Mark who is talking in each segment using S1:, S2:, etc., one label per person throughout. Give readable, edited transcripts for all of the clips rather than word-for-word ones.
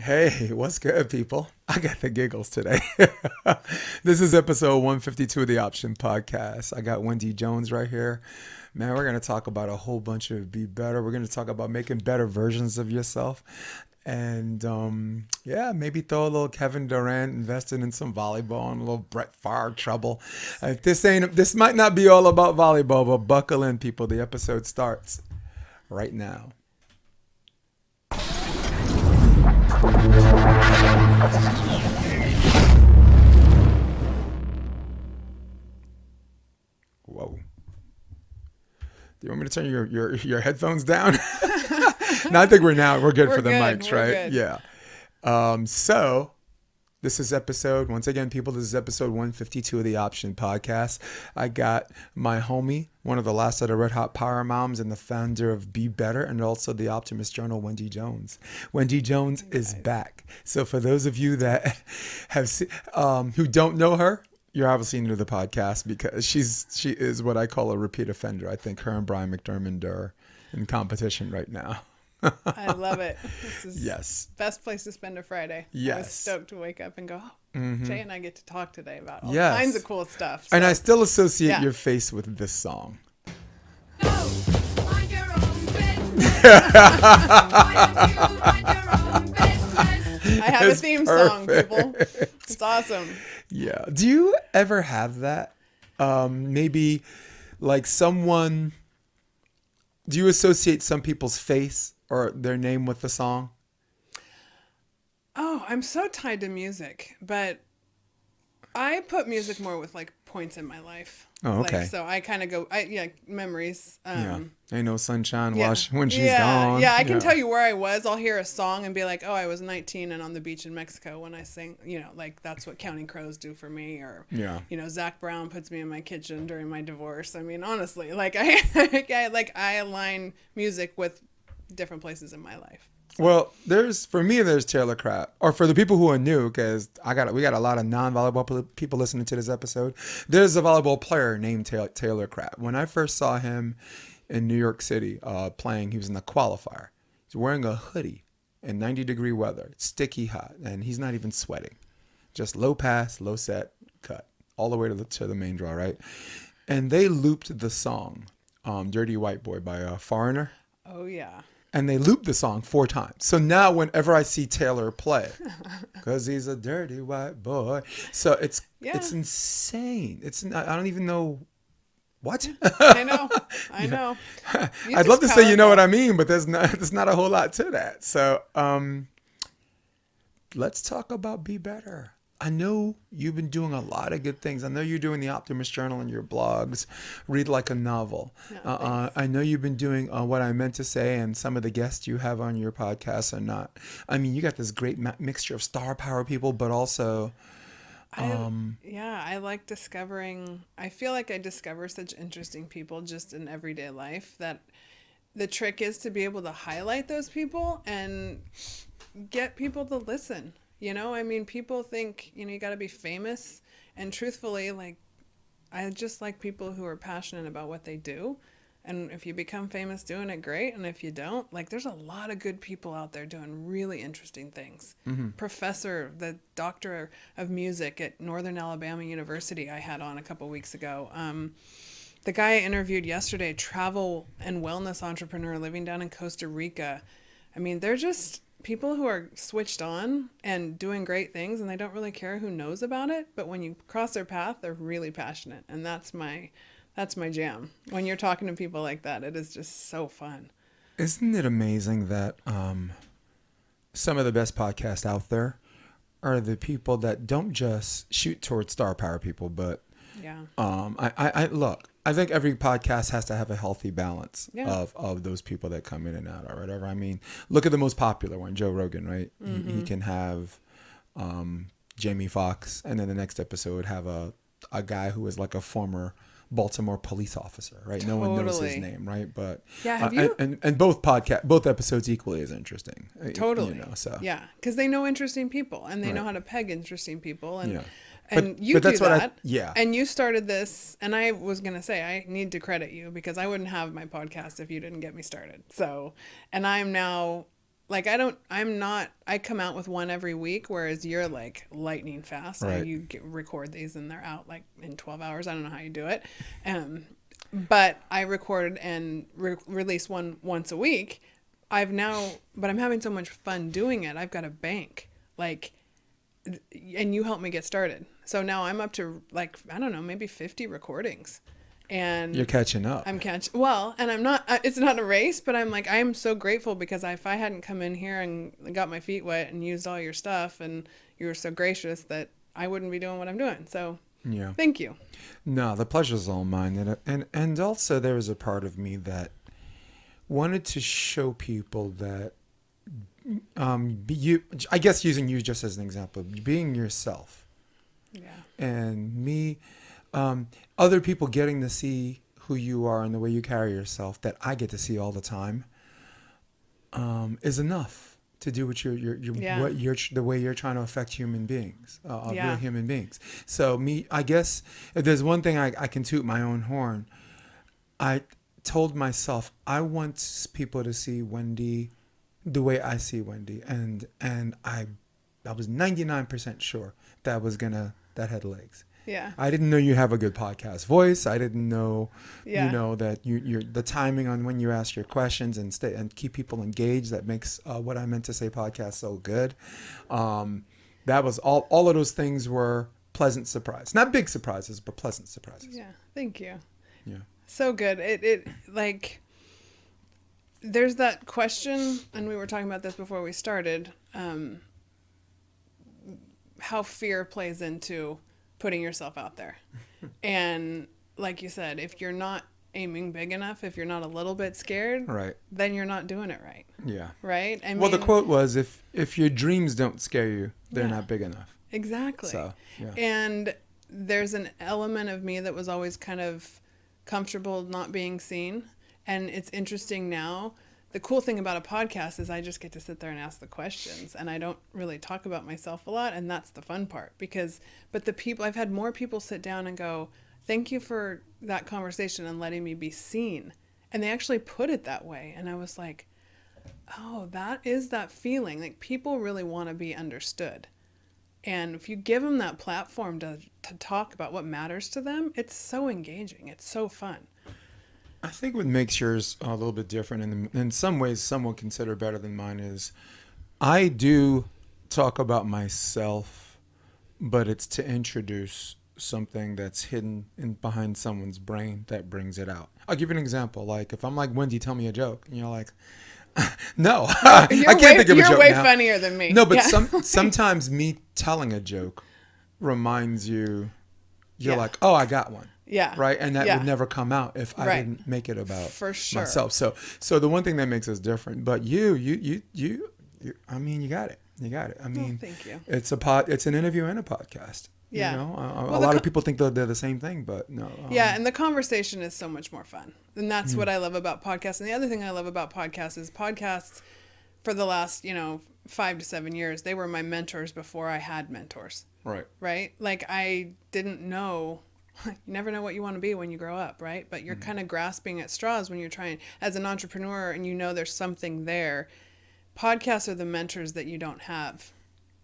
S1: Hey, what's good, people? I got the giggles today. This is episode 152 of the Option Podcast. I got Wendy Jones right here. Man, we're going to talk about a whole bunch of be better. We're going to talk about making better versions of yourself. And yeah, maybe throw a little Kevin Durant invested in some volleyball and a little Brett Favre trouble. This might not be all about volleyball, but buckle in, people. The episode starts right now. Whoa. Do you want me to turn your headphones down? No, I think we're good for the mics, right?
S2: Good.
S1: Yeah. So this is once again, people, this is episode 152 of the Option Podcast. I got my homie, one of the last of the Red Hot Power Moms and the founder of Be Better, and also the Optimists Journal, Wendy Jones. Wendy Jones is back. So for those of you that who don't know her, you're obviously new to the podcast because she is what I call a repeat offender. I think her and Brian McDermott are in competition right now.
S2: I love it. This is
S1: Yes.
S2: best place to spend a Friday.
S1: Yes.
S2: I was stoked to wake up and go, Jay and I get to talk today about all
S1: Yes.
S2: kinds of cool stuff.
S1: And I still associate
S2: Yeah.
S1: your face with this song.
S3: No, mind your own business. Mind your own business.
S2: I have
S1: It's
S2: a theme song,
S1: perfect.
S2: people. It's awesome.
S1: Yeah. Do you ever have that? Maybe like someone, do you associate some people's face or their name with the song?
S2: Oh, I'm so tied to music, but I put music more with like points in my life.
S1: Oh, okay.
S2: Like, so I kind of go, memories.
S1: Yeah. Ain't no sunshine
S2: Yeah.
S1: when she's
S2: yeah,
S1: gone.
S2: Yeah, I can tell you where I was. I'll hear a song and be like, oh, I was 19 and on the beach in Mexico when I sang, like that's what Counting Crows do for me. Or,
S1: Yeah.
S2: Zach Brown puts me in my kitchen during my divorce. I mean, honestly, like I align music with different places in my life.
S1: Well, there's Taylor Craft, or for the people who are new, because we got a lot of non-volleyball people listening to this episode. There's a volleyball player named Taylor Craft. When I first saw him in New York City playing, he was in the qualifier. He's wearing a hoodie in 90-degree weather, it's sticky hot, and he's not even sweating. Just low pass, low set, cut, all the way to the main draw, right? And they looped the song, "Dirty White Boy" by Foreigner.
S2: Oh yeah.
S1: And they looped the song 4 times. So now whenever I see Taylor play, because he's a dirty white boy. So it's insane. I don't even know what.
S2: I know.
S1: I'd love to say you know what I mean, but there's not a whole lot to that. So let's talk about Be Better. I know you've been doing a lot of good things. I know you're doing the Optimist Journal and your blogs, Read Like a Novel. I know you've been doing What I Meant to Say, and some of the guests you have on your podcast are not. I mean, you got this great mixture of star power people, but also...
S2: I like discovering, I feel like I discover such interesting people just in everyday life that the trick is to be able to highlight those people and get people to listen. I mean, people think, you got to be famous. And truthfully, like, I just like people who are passionate about what they do. And if you become famous doing it, great. And if you don't, like, there's a lot of good people out there doing really interesting things. Mm-hmm. Professor, the doctor of music at Northern Alabama University, I had on a couple weeks ago. The guy I interviewed yesterday, travel and wellness entrepreneur living down in Costa Rica. I mean, they're just people who are switched on and doing great things, and they don't really care who knows about it. But when you cross their path, they're really passionate, and that's my jam. When you're talking to people like that, it is just so fun.
S1: Isn't it amazing that some of the best podcasts out there are the people that don't just shoot towards star power people, but I think every podcast has to have a healthy balance of those people that come in and out or whatever. I mean, look at the most popular one, Joe Rogan, right? Mm-hmm. He can have Jamie Foxx, and then the next episode have a guy who is like a former Baltimore police officer, right?
S2: Totally.
S1: No one knows his name, right? But
S2: have you?
S1: And both episodes equally as interesting.
S2: Totally.
S1: So
S2: yeah, because they know interesting people and they know how to peg interesting people and.
S1: Yeah.
S2: And you
S1: but
S2: do
S1: that's
S2: that.
S1: Yeah.
S2: And you started this, and I was going to say, I need to credit you because I wouldn't have my podcast if you didn't get me started. So, and I'm now like I come out with one every week, whereas you're like lightning fast.
S1: Right.
S2: Record these and they're out like in 12 hours. I don't know how you do it. But I record and release one once a week. But I'm having so much fun doing it. I've got a bank, like, and you helped me get started. So now I'm up to like, I don't know, maybe 50 recordings. And
S1: You're catching up.
S2: and I'm not, it's not a race, but I'm like, I am so grateful because if I hadn't come in here and got my feet wet and used all your stuff and you were so gracious, that I wouldn't be doing what I'm doing. So
S1: Yeah.
S2: thank you.
S1: No, the pleasure's all mine. And also there was a part of me that wanted to show people that I guess using you just as an example, being yourself.
S2: Yeah.
S1: And me, other people getting to see who you are and the way you carry yourself that I get to see all the time, is enough to do what the way you're trying to affect human beings, real human beings. So I guess if there's one thing I can toot my own horn, I told myself I want people to see Wendy the way I see Wendy, and I was 99% sure that had legs.
S2: Yeah.
S1: I didn't know you have a good podcast voice. I didn't know,
S2: Yeah.
S1: that you're the timing on when you ask your questions and keep people engaged. That makes What I Meant to Say podcast so good. That was all of those things were pleasant surprise, not big surprises, but pleasant surprises.
S2: Yeah. Thank you.
S1: Yeah.
S2: So good. It like, there's that question, and we were talking about this before we started, how fear plays into putting yourself out there. And like you said, if you're not aiming big enough, if you're not a little bit scared,
S1: Right.
S2: then you're not doing it right.
S1: Yeah.
S2: Right?
S1: Well, the quote was, if your dreams don't scare you, they're not big enough.
S2: Exactly.
S1: So, yeah.
S2: And there's an element of me that was always kind of comfortable not being seen. And it's interesting now. The cool thing about a podcast is I just get to sit there and ask the questions, and I don't really talk about myself a lot. And that's the fun part but I've had more people sit down and go, thank you for that conversation and letting me be seen. And they actually put it that way. And I was like, oh, that is that feeling. Like, people really want to be understood. And if you give them that platform to talk about what matters to them, it's so engaging. It's so fun.
S1: I think what makes yours a little bit different, and in some ways some would consider better than mine, is I do talk about myself, but it's to introduce something that's hidden behind someone's brain that brings it out. I'll give you an example. Like, if I'm like, Wendy, tell me a joke, and you're like, no, I can't think of a joke
S2: You're way
S1: now.
S2: funnier than me.
S1: No, but
S2: Yeah.
S1: sometimes me telling a joke reminds you, you're
S2: Yeah.
S1: like, oh, I got one.
S2: Yeah.
S1: Right. And that
S2: Yeah.
S1: would never come out if I
S2: Right.
S1: didn't make it about
S2: For sure.
S1: myself. So the one thing that makes us different, but you, I mean, you got it. You got it. I mean,
S2: thank you.
S1: It's an interview and a podcast.
S2: Yeah.
S1: You know,
S2: Well,
S1: a lot of people think they're the same thing, but no.
S2: Yeah, and the conversation is so much more fun. And that's what I love about podcasts. And the other thing I love about podcasts is podcasts for the last, 5 to 7 years, they were my mentors before I had mentors.
S1: Right.
S2: Right? Like, I didn't know, you never know what you want to be when you grow up, right? But you're kind of grasping at straws when you're trying, as an entrepreneur, and there's something there. Podcasts are the mentors that you don't have.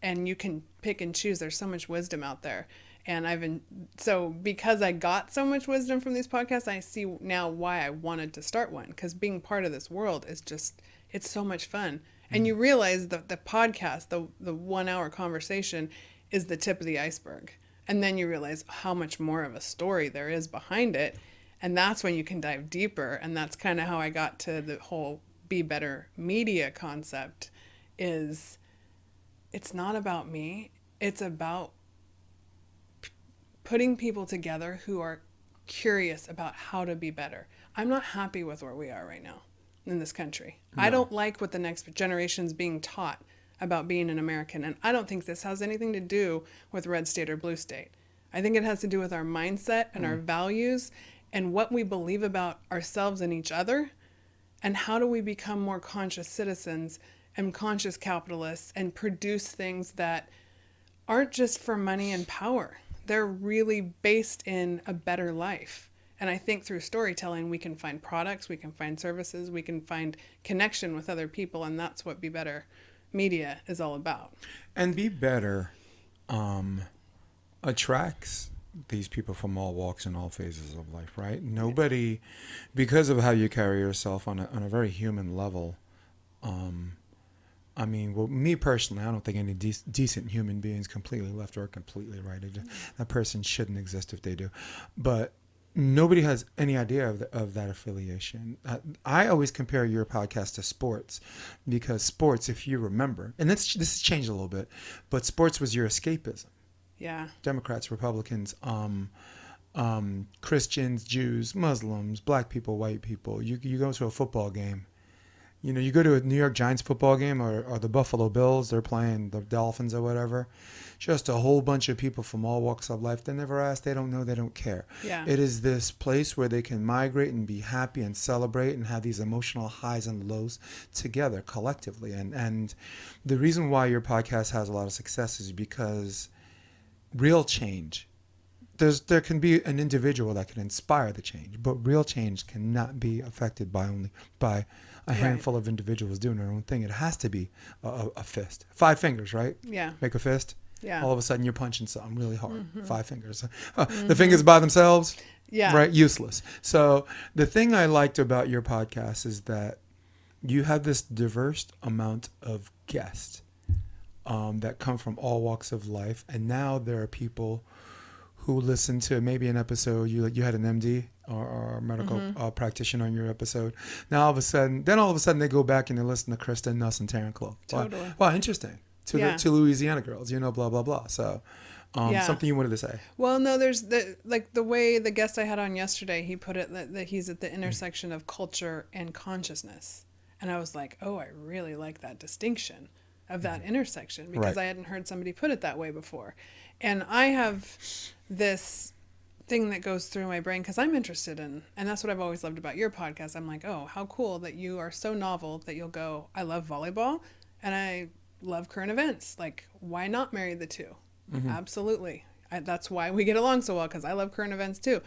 S2: And you can pick and choose. There's so much wisdom out there. And so because I got so much wisdom from these podcasts, I see now why I wanted to start one. Because being part of this world is just, it's so much fun. And you realize that the podcast, the 1 hour conversation, is the tip of the iceberg. And then you realize how much more of a story there is behind it. And that's when you can dive deeper. And that's kind of how I got to the whole Be Better Media concept. It's not about me. It's about putting people together who are curious about how to be better. I'm not happy with where we are right now in this country. No. I don't like what the next generation's being taught about being an American. And I don't think this has anything to do with red state or blue state. I think it has to do with our mindset and our values and what we believe about ourselves and each other, and how do we become more conscious citizens and conscious capitalists and produce things that aren't just for money and power. They're really based in a better life. And I think through storytelling, we can find products, we can find services, we can find connection with other people. And that's what Be Better Media is all about.
S1: And Be Better attracts these people from all walks and all phases of life, right? Nobody, because of how you carry yourself on a very human level, I mean, well, me personally, I don't think any decent human beings completely left or completely right. That person shouldn't exist if they do. But nobody has any idea of that affiliation. I always compare your podcast to sports, because sports, if you remember, and this has changed a little bit, but sports was your escapism.
S2: Yeah.
S1: Democrats, Republicans, Christians, Jews, Muslims, black people, white people. You go to a football game. You know, you go to a New York Giants football game or the Buffalo Bills, they're playing the Dolphins or whatever. Just a whole bunch of people from all walks of life. They never ask, they don't know, they don't care.
S2: Yeah.
S1: It is this place where they can migrate and be happy and celebrate and have these emotional highs and lows together collectively. And the reason why your podcast has a lot of success is because real change, there can be an individual that can inspire the change, but real change cannot be affected by a handful of individuals doing their own thing. It has to be a fist. 5 fingers, right?
S2: Yeah.
S1: Make a fist.
S2: Yeah.
S1: All of a sudden you're punching something really hard. 5 fingers. The fingers by themselves,
S2: Yeah.
S1: right? Useless. So the thing I liked about your podcast is that you have this diverse amount of guests that come from all walks of life. And now there are people who listen to maybe an episode, you had an MD or a medical practitioner on your episode. Now all of a sudden they go back and they listen to Krista, Nuss, and Taryn Clough.
S2: Totally.
S1: Wow, interesting.
S2: Yeah.
S1: To Louisiana girls, blah, blah, blah. So something you wanted to say.
S2: Well, no, there's the way the guest I had on yesterday, he put it that he's at the intersection of culture and consciousness. And I was like, oh, I really like that distinction of that intersection, because
S1: Right.
S2: I hadn't heard somebody put it that way before. And I have this thing that goes through my brain because I'm interested in, and that's what I've always loved about your podcast. I'm like, oh, how cool that you are so novel that you'll go, I love volleyball and I love current events. Like, why not marry the two? Absolutely. That's why we get along so well, because I love current events too.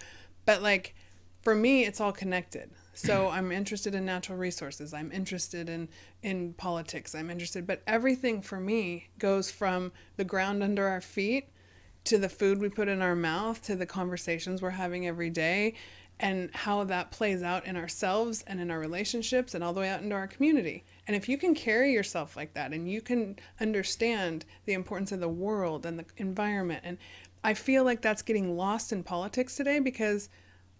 S2: But like, for me, it's all connected. So I'm interested in natural resources. I'm interested in politics. I'm interested, but everything for me goes from the ground under our feet to the food we put in our mouth, to the conversations we're having every day, and how that plays out in ourselves and in our relationships and all the way out into our community. And if you can carry yourself like that and you can understand the importance of the world and the environment, and I feel like that's getting lost in politics today, because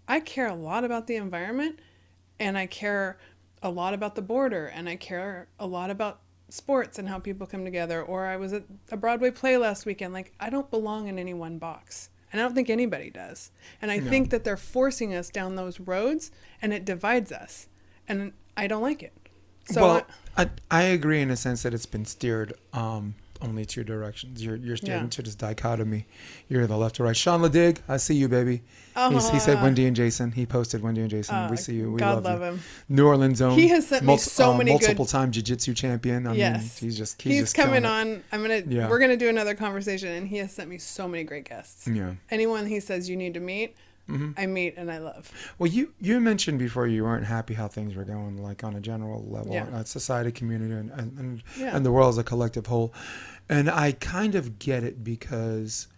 S2: I care a lot about the environment, and I care a lot about the border, and I care a lot about sports and how people come together. Or I was at a Broadway play last weekend. Like, I don't belong in any one box, and I don't think anybody does. And I think that they're forcing us down those roads, and it divides us, and I don't like it. So
S1: Well, I agree in a sense that it's been steered only two directions. You're steered into this dichotomy. You're the left or right. Sean Ledig, I see you, baby. He said Wendy and Jason. He posted Wendy and Jason. We see you. We
S2: God
S1: love you.
S2: him.
S1: New Orleans zone.
S2: He has sent me so many
S1: multiple
S2: good...
S1: time jiu-jitsu champion. I mean, he's just
S2: coming
S1: killing it.
S2: on. We're gonna do another conversation, and he has sent me so many great guests.
S1: Yeah.
S2: Anyone he says you need to meet, I meet and I love.
S1: Well, you mentioned before you weren't happy how things were going, like on a general level, society, community, and the world as a collective whole. And I kind of get it, because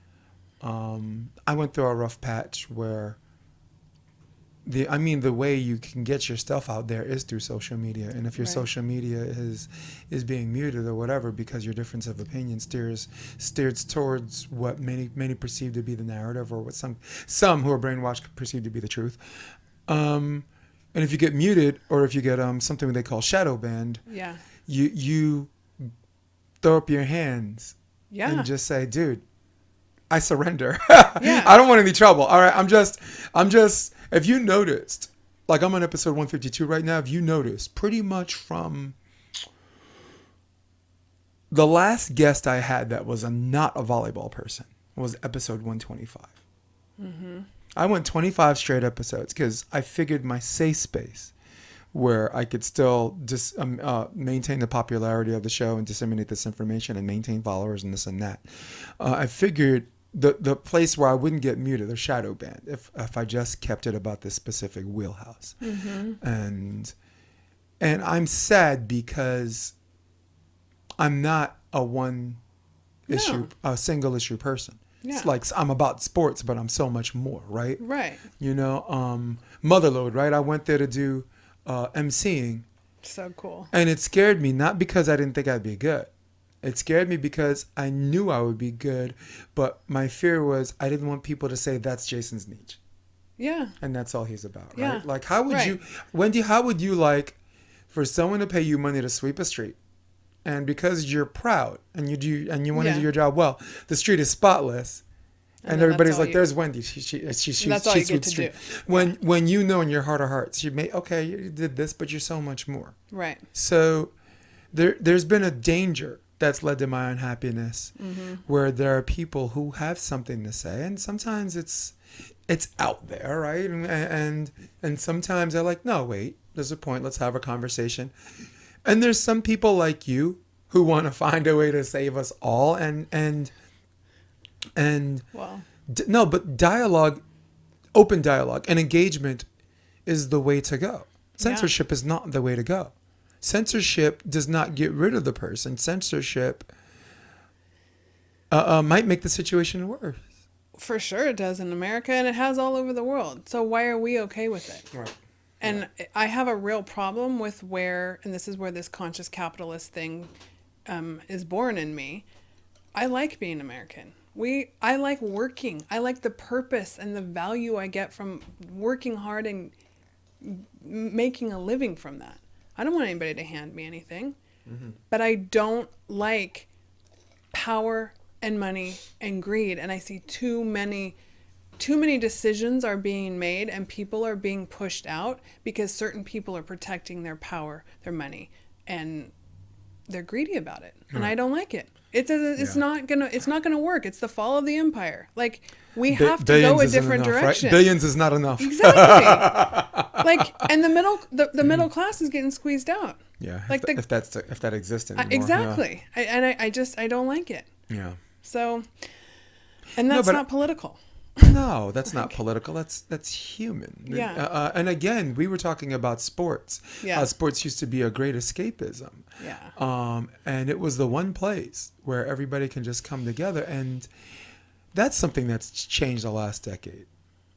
S1: I went through a rough patch where the way you can get your stuff out there is through social media. And if your social media is being muted or whatever because your difference of opinion steers towards what many perceive to be the narrative, or what some who are brainwashed perceive to be the truth. And if you get muted, or if you get something they call shadow banned, you throw up your hands and just say, dude, I surrender. I don't want any trouble. All right. I'm just, if you noticed, like I'm on episode 152 right now. If you noticed, pretty much from the last guest I had that was not a volleyball person was episode 125. I went 25 straight episodes because I figured my safe space where I could still just maintain the popularity of the show and disseminate this information and maintain followers and this and that. I figured the place where I wouldn't get muted or shadow banned if I just kept it about this specific wheelhouse. And I'm sad because I'm not a single issue person.
S2: Yeah.
S1: It's like I'm about sports, but I'm so much more, right?
S2: Right.
S1: You know, Motherload, right? I went there to do emceeing,
S2: So cool.
S1: and it scared me, not because I didn't think I'd be good. It scared me because I knew I would be good, but my fear was I didn't want people to say that's Jason's niche.
S2: Yeah.
S1: And that's all he's about, right?
S2: Yeah.
S1: Like, how would
S2: Right.
S1: you, Wendy, how would you like for someone to pay you money to sweep a street? And because you're proud and you want to
S2: Yeah.
S1: do your job well, the street is spotless. And
S2: then
S1: everybody's
S2: that's all
S1: like,
S2: you-
S1: "There's Wendy. She
S2: that's all
S1: sweeps
S2: you
S1: the
S2: get to
S1: street."
S2: do.
S1: When you know in your heart of hearts, you did this, but you're so much more.
S2: Right.
S1: So there's been a danger that's led to my unhappiness, where there are people who have something to say, and sometimes it's out there, right? And sometimes they're like, "No, wait, there's a point. Let's have a conversation." And there's some people like you who want to find a way to save us all, and
S2: Well,
S1: no, but dialogue, open dialogue and engagement is the way to go. Censorship is not the way to go. Censorship does not get rid of the person. Censorship might make the situation worse.
S2: for sure it does in America, and it has all over the world. So why are we okay with it?
S1: Right.
S2: And I have a real problem with and this is where this conscious capitalist thing is born in me. I like being American. I like working. I like the purpose and the value I get from working hard and making a living from that. I don't want anybody to hand me anything. But I don't like power and money and greed. And I see too many decisions are being made and people are being pushed out because certain people are protecting their power, their money, and they're greedy about it. And I don't like it. It's not gonna work. It's the fall of the empire. Like, we have to go a
S1: isn't
S2: different
S1: enough, right?
S2: direction.
S1: Billions is not enough.
S2: Exactly. Like, and the middle class is getting squeezed out.
S1: Yeah.
S2: Like
S1: if that exists anymore.
S2: exactly. I don't like it.
S1: Yeah.
S2: So, and that's
S1: but-
S2: not political.
S1: No, that's not political. That's human.
S2: Yeah.
S1: And again, we were talking about sports.
S2: Yeah.
S1: Sports used to be a great escapism.
S2: Yeah.
S1: And it was the one place where everybody can just come together, and that's something that's changed the last decade.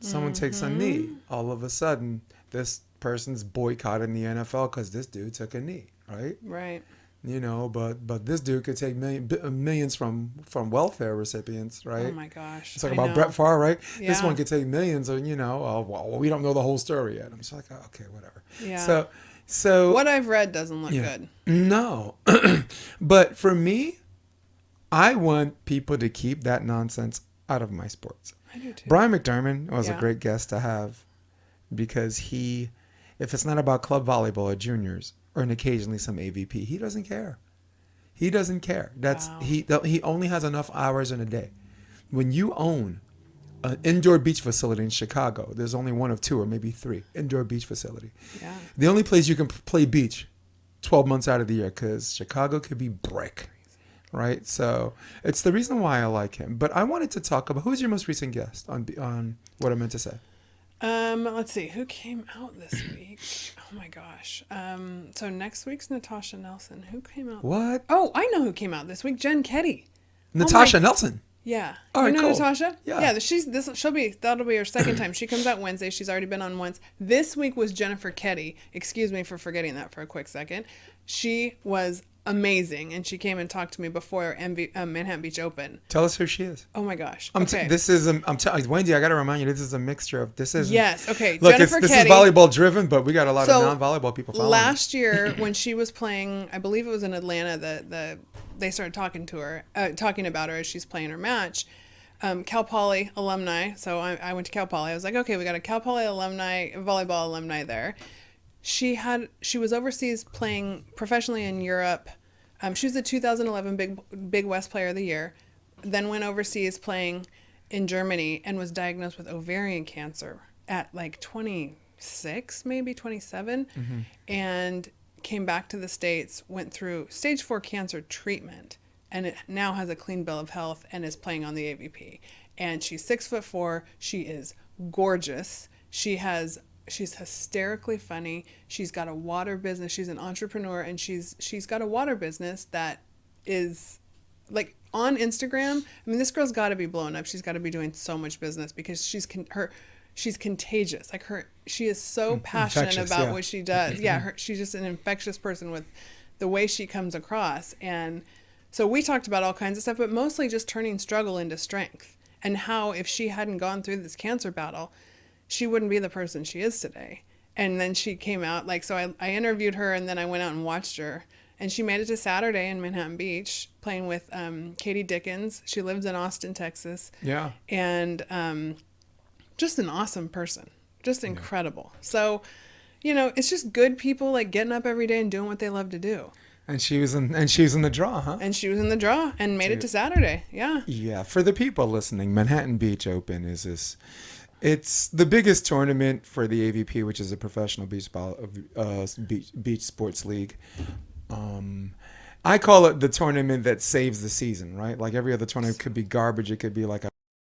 S1: Someone takes a knee, all of a sudden, this person's boycotting the NFL because this dude took a knee, right?
S2: Right.
S1: You know, but this dude could take millions from welfare recipients, right?
S2: Oh my gosh.
S1: It's like
S2: I
S1: about
S2: know.
S1: Brett Favre, right? This
S2: Yeah.
S1: one could take millions, and well, we don't know the whole story yet. I'm just like, oh, okay, whatever.
S2: Yeah.
S1: So
S2: What I've read doesn't look
S1: yeah.
S2: good.
S1: No, but for me, I want people to keep that nonsense out of my sports.
S2: I do too.
S1: Brian McDermott was a
S2: Yeah.
S1: great guest to have because if it's not about club volleyball or juniors or occasionally some AVP, he doesn't care. He doesn't care.
S2: Wow.
S1: He only has enough hours in a day. When you own an indoor beach facility in Chicago, there's only one of two or maybe three indoor beach facility.
S2: Yeah.
S1: The only place you can play beach 12 months out of the year, because Chicago could be brick, right? So it's the reason why I like him. But I wanted to talk about, who's your most recent guest on What I Meant to Say?
S2: Let's see, who came out this week? Oh my gosh. So next week's Natasha Nelson. Who came out?
S1: What?
S2: Oh, I know who came out this week. Jen Ketty.
S1: Natasha Nelson.
S2: Yeah.
S1: All right,
S2: you know
S1: cool.
S2: Natasha?
S1: Yeah.
S2: Yeah, that'll be her second time. She comes out Wednesday. She's already been on once. This week was Jennifer Ketty. Excuse me for forgetting that for a quick second. She was amazing, and she came and talked to me before Manhattan Beach Open.
S1: Tell us who she is.
S2: Oh my gosh.
S1: I'm
S2: Okay.
S1: telling Wendy, I got to remind you, this is a mixture of, this is.
S2: Yes. Okay.
S1: Look,
S2: Jennifer
S1: this
S2: Ketty.
S1: is volleyball driven, but we got a lot
S2: So,
S1: of non-volleyball people following.
S2: Last year, when she was playing, I believe it was in Atlanta, they started talking about her as she's playing her match. Cal Poly alumni. So I went to Cal Poly. I was like, okay, we got a Cal Poly volleyball alumni there. She was overseas playing professionally in Europe. She was the 2011 Big West Player of the Year. Then went overseas playing in Germany and was diagnosed with ovarian cancer at like 26, maybe 27, and came back to the States, went through stage 4 cancer treatment, and it now has a clean bill of health and is playing on the AVP. And she's 6'4". She is gorgeous. She's hysterically funny. She's got a water business. She's an entrepreneur, and she's got a water business that is like on Instagram. I mean, this girl's got to be blown up. She's got to be doing so much business because she's contagious. Like she is so passionate
S1: Infectious,
S2: about
S1: yeah.
S2: what she does. Yeah, she's just an infectious person with the way she comes across. And so we talked about all kinds of stuff, but mostly just turning struggle into strength, and how if she hadn't gone through this cancer battle, she wouldn't be the person she is today. And then she came out, like, so I interviewed her, and then I went out and watched her. And she made it to Saturday in Manhattan Beach, playing with Katie Dickens. She lives in Austin, Texas.
S1: Yeah.
S2: And just an awesome person. Just incredible. So, it's just good people, like, getting up every day and doing what they love to do.
S1: And she was in the draw, huh?
S2: And she was in the draw and made it to Saturday. Yeah.
S1: Yeah. For the people listening, Manhattan Beach Open is this. It's the biggest tournament for the AVP, which is a professional beach sports league. I call it the tournament that saves the season, right? Like every other tournament could be garbage. It could be like a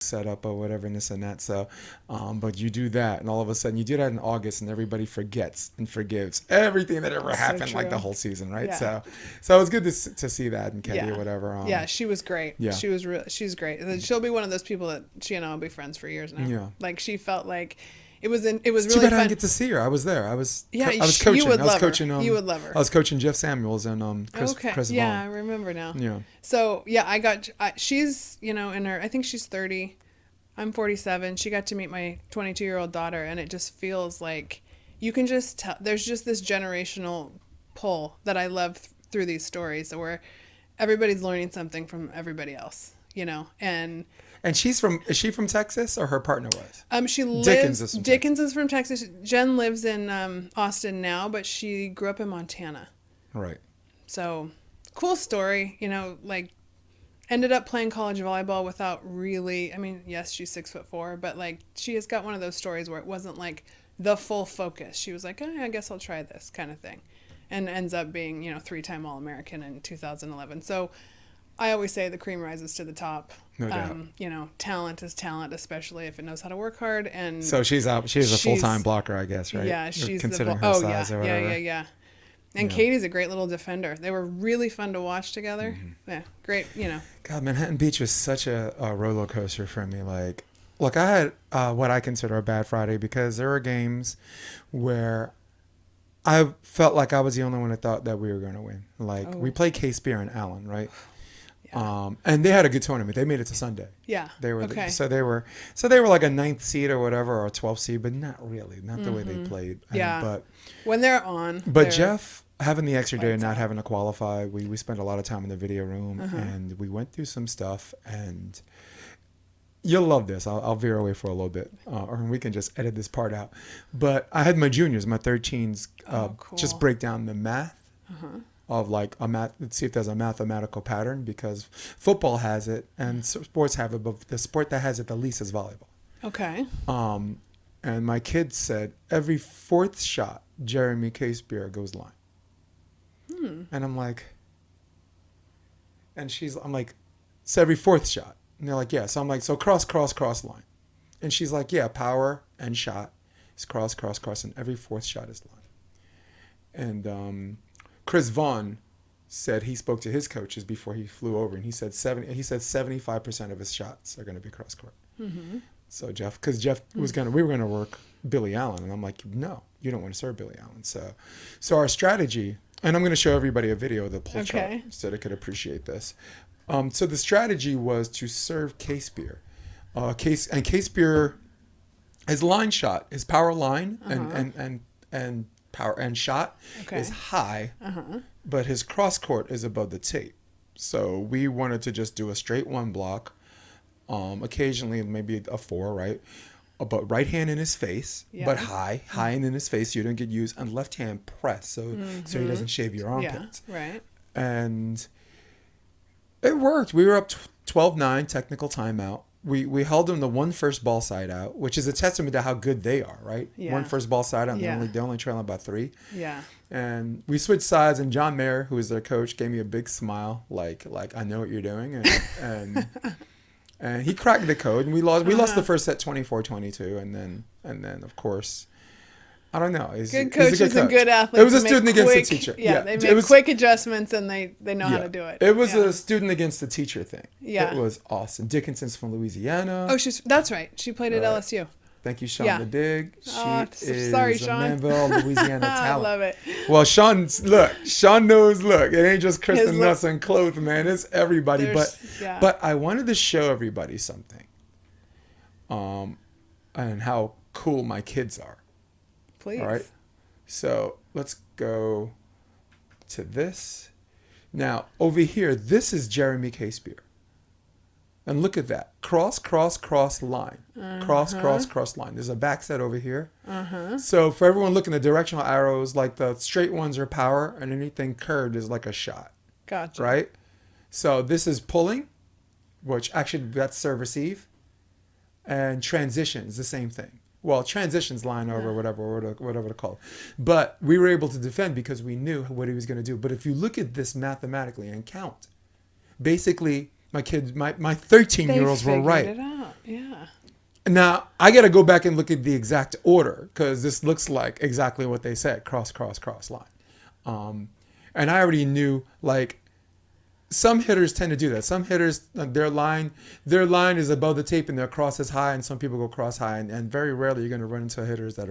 S1: setup or whatever, and this and that. So, but you do that, and all of a sudden you do that in August, and everybody forgets and forgives everything that ever happened, like the whole season, right?
S2: Yeah.
S1: So it was good to see that in Katie or whatever.
S2: Yeah, she was great.
S1: Yeah.
S2: She's great. She'll be one of those people that she and I will be friends for years now.
S1: Yeah.
S2: Like she felt like it was
S1: Too
S2: really
S1: bad I
S2: fun.
S1: didn't get to see her. I was there. I was
S2: You
S1: coaching.
S2: would
S1: I was
S2: love her.
S1: coaching.
S2: You would love her.
S1: I was coaching Jeff Samuels and Chris Vaughn.
S2: Yeah, I remember now.
S1: Yeah.
S2: So she's in her. I think she's 30. I'm 47. She got to meet my 22-year-old daughter, and it just feels like you can just tell. There's just this generational pull that I love through these stories, where everybody's learning something from everybody else. And
S1: is she from Texas, or her partner was?
S2: she lives. Dickens is from Texas. Jen lives in Austin now, but she grew up in Montana.
S1: Right.
S2: So cool story. Like ended up playing college volleyball without really. I mean, yes, she's 6'4", but like she has got one of those stories where it wasn't like the full focus. She was like, I guess I'll try this kind of thing, and ends up being 3-time All-American in 2011. So I always say the cream rises to the top.
S1: No doubt.
S2: Talent is talent, especially if it knows how to work hard. And
S1: so she's a full-time blocker, I guess, right?
S2: Yeah, she's
S1: considering her size or whatever.
S2: Yeah. And Katie's a great little defender. They were really fun to watch together.
S1: Mm-hmm.
S2: Yeah, great.
S1: God, Manhattan Beach was such a roller coaster for me. Like, look, I had what I consider a bad Friday because there were games where I felt like I was the only one that thought that we were going to win. Like, we played K-Spear and Allen, right?
S2: Yeah.
S1: And they had a good tournament. They made it to Sunday.
S2: Yeah.
S1: They were
S2: okay.
S1: so they were like a 9th seed or whatever, or a 12th seed, but not really, not the way they played.
S2: Yeah.
S1: But
S2: when they're on.
S1: But Jeff having the extra day and not
S2: out.
S1: having to qualify, we spent a lot of time in the video room and we went through some stuff, and you'll love this. I'll veer away for a little bit, or we can just edit this part out. But I had my juniors, my 13s,
S2: cool.
S1: just break down the math. Of like let's see if there's a mathematical pattern, because football has it and sports have it, but the sport that has it the least is volleyball.
S2: Okay.
S1: And my kids said every 4th shot, Jeremy K-Spear goes line. And I'm like, I'm like, it's every 4th shot. And they're like, yeah. So I'm like, so cross line. And she's like, yeah, power and shot is cross, and every 4th shot is line. And Chris Vaughn said he spoke to his coaches before he flew over, and he said 75% of his shots are going to be cross court. So because Jeff we were going to work Billy Allen, and I'm like, no, you don't want to serve Billy Allen. So our strategy, and I'm going to show everybody a video of the pull chart so they could appreciate this. So the strategy was to serve K-Spear. K-Spear, his line shot, his power line and power and shot is high, but his cross court is above the tape. So we wanted to just do a straight 1 block, occasionally maybe a 4, right? But right hand in his face, but high and in his face, so you don't get used, and left hand press, so he doesn't shave your armpits.
S2: Yeah, right.
S1: And it worked. We were up 12-9, technical timeout. we held them to one first ball side out, which is a testament to how good they are, right?
S2: Yeah.
S1: One first ball side out, and
S2: Yeah.
S1: they're only trailing by 3.
S2: Yeah.
S1: And we switched sides, and John Mayer, who is their coach, gave me a big smile, like I know what you're doing, and he cracked the code, and we lost the first set 24-22, and then of course, I don't know.
S2: Good coaches and good athletes.
S1: It was a
S2: make
S1: student against the
S2: quick-
S1: teacher.
S2: Yeah, they
S1: it
S2: make
S1: was-
S2: quick adjustments and they know how
S1: yeah.
S2: to do it.
S1: It was
S2: Yeah.
S1: a student against the teacher thing.
S2: Yeah.
S1: It was awesome. Dickinson's from Louisiana.
S2: Oh, that's right. She played at
S1: Right.
S2: LSU.
S1: Thank you, Sean
S2: Yeah.
S1: the Dig. She
S2: Oh,
S1: is
S2: sorry,
S1: a
S2: Sean.
S1: Manville, Louisiana
S2: I
S1: talent.
S2: love it.
S1: Well, Sean knows, look, it ain't just Kristen
S2: His look-
S1: Nuss and Cloth, man. It's everybody.
S2: Yeah.
S1: But I wanted to show everybody something. And how cool my kids are.
S2: Please.
S1: All right. So let's go to this. Now, over here, this is Jeremy K. Spear. And look at that. Cross, cross, cross line. Cross, cross, cross line. There's a back set over here. So for everyone looking, the directional arrows, like the straight ones are power, and anything curved is like a shot.
S2: Gotcha.
S1: Right? So this is pulling, which actually that's serve receive. And transition is the same thing. Well, transitions line over, whatever to call it. But we were able to defend because we knew what he was going to do. But if you look at this mathematically and count, basically my 13-year-olds were right.
S2: They figured it out. Yeah.
S1: Now, I got to go back and look at the exact order because this looks like exactly what they said, cross, cross, cross line. And I already knew, like, some hitters tend to do that. Some hitters, their line is above the tape and their cross is high, and some people go cross high. And very rarely you're going to run into hitters that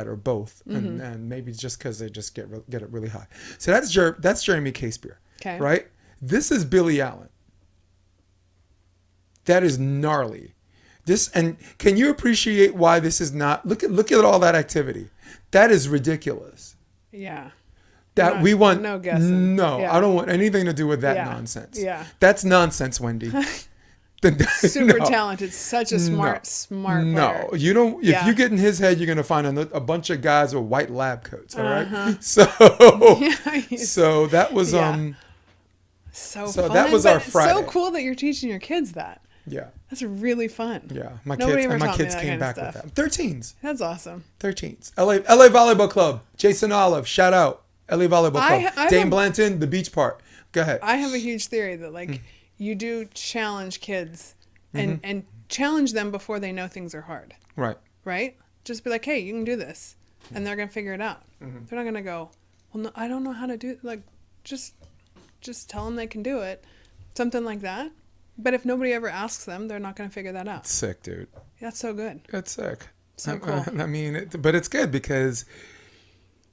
S1: are both, and maybe just because they just get it really high. So that's Jeremy K. Spear,
S2: Okay.
S1: right? This is Billy Allen. That is gnarly. And can you appreciate why this is not? Look at all that activity. That is ridiculous.
S2: Yeah.
S1: That we want
S2: no guessing.
S1: No,
S2: Yeah.
S1: I don't want anything to do with that
S2: Yeah.
S1: nonsense.
S2: Yeah.
S1: That's nonsense, Wendy.
S2: Super
S1: No.
S2: talented. Such a smart player.
S1: No, you don't. If
S2: Yeah.
S1: you get in his head, you're gonna find a bunch of guys with white lab coats. All right. So, so that was
S2: Yeah. So
S1: So
S2: fun.
S1: that was
S2: but
S1: our
S2: it's
S1: Friday.
S2: so cool that you're teaching your kids that.
S1: yeah,
S2: That's really fun.
S1: yeah. My
S2: Nobody ever
S1: kids
S2: taught me that
S1: came
S2: kind of
S1: back with
S2: stuff.
S1: that. 13s.
S2: That's awesome.
S1: 13s. LA Volleyball Club. Jason Olive. Shout out. LA Volleyball Club.
S2: I
S1: Dane
S2: have-
S1: Blanton. The beach part. Go ahead.
S2: I have a huge theory that
S1: Mm.
S2: you do challenge kids
S1: Mm-hmm.
S2: and challenge them before they know things are hard,
S1: Right.
S2: right? Just be like, hey, you can do this, and they're gonna figure it out.
S1: Mm-hmm.
S2: They're not gonna go, well, no, I don't know how to do it. Like, just tell them they can do it, something like that. But if nobody ever asks them, they're not gonna figure that out.
S1: Sick, dude.
S2: That's so good.
S1: That's sick.
S2: So cool.
S1: I mean, but it's good because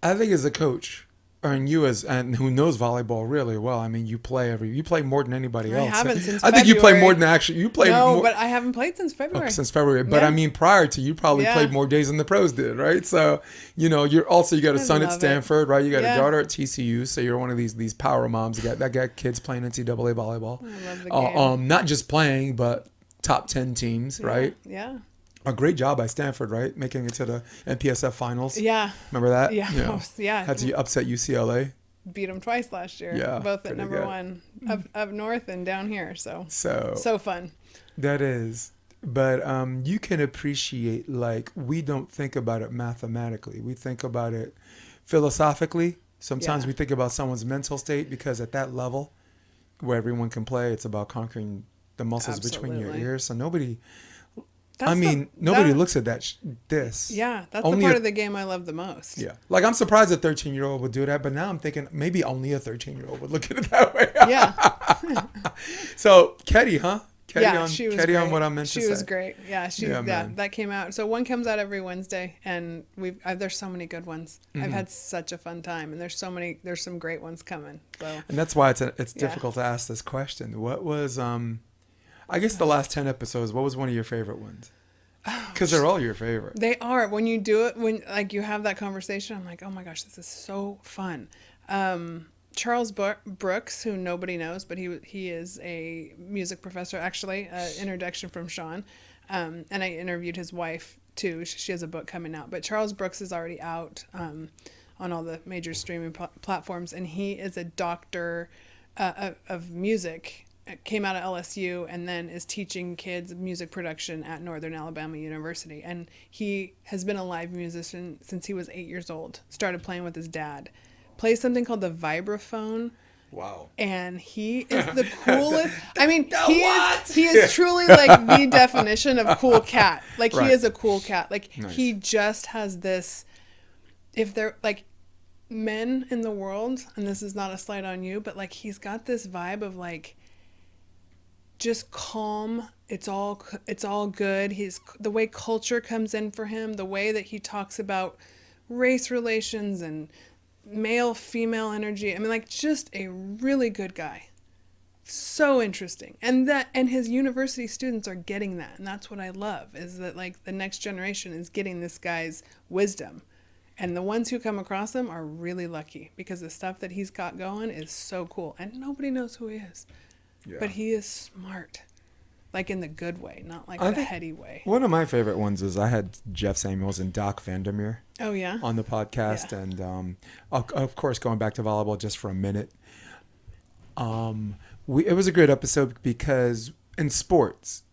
S1: I think as a coach, and who knows volleyball really well. I mean, you play more than anybody
S2: I
S1: else.
S2: haven't since
S1: I think you play more
S2: February.
S1: than you play
S2: No,
S1: more
S2: but I haven't played since February.
S1: since February. But
S2: Yeah.
S1: I mean, prior to you probably
S2: Yeah.
S1: played more days than the pros did, right? So you got a son at
S2: love it.
S1: Stanford, right? You got
S2: Yeah.
S1: a daughter at TCU, so you're one of these power moms. You got kids playing NCAA volleyball.
S2: I love the game.
S1: Not just playing, but top 10 teams, right?
S2: Yeah.
S1: A great job by Stanford, right? Making it to the NPSF finals.
S2: Yeah.
S1: Remember that?
S2: Yeah. Yeah.
S1: Had to upset UCLA.
S2: Beat them twice last year.
S1: Yeah,
S2: Both at
S1: pretty
S2: number
S1: good.
S2: one up north and down here. So
S1: So
S2: fun.
S1: that is. But you can appreciate, like, we don't think about it mathematically. We think about it philosophically. Sometimes
S2: Yeah.
S1: we think about someone's mental state because at that level where everyone can play, it's about conquering the muscles between your
S2: Absolutely.
S1: ears. So nobody
S2: That's
S1: nobody looks at this.
S2: Yeah, that's
S1: Only
S2: the part
S1: a-
S2: of the game I love the most.
S1: Yeah. Like, I'm surprised a 13-year-old would do that, but now I'm thinking maybe only a 13-year-old would look at it that way.
S2: Yeah.
S1: So, Ketty, huh? Ketty
S2: Yeah,
S1: on,
S2: she was
S1: Ketty
S2: great.
S1: on what I meant to say.
S2: She was great. Yeah,
S1: Yeah, man.
S2: that came out. So one comes out every Wednesday, and there's so many good ones.
S1: Mm-hmm.
S2: I've had such a fun time, and there's some great ones coming. So
S1: And that's why it's
S2: Yeah.
S1: difficult to ask this question. What was, I guess the last 10 episodes, what was one of your favorite ones? Because they're all your favorite.
S2: they are. When you do it, when like you have that conversation, I'm like, oh my gosh, this is so fun. Charles Brooks, who nobody knows, but he is a music professor, actually. Introduction from Sean, and I interviewed his wife too. She has a book coming out, but Charles Brooks is already out on all the major streaming platforms, and he is a doctor of music came out of LSU and then is teaching kids music production at Northern Alabama University. And he has been a live musician since he was 8 years old. Started playing with his dad. Plays something called the vibraphone.
S1: Wow.
S2: And he is the coolest. I mean,
S1: What?
S2: he is truly like the definition of cool cat. Like
S1: Right.
S2: he is a cool cat. Like
S1: Nice.
S2: he just has this. If they're like men in the world, and this is not a slight on you, but like he's got this vibe of like just calm. It's all good. He's the way culture comes in for him, the way that he talks about race relations and male female energy. I mean, like just a really good guy. So interesting. And his university students are getting that, and that's what I love, is that like the next generation is getting this guy's wisdom. And the ones who come across him are really lucky, because the stuff that he's got going is so cool, and nobody knows who he is.
S1: Yeah.
S2: But he is smart, like in the good way, not like
S1: I
S2: the
S1: think
S2: heady way.
S1: One of my favorite ones is I had Jeff Samuels and Doc Vandermeer
S2: Oh yeah.
S1: on the podcast,
S2: Yeah.
S1: and of course, going back to volleyball just for a minute, it was a great episode because in sports,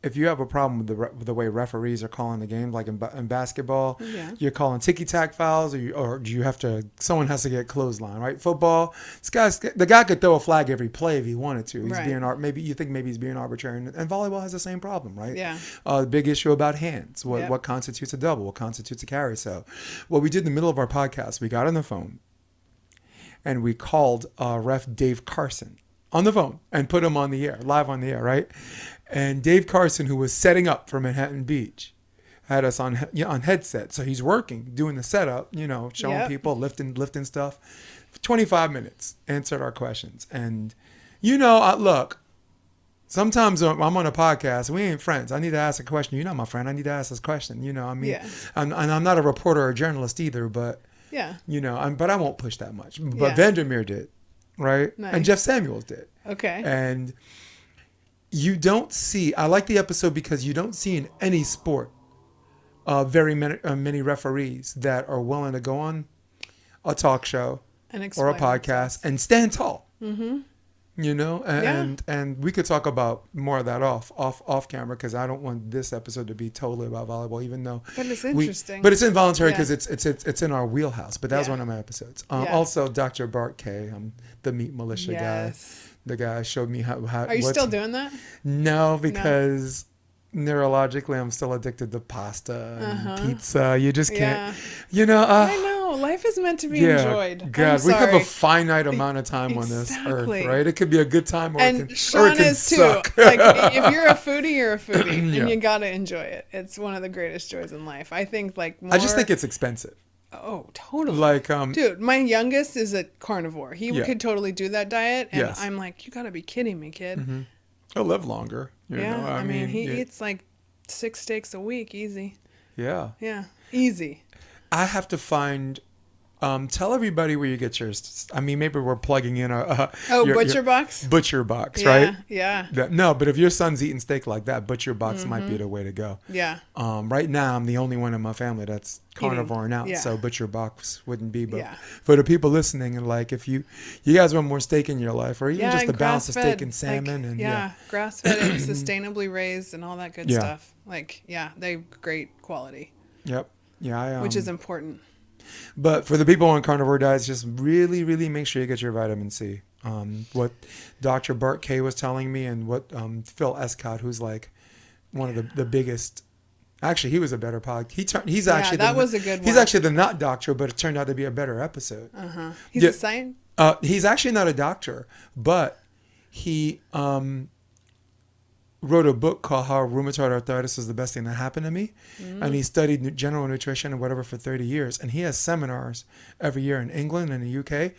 S1: if you have a problem with the way referees are calling the game, like in basketball,
S2: Yeah.
S1: you're calling ticky-tack fouls, or do you have to? Someone has to get clothesline, right? Football, the guy could throw a flag every play if he wanted to. He's
S2: Right.
S1: being maybe he's being arbitrary, and volleyball has the same problem, right?
S2: Yeah.
S1: The big issue about hands,
S2: Yep.
S1: what constitutes a double, what constitutes a carry. So, what we did in the middle of our podcast, we got on the phone, and we called ref Dave Carson on the phone and put him on the air, live on the air, right? And Dave Carson, who was setting up for Manhattan Beach, had us on headset. So he's working, doing the setup, showing
S2: Yep.
S1: people, lifting stuff. 25 minutes, answered our questions. And, look, sometimes I'm on a podcast, we ain't friends. I need to ask a question. You're not my friend. I need to ask this question.
S2: Yeah.
S1: And I'm not a reporter or a journalist either, but,
S2: Yeah.
S1: but I won't push that much. But
S2: Yeah.
S1: Vandermeer did, right?
S2: Nice.
S1: And Jeff Samuels did.
S2: Okay.
S1: And you don't see, I like the episode because you don't see in any sport very many referees that are willing to go on a talk show
S2: And
S1: or a
S2: explain
S1: podcast
S2: themselves.
S1: and stand tall. Mm-hmm. And we could talk about more of that off camera, because I don't want this episode to be totally about volleyball, even though.
S2: But it's interesting.
S1: But it's involuntary
S2: Yeah.
S1: because it's in our wheelhouse. But that was
S2: Yeah.
S1: one of my episodes.
S2: Yeah.
S1: Also, Dr. Bart K, the meat militia
S2: Yes.
S1: guy. The guy showed me how.
S2: Are you still doing that?
S1: No, because neurologically I'm still addicted to pasta and pizza. You just can't.
S2: Yeah.
S1: Uh,
S2: I know. Life is meant to be
S1: yeah,
S2: enjoyed.
S1: God,
S2: I'm
S1: we have
S2: sorry.
S1: a finite amount of time on this earth,
S2: Exactly.
S1: right? It could be a good time, or
S2: And
S1: it can, or
S2: Sean
S1: it can
S2: is too.
S1: suck.
S2: Like, if you're a foodie, you're a foodie,
S1: Yeah.
S2: and you gotta enjoy it. It's one of the greatest joys in life. I think, like, more.
S1: I just think it's expensive.
S2: Oh, totally.
S1: Like,
S2: Dude, my youngest is a carnivore. He
S1: Yeah.
S2: could totally do that diet, and
S1: Yes.
S2: I'm like, you gotta be kidding me, kid.
S1: he'll live longer. You
S2: Yeah,
S1: know?
S2: I mean, he
S1: yeah.
S2: eats like 6 steaks a week, easy.
S1: Yeah.
S2: Yeah, easy.
S1: I have to find. Tell everybody where you get yours. I mean, maybe we're plugging in
S2: Butcher Box?
S1: Butcher Box,
S2: Yeah,
S1: right?
S2: yeah,
S1: No, but if your son's eating steak like that, Butcher Box might be the way to go.
S2: yeah.
S1: Right now, I'm the only one in my family that's carnivoring out,
S2: Yeah.
S1: so Butcher Box wouldn't be. But
S2: Yeah.
S1: for the people listening, and like, if you guys want more steak in your life, or even just
S2: and
S1: the balance of steak
S2: grass-fed,
S1: and salmon,
S2: like,
S1: and
S2: grass-fed and sustainably raised and all that good
S1: Yeah.
S2: stuff. Like, yeah, they're great quality,
S1: yep, yeah,
S2: which is important.
S1: But for the people on carnivore diets, just really, really make sure you get your vitamin C. What Dr. Bart K was telling me, and what Phil Escott, who's like one of the biggest. Actually, he was a better He's actually
S2: that was a good
S1: He's
S2: one.
S1: actually the not doctor, but it turned out to be a better episode.
S2: He's
S1: Yeah.
S2: a scientist.
S1: He's actually not a doctor, but he wrote a book called How Rheumatoid Arthritis is the Best Thing That Happened to Me. And he studied general nutrition and whatever for 30 years. And he has seminars every year in England and the UK.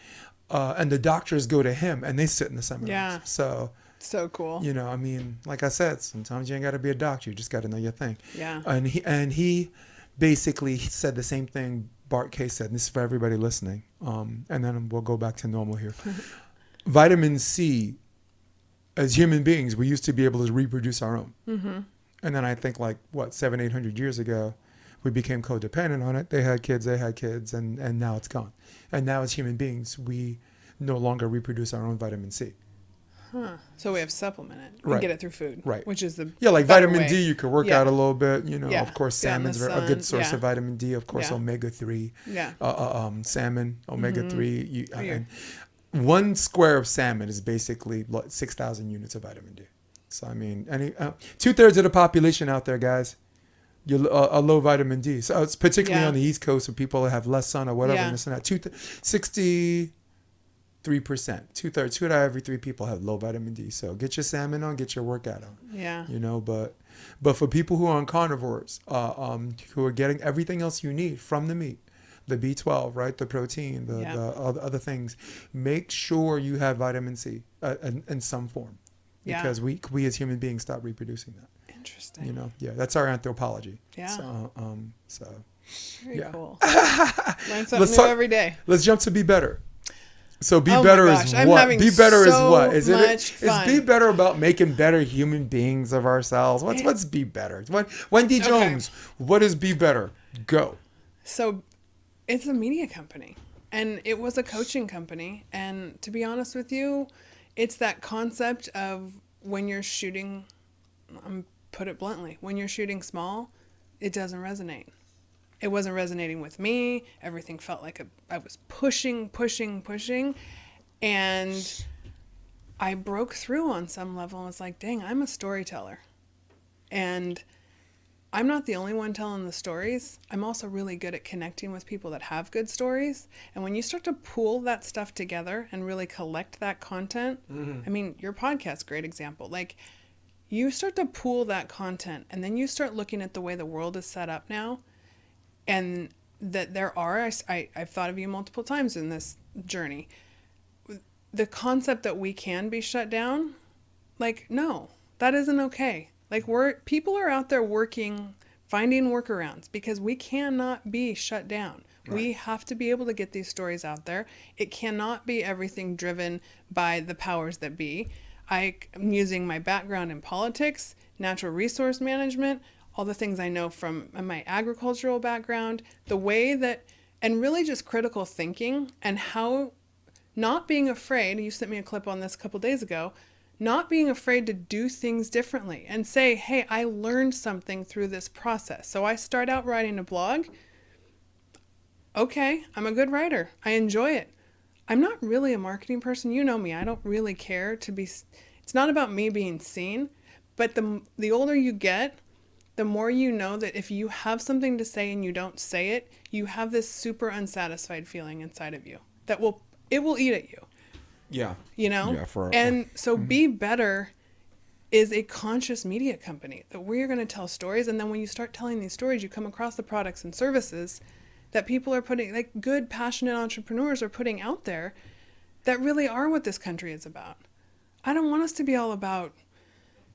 S1: And the doctors go to him and they sit in the seminars.
S2: Yeah.
S1: So,
S2: So cool.
S1: I mean, like I said, sometimes you ain't got to be a doctor. You just got to know your thing.
S2: Yeah.
S1: And he basically said the same thing Bart K said. And this is for everybody listening. And then we'll go back to normal here. Vitamin C, as human beings, we used to be able to reproduce our own. Mm-hmm. And then I think 700-800 years ago, we became codependent on it. They had kids, and now it's gone. And now as human beings, we no longer reproduce our own vitamin C.
S2: So we have to supplement it and
S1: Right.
S2: get it through food,
S1: Right.
S2: which is the
S1: Yeah, like
S2: better
S1: vitamin
S2: way.
S1: D, you could work
S2: Yeah.
S1: out a little bit. You know,
S2: Yeah.
S1: of course,
S2: Get out in the
S1: salmon's a good
S2: sun.
S1: source
S2: Yeah.
S1: of vitamin D. Of course,
S2: Yeah.
S1: omega-3.
S2: Yeah.
S1: Salmon, omega-3.
S2: Yeah.
S1: And one square of salmon is basically 6,000 units of vitamin D. So, I mean, 2/3 of the population out there, guys, you're a low vitamin D. So it's particularly
S2: Yeah.
S1: on the East Coast where people that have less sun or whatever.
S2: Yeah.
S1: And this and that. 63%. 2/3. 2 out of every 3 people have low vitamin D. So get your salmon on, get your workout on.
S2: Yeah.
S1: You know, but for people who are on carnivores, who are getting everything else you need from the meat, the B12, right, the protein, the other things, make sure you have vitamin C in some form,
S2: Yeah.
S1: because we as human beings stop reproducing that.
S2: Interesting.
S1: You know, that's our anthropology.
S2: Yeah.
S1: So
S2: Very
S1: yeah.
S2: cool. Learn something new
S1: talk-
S2: every day.
S1: let's jump to be better. So be
S2: Oh my
S1: better
S2: gosh,
S1: is
S2: I'm
S1: what?
S2: having
S1: Be better is
S2: so
S1: what? Is it?
S2: much
S1: Is
S2: fun.
S1: be better about making better human beings of ourselves? What's be better? Wendy Jones, what is be better? Go.
S2: So it's a media company, and it was a coaching company. And to be honest with you, it's that concept of when you're shooting, put it bluntly, when you're shooting small, it doesn't resonate. It wasn't resonating with me. Everything felt like I was pushing. And I broke through on some level and was like, dang, I'm a storyteller. And I'm not the only one telling the stories. I'm also really good at connecting with people that have good stories. And when you start to pool that stuff together and really collect that content, I mean, your podcast, great example. Like, you start to pool that content, and then you start looking at the way the world is set up now, and that there are, I've thought of you multiple times in this journey, the concept that we can be shut down, like, no, that isn't okay. Like, people are out there working, finding workarounds, because we cannot be shut down. Right. We have to be able to get these stories out there. It cannot be everything driven by the powers that be. I'm using my background in politics, natural resource management, all the things I know from my agricultural background, the way that, and really just critical thinking, and how not being afraid, you sent me a clip on this a couple days ago, not being afraid to do things differently and say, hey, I learned something through this process. So I start out writing a blog. Okay, I'm a good writer. I enjoy it. I'm not really a marketing person. You know me. I don't really care to be, it's not about me being seen, but the older you get, the more you know that if you have something to say and you don't say it, you have this super unsatisfied feeling inside of you that will eat at you.
S1: Yeah.
S2: You know?
S1: Yeah,
S2: and so Be Better is a conscious media company that we're going to tell stories. And then when you start telling these stories, you come across the products and services that people are putting, like good, passionate entrepreneurs are putting out there that really are what this country is about. I don't want us to be all about,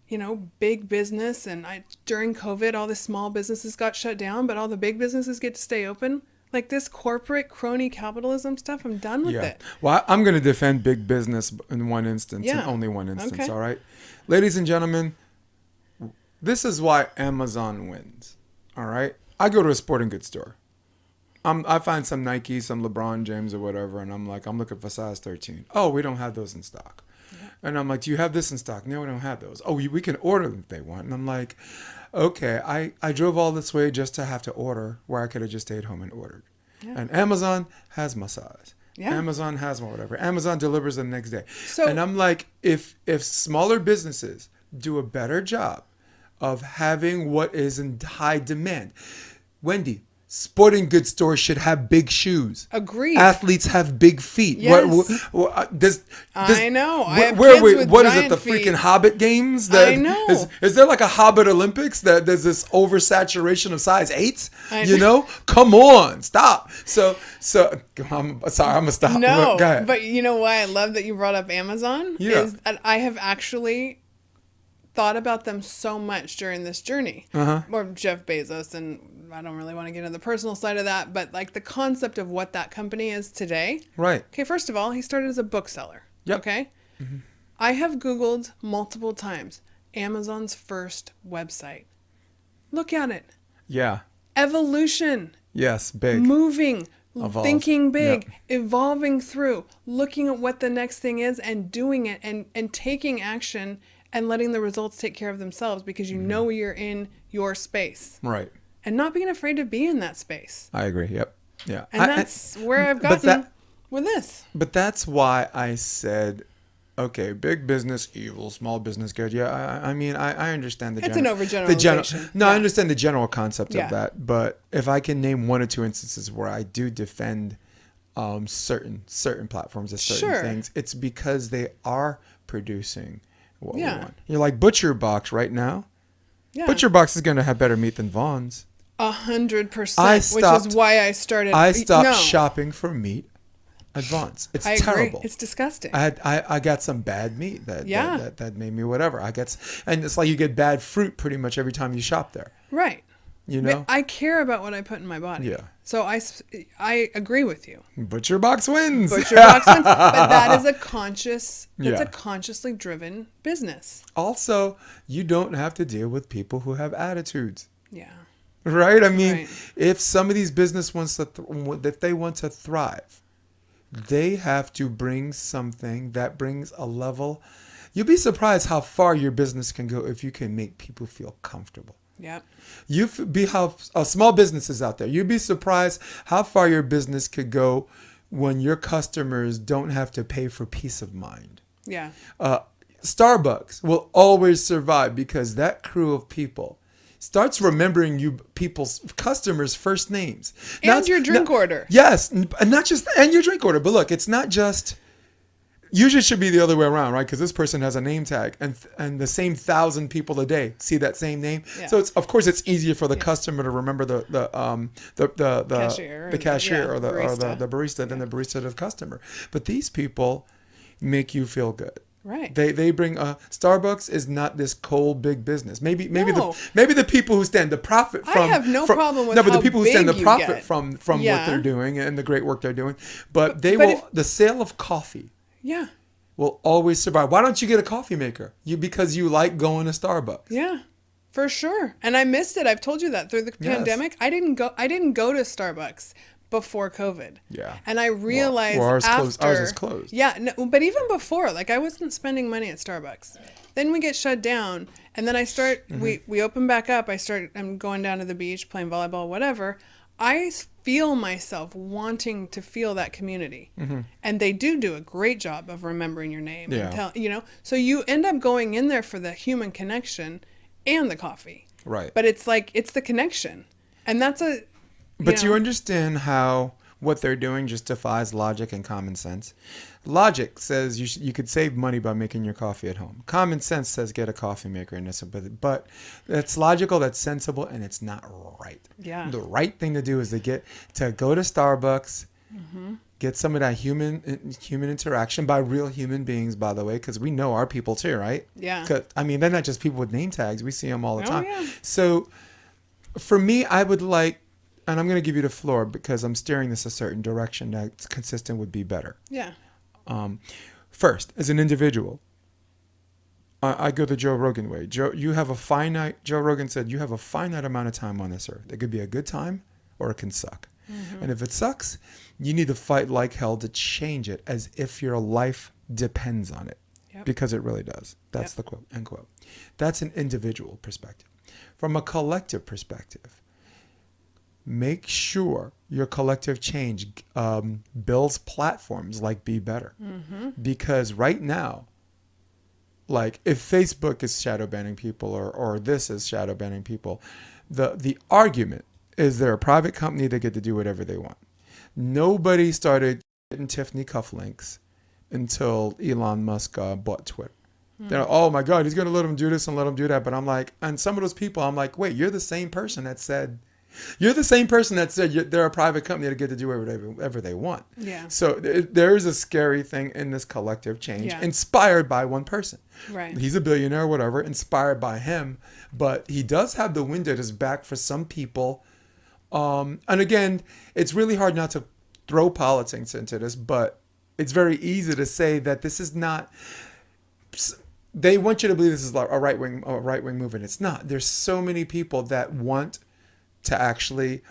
S2: you know, big business. And during COVID, all the small businesses got shut down, but all the big businesses get to stay open. Like this corporate crony capitalism stuff, I'm done with it.
S1: Well, I'm going to defend big business in one instance, and only one instance, all right? Ladies and gentlemen, this is why Amazon wins, all right? I go to a sporting goods store. I find some Nike, some LeBron James or whatever, and I'm looking for size 13. Oh, we don't have those in stock. Yeah. And I'm like, do you have this in stock? No, we don't have those. Oh, we can order them if they want. And I'm like, okay, I drove all this way just to have to order where I could have just stayed home and ordered. Yeah. And Amazon has my size. Yeah. Amazon has my whatever. Amazon delivers the next day. And I'm like, if smaller businesses do a better job of having what is in high demand, Wendy, sporting goods stores should have big shoes.
S2: Agreed.
S1: Athletes have big feet.
S2: Yes.
S1: I
S2: know.
S1: What is it? The
S2: feet.
S1: Freaking Hobbit games?
S2: I know.
S1: Is there like a Hobbit Olympics that there's this oversaturation of size 8s? You know? Come on, stop. So I'm sorry, I'm gonna stop.
S2: No,
S1: go ahead.
S2: But you know why I love that you brought up Amazon?
S1: Yeah.
S2: Is that I have actually thought about them so much during this journey. Or Jeff Bezos, and I don't really want to get into the personal side of that, but like the concept of what that company is today.
S1: Right.
S2: Okay, first of all, he started as a bookseller.
S1: Yep.
S2: Okay? Mm-hmm. I have Googled multiple times Amazon's first website. Look at it.
S1: Yeah.
S2: Evolution.
S1: Yes, big.
S2: Moving.
S1: Evolve.
S2: thinking big,
S1: Yep.
S2: evolving through, looking at what the next thing is and doing it and taking action and letting the results take care of themselves because you know you're in your space
S1: Right.
S2: and not being afraid to be in that space.
S1: I agree. Yep. Yeah.
S2: And that's where I've
S1: but
S2: gotten with this.
S1: But that's why I said, okay, big business evil, small business good. Yeah, I mean, I understand the
S2: It's an
S1: I
S2: overgeneralization.
S1: understand the general concept
S2: Yeah.
S1: of that. But if I can name one or two instances where I do defend certain platforms as certain
S2: Sure.
S1: things, it's because they are producing what we
S2: Yeah.
S1: want. You're like Butcher Box right now.
S2: Yeah.
S1: Butcher Box is going to have better meat than Vaughn's.
S2: 100%, which is why I started.
S1: I stopped
S2: No,
S1: shopping for meat at Vaughn's. It's
S2: I agree.
S1: terrible.
S2: It's disgusting.
S1: I got some bad meat
S2: Yeah.
S1: that made me whatever. And it's like you get bad fruit pretty much every time you shop there.
S2: Right.
S1: You
S2: But
S1: know,
S2: I care about what I put in my body.
S1: Yeah.
S2: So I agree with you.
S1: Butcher Box wins.
S2: Butcher box wins, but that is a conscious. It's
S1: Yeah.
S2: a consciously driven business.
S1: Also, you don't have to deal with people who have attitudes,
S2: Yeah.
S1: right? I mean,
S2: Right.
S1: if some of these business wants to, if they want to thrive, they have to bring something that brings a level. You'll be surprised how far your business can go if you can make people feel comfortable.
S2: Yep.
S1: How small businesses out there. You'd be surprised how far your business could go when your customers don't have to pay for peace of mind.
S2: Yeah.
S1: Starbucks will always survive because that crew of people starts remembering people's customers' first names
S2: And your drink order.
S1: Yes, and not just and your drink order. But look, it's not just. Usually it should be the other way around, right? Because this person has a name tag, and the same 1,000 people a day see that same name.
S2: Yeah.
S1: So it's of course it's easier for the customer to remember the
S2: Cashier or
S1: cashier
S2: the-
S1: or the
S2: barista.
S1: barista than the barista to the customer. But these people make you feel good.
S2: Right.
S1: They bring Starbucks is not this cold big business. Maybe
S2: No.
S1: the people who stand to profit
S2: I
S1: from
S2: have no
S1: from-
S2: problem with
S1: no, but
S2: how
S1: the people who stand to
S2: big you
S1: profit
S2: get.
S1: from
S2: Yeah.
S1: what they're doing and the great work they're doing. But
S2: but
S1: will
S2: if-
S1: the sale of coffee
S2: Yeah.
S1: will always survive. Why don't you get a coffee maker? Because you like going to Starbucks.
S2: Yeah. For sure. And I missed it. I've told you that through the
S1: Yes.
S2: pandemic. I didn't go to Starbucks before COVID.
S1: Yeah.
S2: And I realized
S1: Well, ours
S2: after
S1: closed- ours is closed.
S2: Yeah, no, but even before, like I wasn't spending money at Starbucks. Then we get shut down, and then I start we open back up. I'm going down to the beach, playing volleyball, whatever. I feel myself wanting to feel that community. And they do a great job of remembering your name.
S1: Yeah.
S2: And so you end up going in there for the human connection and the coffee.
S1: Right.
S2: But it's like, it's the connection. And that's
S1: But you understand how what they're doing just defies logic and common sense. Logic says you could save money by making your coffee at home. Common sense says get a coffee maker, and but that's logical, that's sensible, and it's not right.
S2: Yeah.
S1: The right thing to do is to go to Starbucks, get some of that human interaction by real human beings, by the way, because we know our people too, right?
S2: Yeah.
S1: 'Cause, I mean, they're not just people with name tags. We see them all the
S2: Oh,
S1: time.
S2: yeah.
S1: So for me, I would like, and I'm going to give you the floor because I'm steering this a certain direction that's consistent would be better.
S2: Yeah.
S1: First, as an individual, I go the Joe Rogan way. Joe Rogan said, you have a finite amount of time on this earth. It could be a good time or it can suck. And if it sucks, you need to fight like hell to change it as if your life depends on it.
S2: Yep.
S1: Because it really does. That's
S2: Yep.
S1: the quote, end quote. That's an individual perspective. From a collective perspective, make sure your collective change builds platforms like Be Better. Because right now, like if Facebook is shadow banning people or this is shadow banning people, the argument is they're a private company, they get to do whatever they want. Nobody started getting Tiffany cufflinks until Elon Musk bought Twitter. They're like, oh my God, he's going to let them do this and let them do that. But I'm like, and some of those people, I'm like, wait, you're the same person that said they're a private company that get to do whatever they want.
S2: Yeah.
S1: So there is a scary thing in this collective change
S2: Yeah.
S1: inspired by one person.
S2: Right.
S1: He's a billionaire, whatever, inspired by him. But he does have the wind at his back for some people. And again, it's really hard not to throw politics into this, but it's very easy to say that this is not. They want you to believe this is a right wing movement. It's not. There's so many people that want to actually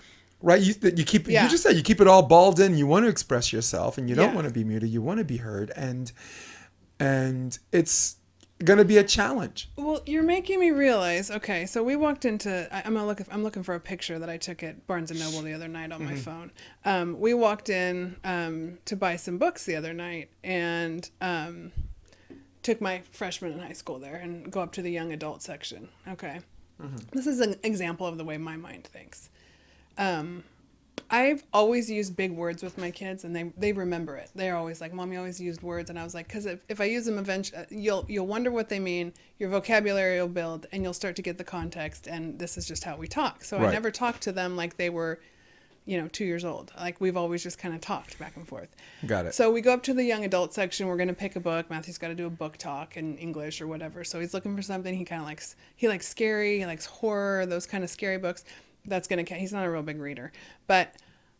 S1: right? You keep
S2: Yeah.
S1: you just said you keep it all balled in. You want to express yourself, and you don't
S2: Yeah.
S1: want to be muted. You want to be heard, and it's gonna be a challenge.
S2: Well, you're making me realize. Okay, so we walked into. I'm looking for a picture that I took at Barnes and Noble the other night on my phone. We walked in to buy some books the other night, and took my freshman in high school there, and go up to the young adult section. Okay, this is an example of the way my mind thinks. I've always used big words with my kids, and they remember it. They're always like, "Mom, you always used words," and I was like, "Because if I use them, eventually you'll wonder what they mean. Your vocabulary will build, and you'll start to get the context. And this is just how we talk." So
S1: Right.
S2: I never talked to them like they were, 2 years old. Like we've always just kind of talked back and forth.
S1: Got it.
S2: So we go up to the young adult section. We're gonna pick a book. Matthew's got to do a book talk in English or whatever. So he's looking for something. He likes scary. He likes horror. Those kind of scary books. That's gonna. He's not a real big reader, but.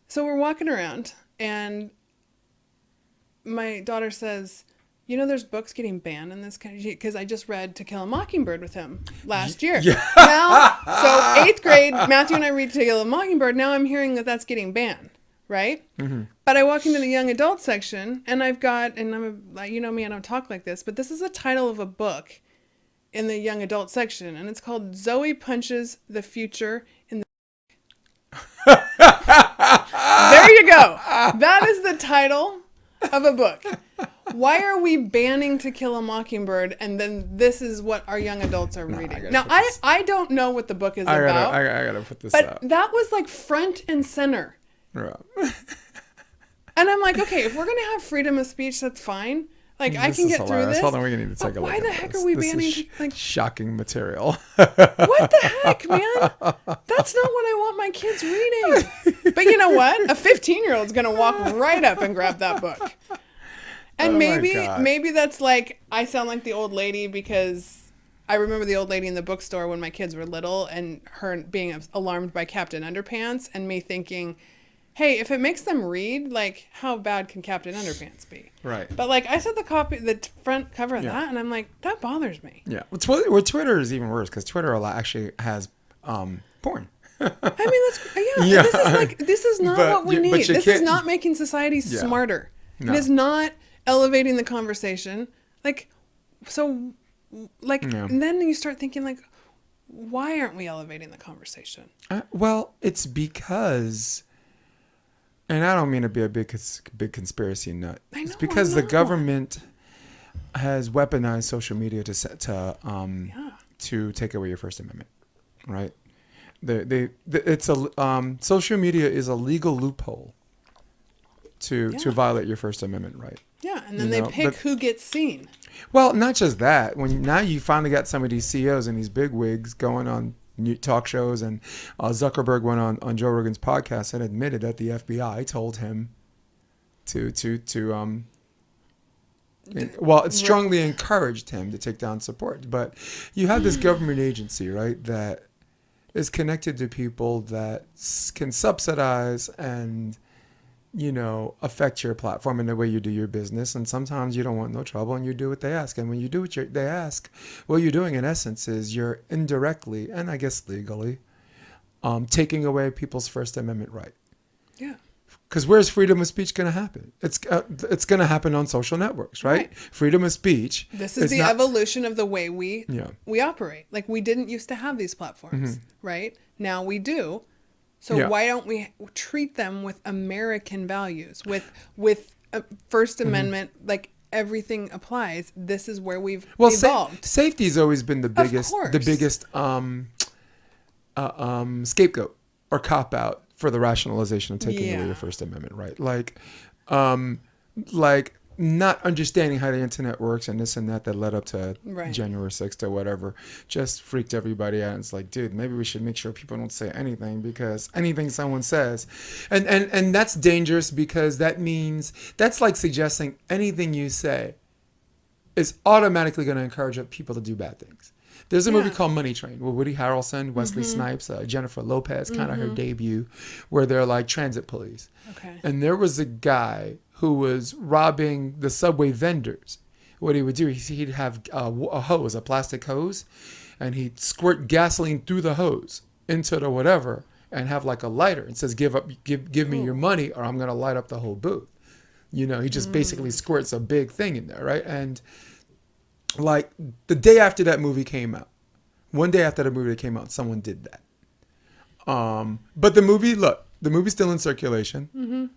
S2: So we're walking around, and my daughter says, there's books getting banned in this country, because I just read To Kill a Mockingbird with him last year.
S1: Yeah.
S2: Now, so 8th grade, Matthew and I read To Kill a Mockingbird. Now I'm hearing that that's getting banned, right? Mm-hmm. But I walk into the young adult section, and I'm me, I don't talk like this, but this is the title of a book in the young adult section, and it's called Zoe Punches the Future in the There you go. That is the title of a book. Why are we banning To Kill a Mockingbird, and then this is what our young adults are reading? Now, I don't know what the book is about.
S1: I gotta put this
S2: but
S1: out.
S2: that was like front and center.
S1: Right.
S2: And I'm like, okay, if we're going to have freedom of speech, that's fine. Like, I can get through this.
S1: Hold on, we need to take a look.
S2: Why the heck are we banning? Like,
S1: shocking material.
S2: what the heck, man? That's not what I want my kids reading. But you know what? A 15-year-old's going to walk right up and grab that book. And maybe that's like, I sound like the old lady because I remember the old lady in the bookstore when my kids were little, and her being alarmed by Captain Underpants, and me thinking, hey, if it makes them read, like, how bad can Captain Underpants be?
S1: Right.
S2: But like, I saw the front cover of that, and I'm like, that bothers me.
S1: Yeah. Well, Twitter is even worse, because Twitter actually has porn.
S2: I mean, this is not what we need. This is not making society smarter.
S1: No.
S2: It is not elevating the conversation. And then you start thinking, like, why aren't we elevating the conversation?
S1: Well, it's because, and I don't mean to be a big conspiracy nut. It's because the government has weaponized social media to take away your First Amendment, right? Social media is a legal loophole to violate your First Amendment right.
S2: Yeah, and then they pick who gets seen.
S1: Well, not just that. Now you finally got some of these CEOs and these big wigs going on talk shows, and Zuckerberg went on Joe Rogan's podcast and admitted that the FBI told him it strongly encouraged him to take down support. But you have this government agency, right, that is connected to people that can subsidize and affect your platform and the way you do your business. And sometimes you don't want no trouble, and you do what they ask. And when you do what they ask, what you're doing in essence is you're indirectly, and I guess legally, taking away people's First Amendment right.
S2: Yeah.
S1: Because where's freedom of speech going to happen? It's going to happen on social networks, right? Freedom of speech.
S2: This is the evolution of the way we operate. Like, we didn't used to have these platforms, right? Now we do. So why don't we treat them with American values, with First Amendment, like everything applies? This is where we've evolved.
S1: Safety has always been the biggest scapegoat or cop out for the rationalization of taking away your First Amendment right. Like not understanding how the internet works and this and that led up to January 6th or whatever just freaked everybody out. And it's like, dude, maybe we should make sure people don't say anything, because anything someone says, and that's dangerous, because that means that's like suggesting anything you say is automatically going to encourage people to do bad things. There's a movie called Money Train with Woody Harrelson, Wesley Snipes, Jennifer Lopez, kind of her debut, where they're like transit police. Okay. And there was a guy who was robbing the subway vendors. What he would do, he'd have a plastic hose, and he'd squirt gasoline through the hose into the whatever, and have like a lighter and says, give me your money or I'm going to light up the whole booth. You know, he just basically squirts a big thing in there, right? And like the day after that movie came out, one day after the movie came out, someone did that. But the movie's still in circulation.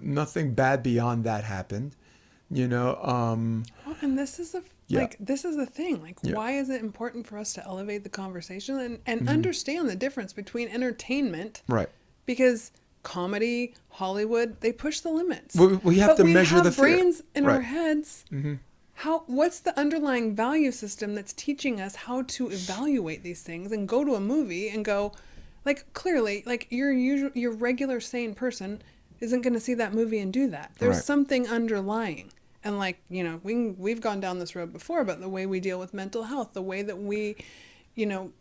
S1: Nothing bad beyond that happened, you know.
S2: Well, and this is this is the thing. Like, why is it important for us to elevate the conversation and understand the difference between entertainment,
S1: Right.
S2: Because comedy, Hollywood, they push the limits.
S1: We have to measure the fear.
S2: brains in our
S1: Right.
S2: heads. What's the underlying value system that's teaching us how to evaluate these things and go to a movie and go, like, clearly, like your regular sane person isn't going to see that movie and do that. There's
S1: Right.
S2: something underlying. And like, you know, we've gone down this road before about the way we deal with mental health, the way that we, you know,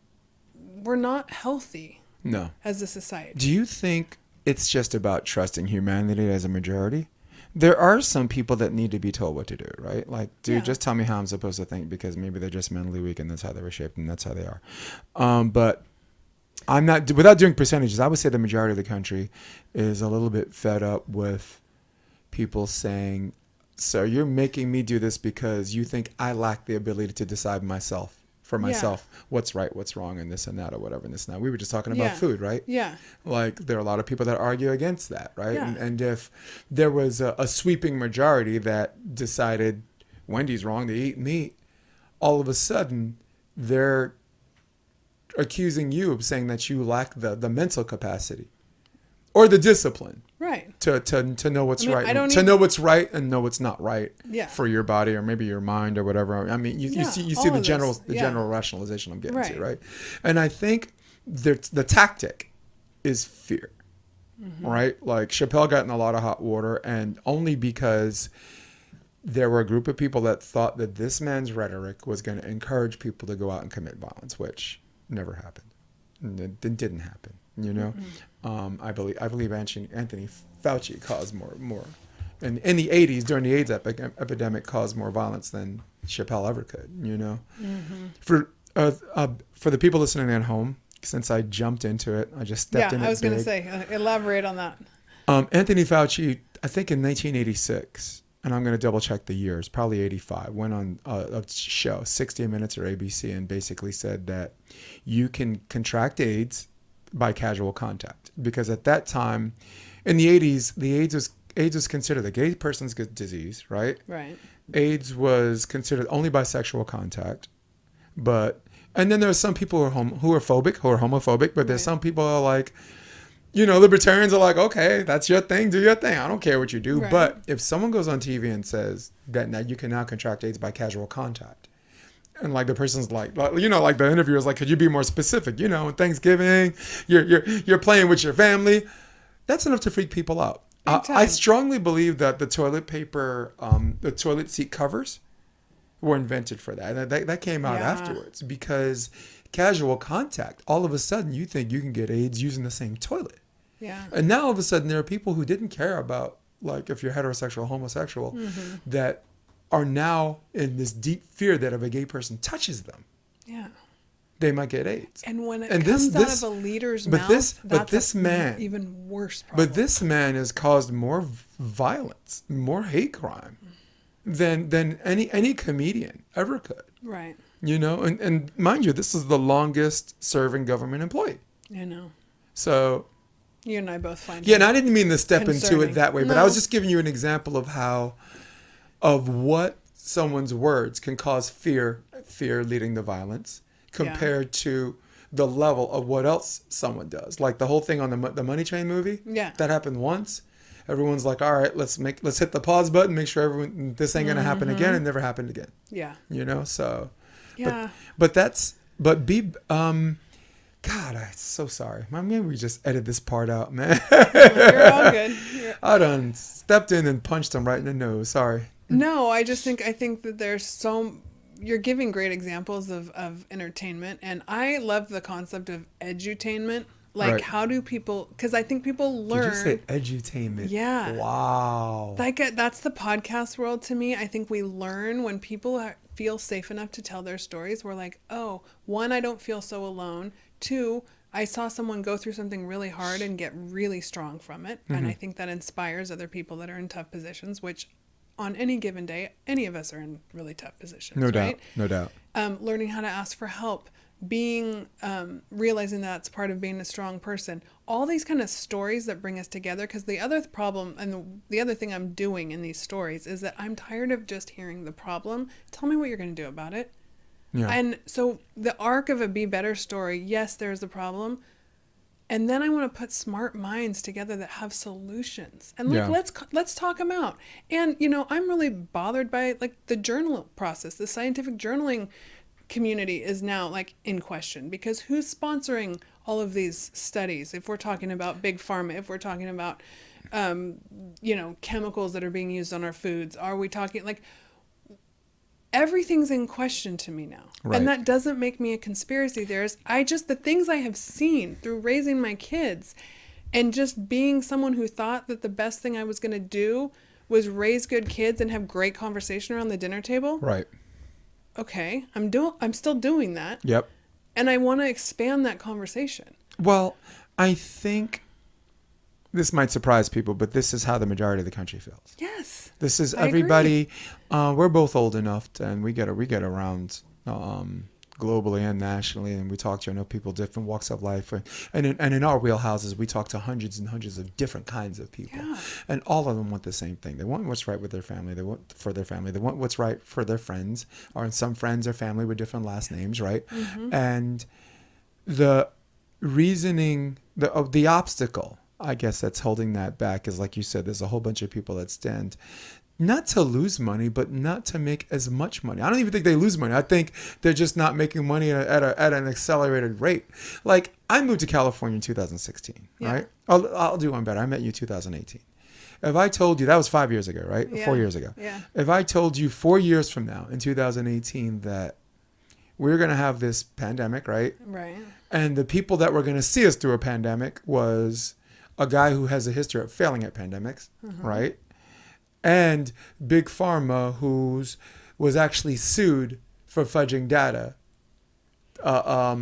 S2: we're not healthy
S1: No.
S2: as a society.
S1: Do you think it's just about trusting humanity as a majority? There are some people that need to be told what to do, right? Like, dude,
S2: Yeah.
S1: just tell me how I'm supposed to think because maybe they're just mentally weak and that's how they were shaped and that's how they are. But I'm not, without doing percentages, I would say the majority of the country is a little bit fed up with people saying, so you're making me do this because you think I lack the ability to decide for myself what's right, what's wrong, and this and that or whatever and this and that. We were just talking about
S2: Yeah.
S1: food, right?
S2: Yeah.
S1: Like there are a lot of people that argue against that, right?
S2: Yeah.
S1: And if there was a sweeping majority that decided Wendy's wrong, they eat meat, all of a sudden they're accusing you of saying that you lack the mental capacity or the discipline
S2: Right.
S1: to know what's
S2: I mean,
S1: right,
S2: I don't
S1: to
S2: even-
S1: know what's right and know what's not right
S2: Yeah.
S1: for your body or maybe your mind or whatever. I mean, you
S2: Yeah,
S1: see
S2: all
S1: the
S2: of
S1: general
S2: this.
S1: the
S2: Yeah.
S1: general rationalization I'm getting
S2: Right.
S1: to, right? And I think the tactic is fear, right? Like Chappelle got in a lot of hot water, and only because there were a group of people that thought that this man's rhetoric was going to encourage people to go out and commit violence, which never happened. It didn't happen, you know. I believe Anthony Fauci caused more, and in the '80s during the AIDS epidemic caused more violence than Chappelle ever could, you know. For the people listening at home, since I jumped into it, I just stepped in.
S2: I was going to
S1: big.
S2: say, elaborate on that.
S1: Anthony Fauci, I think in 1986, and I'm going to double check the years, probably 85, went on a show, 60 Minutes or ABC, and basically said that you can contract AIDS by casual contact. Because at that time, in the 80s, AIDS was considered a gay person's disease, right?
S2: Right.
S1: AIDS was considered only by sexual contact. And then there are some people who are homophobic, but there's some people who are like, you know, libertarians are like, okay, that's your thing, do your thing. I don't care what you do.
S2: Right.
S1: But if someone goes on TV and says that now you can now contract AIDS by casual contact, and like the person's like, you know, like the interviewer's like, could you be more specific? You know, Thanksgiving, you're playing with your family. That's enough to freak people out.
S2: Big time.
S1: I strongly believe that the toilet paper, the toilet seat covers were invented for that. And that came out
S2: Yeah.
S1: afterwards because casual contact, all of a sudden you think you can get AIDS using the same toilet.
S2: Yeah.
S1: And now all of a sudden there are people who didn't care about, like, if you're heterosexual or homosexual, that are now in this deep fear that if a gay person touches them,
S2: Yeah.
S1: they might get AIDS.
S2: And when it
S1: And
S2: comes out of a leader's mouth, that's even worse problem.
S1: But this man has caused more violence, more hate crime than any comedian ever could.
S2: Right.
S1: You know, and mind you, this is the longest serving government employee.
S2: I know.
S1: So
S2: You and I both find
S1: yeah, and I didn't mean to step into
S2: concerning.
S1: it that way, but I
S2: No.
S1: was just giving you an example of what someone's words can cause fear leading to violence compared to the level of what else someone does. Like the whole thing on the Money Train movie.
S2: Yeah.
S1: That happened once. Everyone's like, all right, let's hit the pause button, make sure this ain't gonna happen again, and never happened again.
S2: Yeah.
S1: You know, so
S2: Yeah.
S1: God, I'm so sorry. Maybe we just edit this part out, man.
S2: You're all good.
S1: I done stepped in and punched him right in the nose. Sorry.
S2: No, I think that there's you're giving great examples of entertainment, and I love the concept of edutainment. Like,
S1: Right.
S2: how do people, because I think people learn.
S1: Did you say edutainment?
S2: Yeah.
S1: Wow.
S2: That's the podcast world to me. I think we learn when people feel safe enough to tell their stories. We're like, oh, one, I don't feel so alone. Two, I saw someone go through something really hard and get really strong from it. And I think that inspires other people that are in tough positions, which on any given day, any of us are in really tough positions.
S1: No
S2: right?
S1: doubt. No doubt.
S2: Learning how to ask for help, being realizing that's part of being a strong person, all these kind of stories that bring us together. Because the other problem and the other thing I'm doing in these stories is that I'm tired of just hearing the problem. Tell me what you're going to do about it.
S1: Yeah.
S2: And so the arc of a Be Better story, yes, there's a problem, and then I want to put smart minds together that have solutions, and
S1: Yeah.
S2: let's talk them out. And I'm really bothered by like the journal process. The scientific journaling community is now like in question, because who's sponsoring all of these studies? If we're talking about big pharma, if we're talking about chemicals that are being used on our foods, are we talking like everything's in question to me now?
S1: Right.
S2: And that doesn't make me a conspiracy theorist. The things I have seen through raising my kids and just being someone who thought that the best thing I was going to do was raise good kids and have great conversation around the dinner table.
S1: Right.
S2: Okay, I'm still doing that.
S1: Yep.
S2: And I want to expand that conversation.
S1: Well, I think this might surprise people, but this is how the majority of the country feels.
S2: Yes.
S1: This is
S2: I
S1: everybody. We're both old enough, and we get around globally and nationally, and we talk to people different walks of life, and in our wheelhouses, we talk to hundreds and hundreds of different kinds of people,
S2: Yeah.
S1: and all of them want the same thing. They want what's right with their family. They want for their family. They want what's right for their friends, or some friends or family with different last names, right?
S2: Mm-hmm.
S1: And the reasoning, the obstacle, I guess, that's holding that back is, like you said, there's a whole bunch of people that stand not to lose money, but not to make as much money. I don't even think they lose money. I think they're just not making money at an accelerated rate. Like, I moved to California in 2016,
S2: Yeah.
S1: right? I'll do one better. I met you 2018. If I told you, that was 5 years ago, right?
S2: Yeah.
S1: 4 years ago.
S2: Yeah.
S1: If I told you 4 years from now, in 2018, that we're going to have this pandemic, right?
S2: Right.
S1: And the people that were going to see us through a pandemic was a guy who has a history of failing at pandemics, right? And Big Pharma, who was actually sued for fudging data that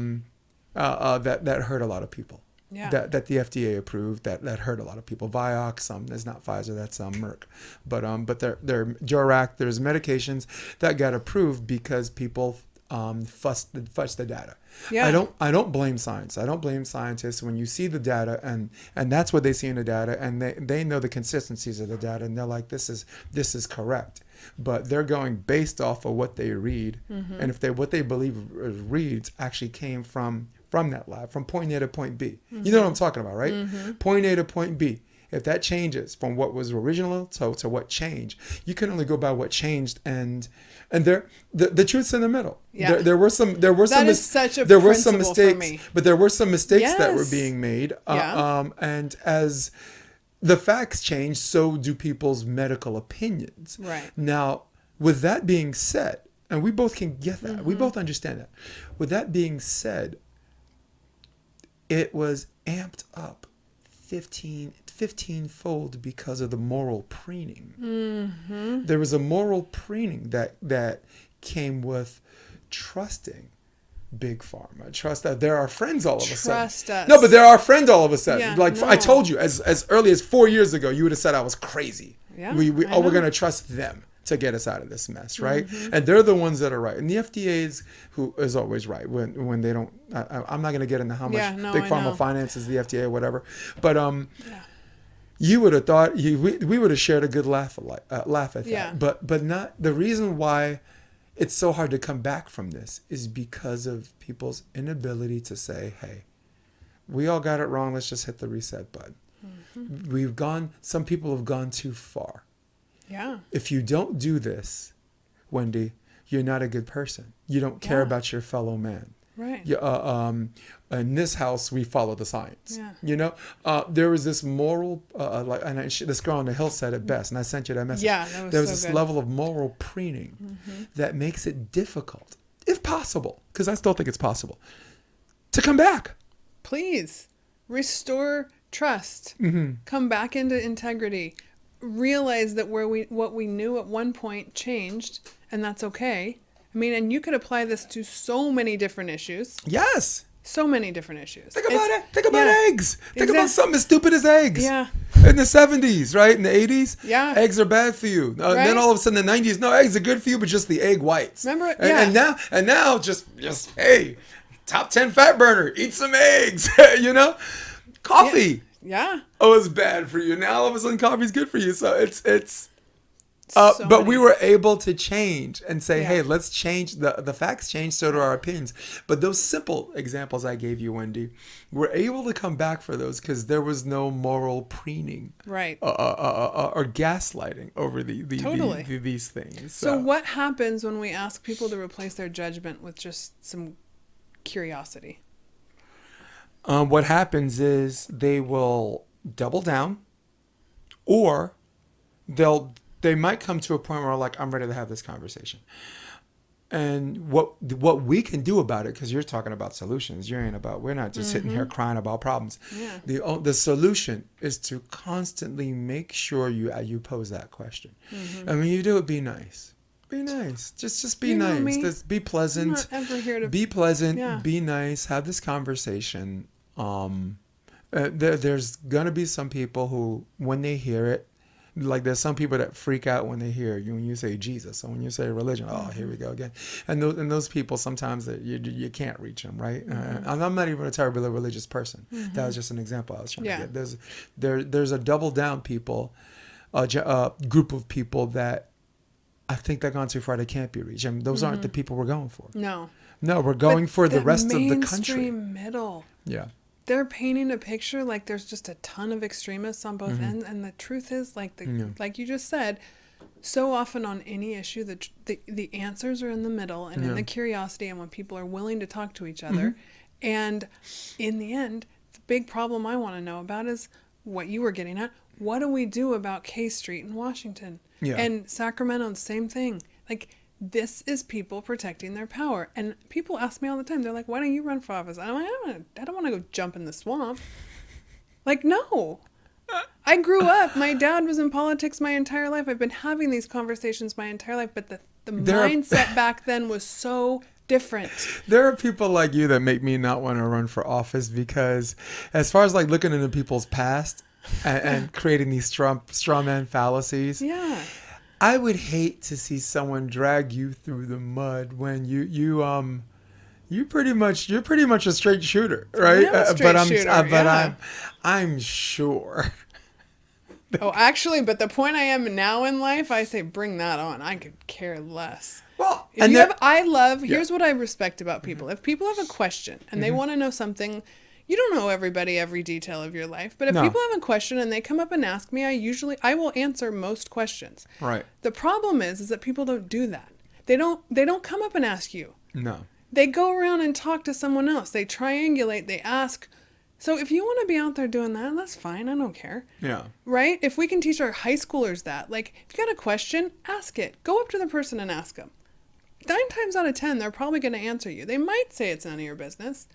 S1: hurt a lot of people.
S2: Yeah.
S1: That the FDA approved, that hurt a lot of people. Vioxx, that's not Pfizer, that's Merck. But they're Jorac, there's medications that got approved because people fudged the data.
S2: Yeah.
S1: I don't blame science. I don't blame scientists when you see the data and that's what they see in the data, and they know the consistencies of the data, and they're like, this is correct. But they're going based off of what they read, and if what they believe reads actually came from that lab, from point A to point B. You know what I'm talking about, right? Point A to point B. If that changes from what was original to what changed, you can only go by what changed, and the truth's in the middle.
S2: Yeah.
S1: There were some
S2: That is such a
S1: there were some
S2: principle for
S1: mistakes,
S2: me.
S1: but there were some mistakes that were
S2: Yes.
S1: being made.
S2: Yeah.
S1: And as the facts change, so do people's medical opinions.
S2: Right.
S1: Now, with that being said, and we both can get that, we both understand that. With that being said, it was amped up 15-fold because of the moral preening. There was a moral preening that came with trusting Big Pharma. Trust that they're our friends all of a sudden.
S2: Trust us.
S1: No, but they're our friends all of a sudden.
S2: Yeah,
S1: like
S2: no.
S1: I told you, as early as 4 years ago, you would have said I was crazy.
S2: Yeah,
S1: we're
S2: I know.
S1: going to trust them to get us out of this mess, right? And they're the ones that are right. And the FDA is always right when they don't. I'm not going to get into how much
S2: Yeah, no,
S1: Big
S2: I
S1: Pharma
S2: know.
S1: finances the FDA or whatever, but you would have thought we would have shared a good laugh at that.
S2: Yeah.
S1: But not the reason why it's so hard to come back from this is because of people's inability to say, hey, we all got it wrong. Let's just hit the reset button. Some people have gone too far.
S2: Yeah.
S1: If you don't do this, Wendy, you're not a good person. You don't care
S2: Yeah.
S1: about your fellow man.
S2: Right.
S1: In this house, we follow the science.
S2: Yeah.
S1: There was this moral, this girl on the hill said it best, and I sent you that message.
S2: Yeah, that was
S1: there was
S2: so
S1: this
S2: good.
S1: level of moral preening that makes it difficult, if possible, because I still think it's possible, to come back.
S2: Please restore trust. Come back into integrity. Realize that what we knew at one point changed, and that's okay. I mean, and you could apply this to so many different issues.
S1: Yes.
S2: So many different issues.
S1: Think about it. Think about eggs. Think about
S2: Exact-
S1: something as stupid as eggs.
S2: Yeah.
S1: In the 70s, right? In the 80s,
S2: Yeah.
S1: eggs are bad for you. Then
S2: Right.
S1: all of a sudden, in the 90s, no, eggs are good for you, but just the egg whites.
S2: Remember?
S1: And,
S2: Yeah.
S1: and now, just hey, top 10 fat burner, eat some eggs. You know, coffee.
S2: Yeah.
S1: Oh, it's bad for you. Now all of a sudden, coffee's good for you. So it's.
S2: So
S1: But we
S2: many-
S1: were able to change and say,
S2: Yeah.
S1: hey, let's change. The facts change, so do our opinions. But those simple examples I gave you, Wendy, we're able to come back for those because there was no moral preening
S2: Right.
S1: or gaslighting over
S2: Totally.
S1: these things.
S2: So what happens when we ask people to replace their judgment with just some curiosity?
S1: What happens is they will double down, or they might come to a point where like, I'm ready to have this conversation. And what we can do about it, because you're talking about solutions, we're not just sitting here crying about problems.
S2: Yeah.
S1: The solution is to constantly make sure you pose that question. And when you do it, be nice. Be nice. Just be
S2: You know
S1: nice.
S2: me.
S1: Just be pleasant.
S2: I'm not ever here to
S1: Be pleasant.
S2: Yeah.
S1: Be nice. Have this conversation. There's gonna be some people who, when they hear it, like there's some people that freak out when they hear you when you say Jesus or when you say religion. Oh, here we go again. And those people sometimes that you can't reach them, right? And I'm not even a terribly religious person. That was just an example I was trying to get. There's a double down people, group of people that I think they're gone too far. They can't be reached. I mean, those aren't the people we're going for.
S2: No.
S1: No, we're going for the rest of the country.
S2: Mainstream middle.
S1: Yeah.
S2: They're painting a picture like there's just a ton of extremists on both ends, and the truth is, like like you just said, so often on any issue, the answers are in the middle and in the curiosity, and when people are willing to talk to each other. And in the end, the big problem I want to know about is what you were getting at. What do we do about K Street in Washington?
S1: Yeah.
S2: And Sacramento, same thing. Like, this is people protecting their power. And people ask me all the time, they're like, why don't you run for office? I'm like, I don't want to go jump in the swamp. Like, no. I grew up. My dad was in politics my entire life. I've been having these conversations my entire life. But the mindset back then was so different.
S1: There are people like you that make me not want to run for office because as far as like looking into people's past and creating these straw man fallacies.
S2: Yeah.
S1: I would hate to see someone drag you through the mud when you're pretty much a straight shooter, right?
S2: I am a straight shooter,
S1: but
S2: yeah.
S1: I'm sure.
S2: Oh, actually, but the point I am now in life, I say bring that on. I could care less.
S1: Well,
S2: If
S1: and
S2: you
S1: there-
S2: have, here's what I respect about people. If people have a question and they want to know something, you don't know every detail of your life, but if
S1: No.
S2: people have a question and they come up and ask me, I will answer most questions.
S1: Right.
S2: The problem is that people don't do that. They don't come up and ask you.
S1: No.
S2: They go around and talk to someone else. They triangulate, they ask. So if you want to be out there doing that, that's fine. I don't care.
S1: Yeah.
S2: Right? If we can teach our high schoolers that, like, if you got a question, ask it. Go up to the person and ask them. 9 times out of 10, they're probably going to answer you. They might say it's none of your business.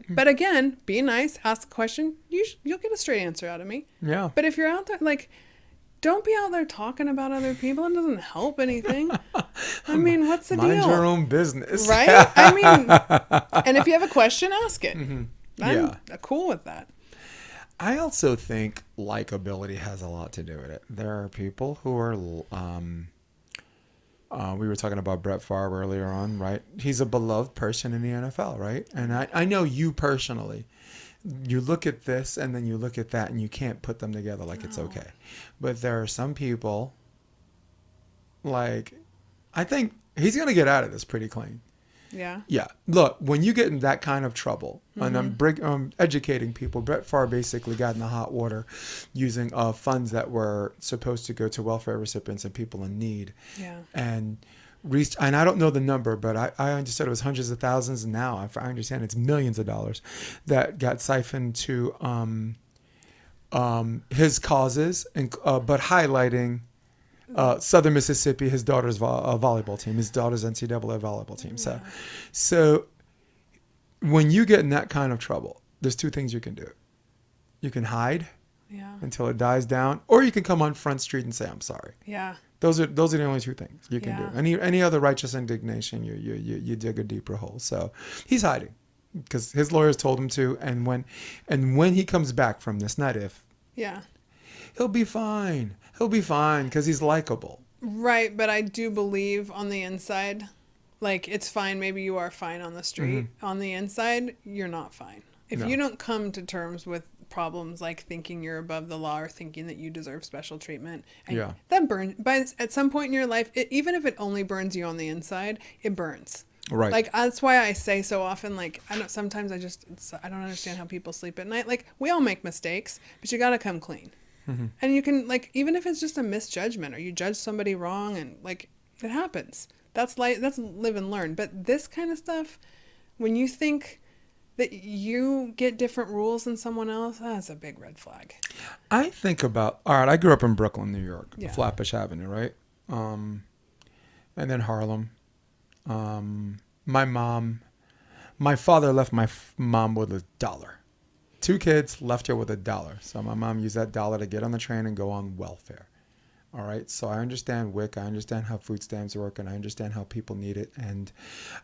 S2: But again, be nice, ask a question. You'll get a straight answer out of me.
S1: Yeah.
S2: But if you're out there, like, don't be out there talking about other people. It doesn't help anything. I mean, what's the
S1: Mind
S2: deal?
S1: your own business.
S2: Right? I mean, and if you have a question, ask it.
S1: Yeah.
S2: I'm cool with that.
S1: I also think likability has a lot to do with it. There are people who are, we were talking about Brett Favre earlier on, right? He's a beloved person in the NFL, right? And I know you personally. You look at this and then you look at that and you can't put them together like it's okay. But there are some people, like, I think he's going to get out of this pretty clean.
S2: Yeah.
S1: Yeah. Look, when you get in that kind of trouble, and I'm educating people, Brett Favre basically got in the hot water using funds that were supposed to go to welfare recipients and people in need.
S2: Yeah.
S1: And I don't know the number, but I understood it was hundreds of thousands, and now I understand it's millions of dollars that got siphoned to his causes, but highlighting Southern Mississippi, his daughter's volleyball team, his daughter's NCAA volleyball team. So when you get in that kind of trouble, there's 2 things you can do. You can hide until it dies down, or you can come on Front Street and say, I'm sorry.
S2: Yeah.
S1: Those are the only 2 things you can
S2: Yeah.
S1: do. Any other righteous indignation, you dig a deeper hole. So he's hiding. because his lawyers told him to. And when he comes back from this, not if,
S2: Yeah.
S1: he'll be fine. He'll be fine because he's likable.
S2: Right, but I do believe on the inside, like, it's fine. Maybe you are fine on the street. On the inside, you're not fine. If
S1: No.
S2: you don't come to terms with problems like thinking you're above the law or thinking that you deserve special treatment, and
S1: Yeah.
S2: that burns. But at some point in your life, even if it only burns you on the inside, it burns.
S1: Right.
S2: Like, that's why I say so often, like, sometimes I don't understand how people sleep at night. Like, we all make mistakes, but you got to come clean. And you can, like, even if it's just a misjudgment or you judge somebody wrong and, like, it happens. That's live and learn. But this kind of stuff, when you think that you get different rules than someone else, that's a big red flag.
S1: I think about, all right, I grew up in Brooklyn, New York,
S2: Yeah.
S1: Flatbush Avenue, right? And then Harlem. My father left my mom with $1. 2 kids, left her with $1. So my mom used that dollar to get on the train and go on welfare. All right. So I understand WIC. I understand how food stamps work, and I understand how people need it. And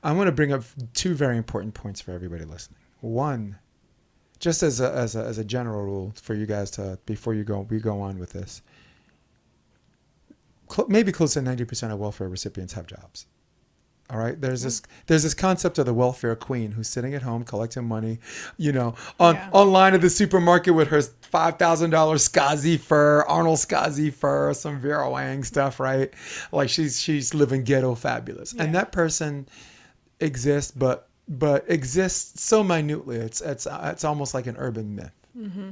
S1: I want to bring up 2 very important points for everybody listening. One, just as a general rule for you guys to, before we go on with this, maybe close to 90% of welfare recipients have jobs. All right. There's this concept of the welfare queen who's sitting at home collecting money, online at the supermarket with her $5,000 Skazi fur, Arnold Skazi fur, some Vera Wang stuff, right? Like she's living ghetto fabulous.
S2: Yeah.
S1: And that person exists, but exists so minutely. It's almost like an urban myth.
S2: Mm-hmm.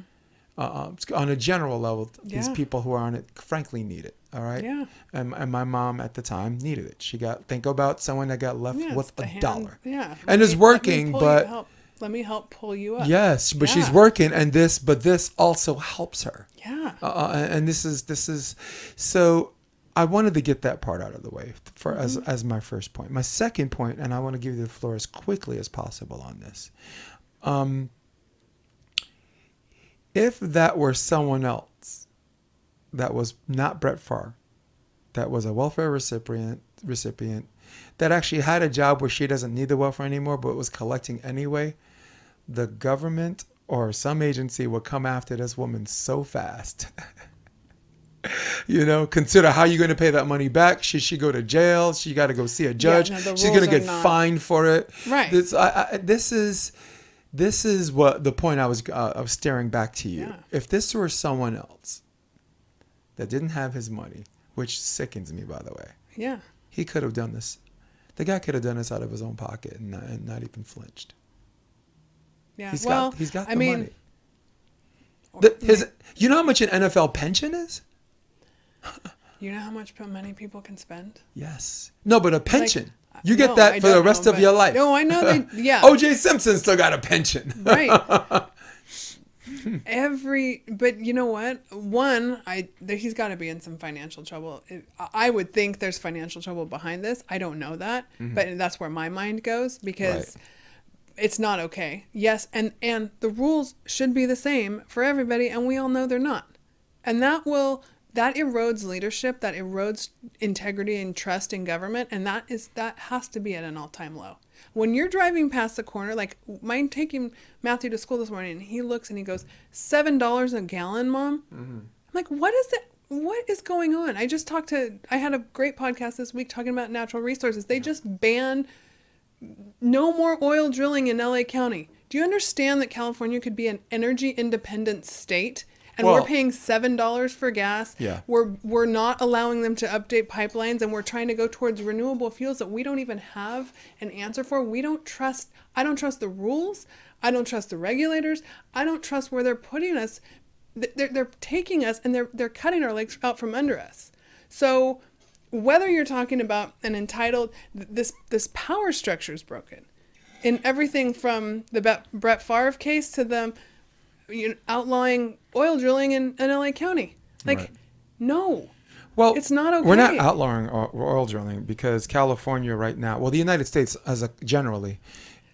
S1: On a general level, these
S2: Yeah.
S1: people who are on it frankly need it. All right.
S2: Yeah.
S1: And my mom at the time needed it. Think about someone that got left
S2: Yeah,
S1: with
S2: it's the
S1: $1.
S2: Yeah.
S1: And is working,
S2: Let me help pull you up.
S1: yes, but she's
S2: Yeah.
S1: working, and this also helps her.
S2: Yeah.
S1: And this is so. I wanted to get that part out of the way as my first point. My second point, and I want to give you the floor as quickly as possible on this. If that were someone else that was not Brett Favre, that was a welfare recipient that actually had a job where she doesn't need the welfare anymore, but was collecting anyway, the government or some agency would come after this woman so fast. Consider how you're going to pay that money back. Should she go to jail? She got to go see a judge.
S2: no, the
S1: She's going to
S2: rules
S1: get
S2: are not-
S1: fined for it.
S2: Right.
S1: This is what the point I was staring back to you.
S2: Yeah.
S1: If this were someone else that didn't have his money, which sickens me, by the way,
S2: Yeah.
S1: he could have done this. The guy could have done this out of his own pocket and not even flinched.
S2: Yeah.
S1: He's
S2: well,
S1: got the
S2: I mean,
S1: money. You know how much an NFL pension is?
S2: you know how much money people can spend?
S1: Yes. No, but a pension.
S2: Like,
S1: you get
S2: no,
S1: that
S2: I
S1: for the
S2: don't
S1: rest
S2: know,
S1: of your
S2: but-
S1: life.
S2: No, I know they. Yeah.
S1: O.J. Simpson still got a pension.
S2: Right. But you know what? One, he's got to be in some financial trouble. I would think there's financial trouble behind this. I don't know that, but that's where my mind goes because it's not okay. Yes, and the rules should be the same for everybody, and we all know they're not. And that erodes leadership, that erodes integrity and trust in government, and that has to be at an all-time low. When you're driving past the corner, like mine taking Matthew to school this morning, and he looks and he goes, $7 a gallon, Mom? I'm like, what is it? What is going on? I had a great podcast this week talking about natural resources. They just banned no more oil drilling in LA County. Do you understand that California could be an energy independent state? And we're paying $7 for gas.
S1: Yeah.
S2: We're not allowing them to update pipelines, and we're trying to go towards renewable fuels that we don't even have an answer for. I don't trust the rules. I don't trust the regulators. I don't trust where they're putting us. They're taking us and they're cutting our legs out from under us. So whether you're talking about an entitled, this power structure is broken in everything from the Brett Favre case to them outlawing oil drilling in LA County. Like, no.
S1: Well,
S2: it's not okay.
S1: We're not outlawing oil drilling because California right now, the United States generally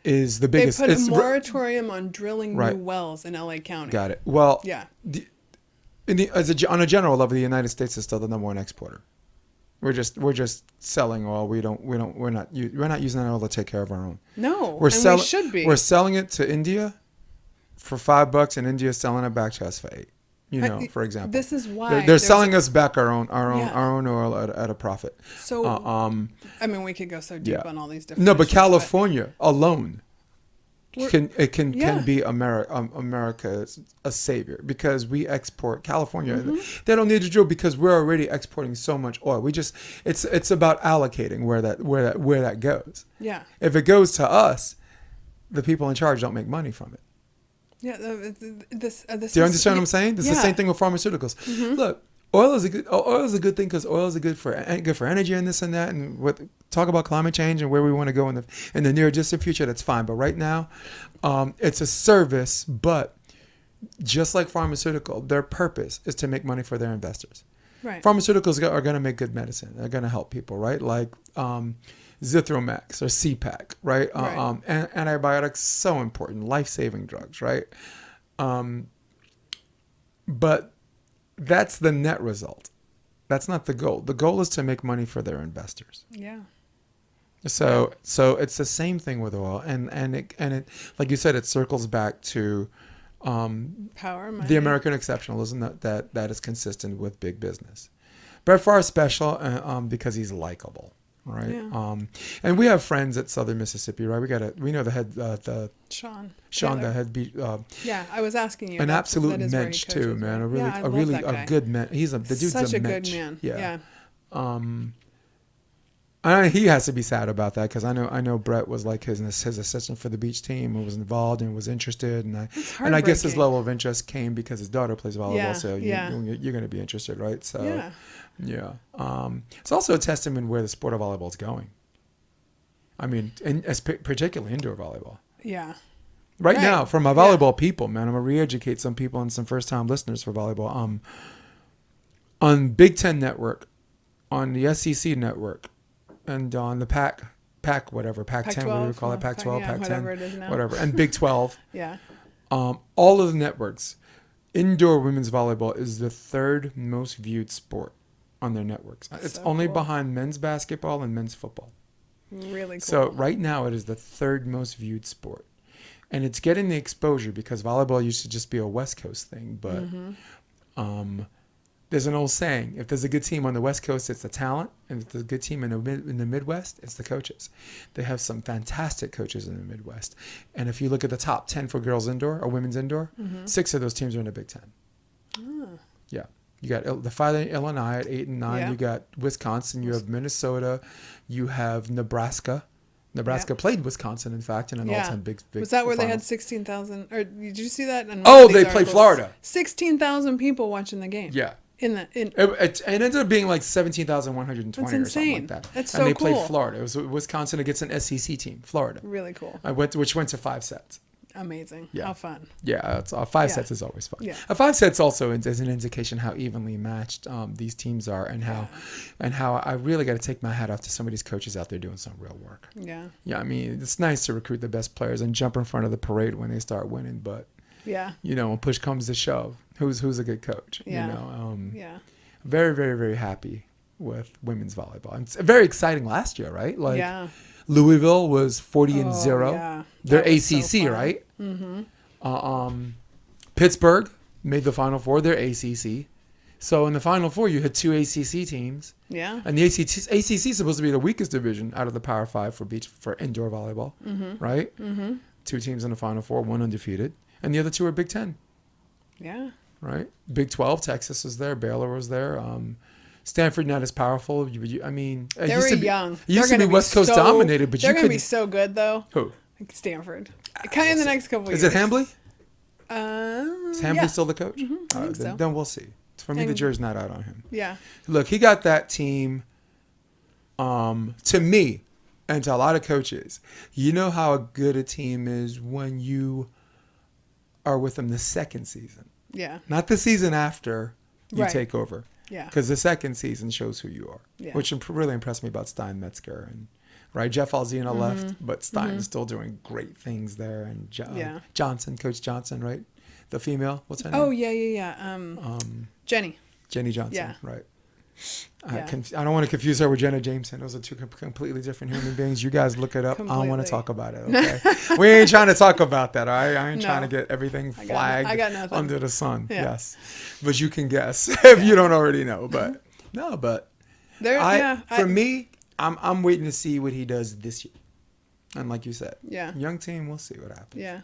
S1: is the biggest.
S2: They put a moratorium on drilling
S1: Right.
S2: new wells in LA County.
S1: Got it. Well,
S2: Yeah.
S1: on a general level, the United States is still the #1 exporter. We're just selling oil. We're not using that oil to take care of our own.
S2: No,
S1: We
S2: should be.
S1: We're selling it to India for $5, and India's selling it back to us for $8. For example,
S2: This is why
S1: they're
S2: there's
S1: selling us back our own
S2: Yeah.
S1: oil at a profit.
S2: So, I mean, we could go so deep
S1: yeah.
S2: on all these different.
S1: No, but
S2: issues,
S1: California alone
S2: We're-
S1: can
S2: Yeah.
S1: be America's a savior, because we export California.
S2: Mm-hmm.
S1: They don't need to drill because we're already exporting so much oil. We just it's about allocating where that goes.
S2: yeah,
S1: If it goes to us, the people in charge don't make money from it.
S2: yeah. This.
S1: Do you understand what I'm saying? It's the
S2: yeah.
S1: same thing with pharmaceuticals. Look, oil is a good thing because oil is good for energy and this and that, and talk about climate change and where we want to go in the near distant future. That's fine, but right now, it's a service. But just like pharmaceutical, their purpose is to make money for their investors.
S2: Right.
S1: Pharmaceuticals are going to make good medicine. They're going to help people, right? Like Zithromax or CPAC, right?
S2: Right.
S1: Antibiotics, so important, life-saving drugs, right? But that's the net result. That's not the goal. The goal is to make money for their investors.
S2: Yeah.
S1: So it's the same thing with oil, and it like you said, it circles back to
S2: Power. Money.
S1: the American exceptionalism that is consistent with big business. Brett Favre is special because he's likable, right?
S2: Yeah.
S1: And we have friends at Southern Mississippi, right? We know the head,
S2: Sean.
S1: Sean,
S2: Taylor.
S1: the head beat.
S2: Yeah, I was asking you.
S1: An
S2: about
S1: absolute
S2: that is where he
S1: mensch
S2: coaches,
S1: too, man.
S2: right? Yeah, I
S1: A
S2: love
S1: really
S2: that guy.
S1: good man. The dude's
S2: Such a
S1: mensch.
S2: good man.
S1: Yeah.
S2: Yeah.
S1: He has to be sad about that, because I know Brett was like his assistant for the beach team and was involved and was interested, and I guess his
S2: heartbreaking.
S1: level of interest came because his daughter plays volleyball,
S2: Yeah,
S1: so
S2: yeah.
S1: you're going to be interested, right? So
S2: Yeah.
S1: it's also a testament where the sport of volleyball is going. I mean, particularly indoor volleyball.
S2: Yeah.
S1: Right
S2: Right.
S1: now, for my volleyball people, man, I'm gonna re-educate some people and some first-time listeners for volleyball. On Big Ten Network, on the SEC Network, and on the Pac 10, whatever you call it, Pac 12,
S2: yeah,
S1: Pac 10,
S2: whatever it is now.
S1: whatever, and Big 12.
S2: Yeah.
S1: All of the networks, indoor women's volleyball is the third most viewed sport on their networks. It's
S2: so
S1: only
S2: cool.
S1: behind men's basketball and men's football.
S2: Really cool.
S1: So right now it is the third most viewed sport. And it's getting the exposure because volleyball used to just be a West Coast thing. But there's an old saying, if there's a good team on the West Coast, it's the talent. And if there's a good team in the Midwest, it's the coaches. They have some fantastic coaches in the Midwest. And if you look at the top 10 for girls indoor or women's indoor, 6 of those teams are in the Big Ten. Yeah. You got the Fighting Illinois at 8 and 9.
S2: Yeah.
S1: You got Wisconsin. You have Minnesota. You have Nebraska. Nebraska played Wisconsin, in fact, in an all-time big.
S2: Was that where they had
S1: finals.
S2: 16,000? Or did you see that? In
S1: Oh,
S2: one of
S1: they
S2: these
S1: played
S2: articles?
S1: Florida.
S2: 16,000 people watching the game.
S1: Yeah.
S2: It
S1: It ended up being like 17,120
S2: That's
S1: or something like
S2: insane.
S1: that.
S2: That's
S1: and
S2: so
S1: they
S2: cool.
S1: played Florida. It was Wisconsin against an SEC team, Florida.
S2: Really cool.
S1: Which went to 5 sets.
S2: Amazing.
S1: Yeah.
S2: How fun.
S1: Yeah, it's, 5
S2: Yeah.
S1: sets is always fun.
S2: Yeah.
S1: 5 sets also is an indication how evenly matched these teams are, and how I really got to take my hat off to some of these coaches out there doing some real work.
S2: Yeah.
S1: Yeah, I mean, it's nice to recruit the best players and jump in front of the parade when they start winning, but
S2: Yeah.
S1: when push comes to shove, who's a good coach?
S2: Yeah.
S1: Yeah. Very, very, very happy with women's volleyball. And it's very exciting last year, right? Like
S2: Yeah.
S1: Louisville was 40-0.
S2: Yeah.
S1: They're
S2: That was so
S1: ACC,
S2: fun.
S1: right? Pittsburgh made the Final Four. They're ACC. So in the Final Four, you had 2 ACC teams.
S2: Yeah.
S1: And the ACC is supposed to be the weakest division out of the Power 5 for indoor volleyball, right? 2 teams in the Final Four, 1 undefeated. And the other 2 are Big Ten,
S2: Yeah.
S1: right? Big 12, Texas was there. Baylor was there. Stanford not as powerful. I mean, it
S2: They
S1: used
S2: were
S1: to be,
S2: young.
S1: It used to
S2: They're
S1: be
S2: gonna
S1: West Coast
S2: so-
S1: dominated, but
S2: they're
S1: you
S2: going to
S1: could.
S2: be so good, though.
S1: Who?
S2: Like Stanford. Kind of in the next couple
S1: Is
S2: years.
S1: it Hambly?
S2: Is
S1: Is Hambly still the coach? All right,
S2: so.
S1: then we'll see. For me, the
S2: And-
S1: jury's not out on him.
S2: Yeah.
S1: Look, he got that team. To me, and to a lot of coaches, you know how good a team is when you are with them the second season,
S2: Yeah.
S1: not the season after you
S2: Right.
S1: take over.
S2: Yeah.
S1: Because the second season shows who you are,
S2: Yeah.
S1: which really impressed me about Stein Metzger and Jeff Alzina left, but Stein's still doing great things there, and
S2: Yeah.
S1: Johnson, Coach Johnson, right, the female, what's her name?
S2: Oh, yeah. Jenny.
S1: Jenny Johnson,
S2: Yeah.
S1: right.
S2: Yeah.
S1: I don't want to confuse her with Jenna Jameson. Those are two completely different human beings. You guys look it up. I don't want to
S2: Completely.
S1: talk about it, okay? We ain't trying to talk about that, all right? I ain't
S2: No.
S1: trying to get everything
S2: I
S1: flagged
S2: got nothing.
S1: under the sun.
S2: Yeah.
S1: Yes. But you can guess if you don't already know. But no, but for me, I'm waiting to see what he does this year. And like you said,
S2: Yeah.
S1: young team, we'll see what happens.
S2: Yeah.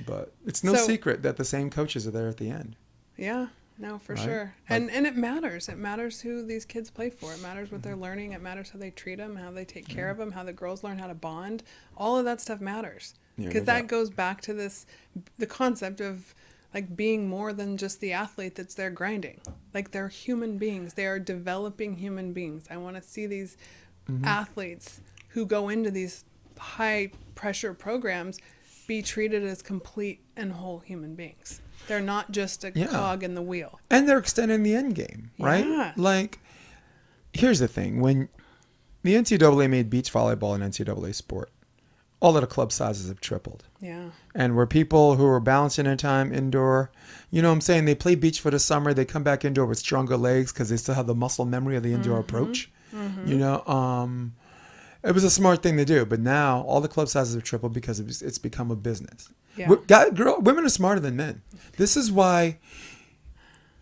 S1: But it's no
S2: So-
S1: secret that the same coaches are there at the end.
S2: Yeah. No, for
S1: Right?
S2: sure. And it matters. It matters who these kids play for. It matters what they're learning. It matters how they treat them, how they take care of them, how the girls learn how to bond. All of that stuff matters.
S1: Yeah,
S2: Because
S1: no
S2: that
S1: doubt.
S2: goes back to the concept of like being more than just the athlete that's there grinding. Like they're human beings. They are developing human beings. I want to see these athletes who go into these high pressure programs be treated as complete and whole human beings. They're not just a
S1: Yeah.
S2: cog in the wheel.
S1: And they're extending the end game, right?
S2: Yeah.
S1: Like, here's the thing. When the NCAA made beach volleyball an NCAA sport, all of the club sizes have tripled.
S2: Yeah.
S1: And where people who are balancing their time indoor, you know what I'm saying? They play beach for the summer. They come back indoor with stronger legs because they still have the muscle memory of the indoor approach. You know, it was a smart thing to do. But now all the club sizes have tripled because it's become a business.
S2: Yeah.
S1: Women are smarter than men. This is why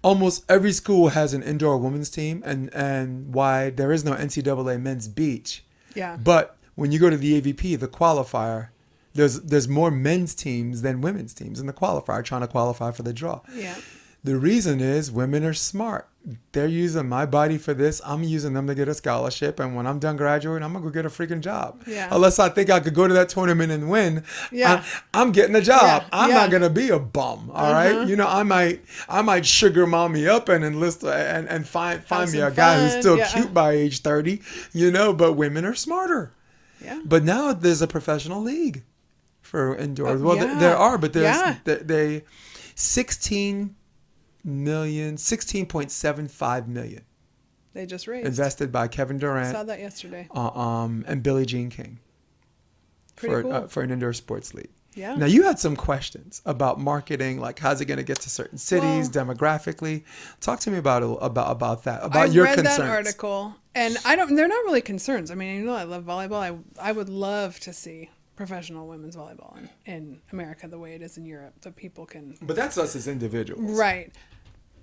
S1: almost every school has an indoor women's team and why there is no NCAA men's beach.
S2: Yeah.
S1: But when you go to the AVP, the qualifier, there's more men's teams than women's teams in the qualifier trying to qualify for the draw.
S2: Yeah.
S1: The reason is women are smart. They're using my body for this. I'm using them to get a scholarship. And when I'm done graduating, I'm going to go get a freaking job.
S2: Yeah.
S1: Unless I think I could go to that tournament and win.
S2: Yeah.
S1: I'm getting a job.
S2: Yeah.
S1: I'm
S2: Yeah.
S1: not going to be a bum. All right. You know, I might sugar mommy up and enlist and find me
S2: some
S1: a guy who's
S2: fun.
S1: still
S2: Yeah.
S1: cute by age 30, you know, but women are smarter.
S2: Yeah.
S1: But now there's a professional league for indoors.
S2: Oh,
S1: Well,
S2: yeah.
S1: there are, but there's
S2: Yeah.
S1: they 16.75 million
S2: They just raised.
S1: invested by Kevin
S2: I saw
S1: Durant
S2: that yesterday.
S1: and Billie Jean King
S2: Pretty cool.
S1: for an indoor sports league.
S2: Yeah.
S1: Now you had some questions about marketing, like how's it going to get to certain cities demographically? Talk to me about that. About
S2: I
S1: your
S2: read
S1: concerns.
S2: that article, and they're not really concerns. I mean, you know, I love volleyball. I would love to see professional women's volleyball in America the way it is in Europe, so people can.
S1: But that's us as individuals.
S2: Right.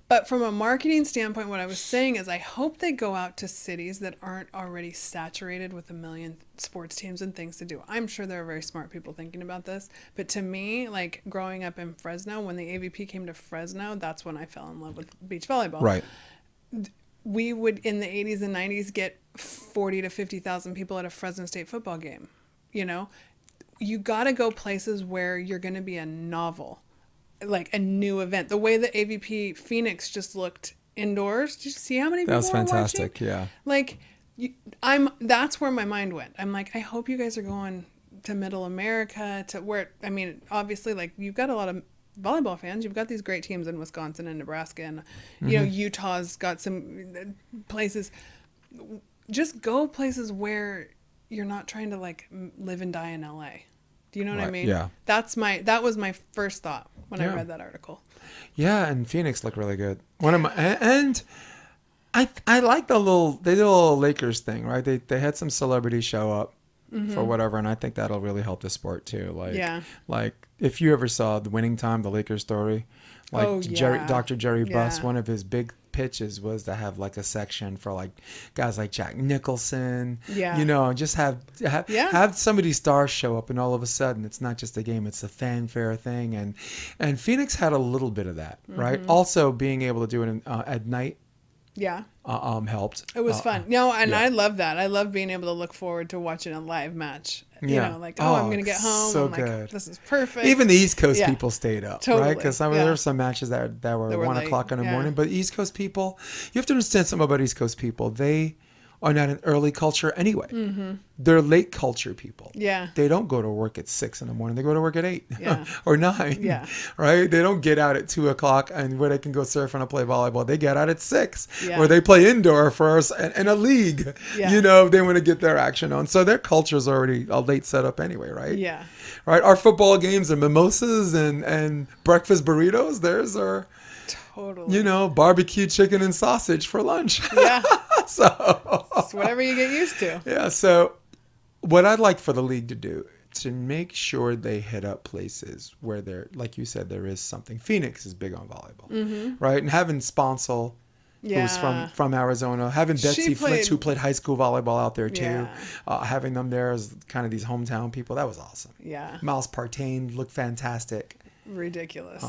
S2: But from a marketing standpoint, what I was saying is I hope they go out to cities that aren't already saturated with a million sports teams and things to do. I'm sure there are very smart people thinking about this. But to me, like growing up in Fresno, when the AVP came to Fresno, that's when I fell in love with beach volleyball.
S1: Right.
S2: We would, in the 80s and 90s, get 40 to 50,000 people at a Fresno State football game. You know, you got to go places where you're going to be a novel, like a new event. The way the AVP Phoenix just looked indoors. Did you see how many people
S1: That was
S2: were
S1: fantastic.
S2: watching?
S1: Yeah.
S2: Like, that's where my mind went. I'm like, I hope you guys are going to Middle America, to where, I mean, obviously, like, you've got a lot of volleyball fans. You've got these great teams in Wisconsin and Nebraska, and you know, Utah's got some places. Just go places where you're not trying to like live and die in LA. Do you know what I
S1: Right,
S2: mean?
S1: yeah.
S2: That was my first thought when I
S1: Yeah.
S2: read that article.
S1: Yeah, and Phoenix looked really good. And I like the little Lakers thing, right? They had some celebrities show up for whatever, and I think that'll really help the sport too. Like,
S2: Yeah.
S1: like if you ever saw the Winning Time, the Lakers story, like
S2: Oh, yeah.
S1: Dr. Jerry Buss,
S2: Yeah.
S1: one of his big pitches was to have like a section for like guys like Jack Nicholson.
S2: Yeah.
S1: You know, just have some of these stars show up, and all of a sudden it's not just a game, it's a fanfare thing, and Phoenix had a little bit of that, right? Also being able to do it at night
S2: Yeah.
S1: helped.
S2: It was fun. No, and
S1: yeah.
S2: I love that. I love being able to look forward to watching a live match. You
S1: Yeah.
S2: know, like,
S1: Oh,
S2: I'm going to get home.
S1: so
S2: I'm like,
S1: good.
S2: this is perfect.
S1: Even the East Coast
S2: Yeah.
S1: people stayed up,
S2: Totally,
S1: right? Because there
S2: yeah.
S1: were some matches that were
S2: were
S1: 1
S2: late,
S1: o'clock in the
S2: yeah.
S1: morning. But East Coast people, you have to understand something about East Coast people. They are not an early culture anyway. They're late culture people.
S2: Yeah.
S1: They don't go to work at 6 in the morning. They go to work at 8
S2: Yeah.
S1: or 9.
S2: Yeah.
S1: Right? They don't get out at 2 o'clock and where they can go surf and play volleyball. They get out at 6
S2: Yeah.
S1: or they play indoor first in a league.
S2: Yeah.
S1: You know, they want to get their action on. So their culture's already a late setup anyway, right?
S2: Yeah.
S1: Right, our football games are mimosas and breakfast burritos. Theirs are,
S2: Totally.
S1: you know, barbecue chicken and sausage for lunch.
S2: Yeah.
S1: So
S2: It's whatever you get used to.
S1: yeah. So what I'd like for the league to do to make sure they hit up places where there, like you said, there is something. Phoenix is big on volleyball, right? And having Sponsel, who's from Arizona, having Betsy Flint, who played high school volleyball out there too, having them there as kind of these hometown people, that was awesome.
S2: Yeah.
S1: Miles Partain looked fantastic.
S2: Ridiculous.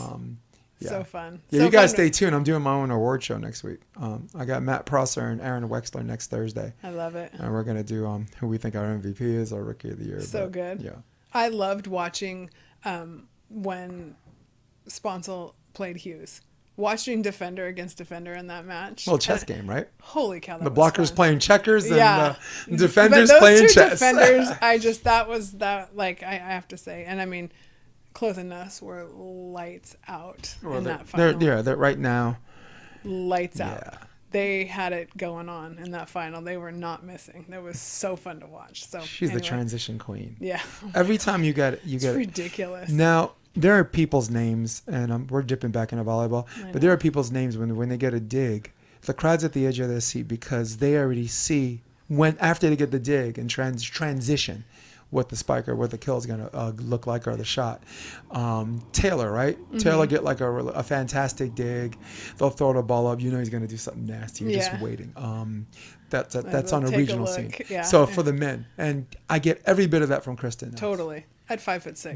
S1: Yeah.
S2: So fun.
S1: Yeah,
S2: So
S1: you guys
S2: fun.
S1: stay tuned. I'm doing my own award show next week. I got Matt Prosser and Aaron Wexler next Thursday.
S2: I love it.
S1: And we're going to do who we think our MVP is, our Rookie of the Year.
S2: So good.
S1: Yeah.
S2: I loved watching when Sponsel played Hughes. Watching defender against defender in that match.
S1: Well, chess game, right?
S2: Holy cow. That
S1: The
S2: was
S1: blockers
S2: fun.
S1: playing checkers and
S2: Yeah.
S1: the defenders
S2: But those
S1: playing
S2: two
S1: chess.
S2: defenders, I have to say. And I mean, Cloth and Nuss were lights out in that final.
S1: They're right now.
S2: Lights out.
S1: Yeah.
S2: They had it going on in that final. They were not missing. That was so fun to watch. So
S1: She's the
S2: anyway.
S1: transition queen.
S2: Yeah.
S1: Every time you get it,
S2: It's ridiculous.
S1: Now, there are people's names, and we're dipping back into volleyball, but there are people's names when they get a dig, the crowd's at the edge of their seat because they already see after they get the dig and transition what the spike or what the kill is going to look like or the shot. Taylor, right?
S2: Mm-hmm.
S1: Taylor get like a fantastic dig. They'll throw the ball up. You know he's going to do something nasty. You're just waiting. That's on a
S2: take a
S1: regional
S2: look.
S1: scene.
S2: Yeah.
S1: So for the men, and I get every bit of that from Kristen.
S2: Totally. At 5'6".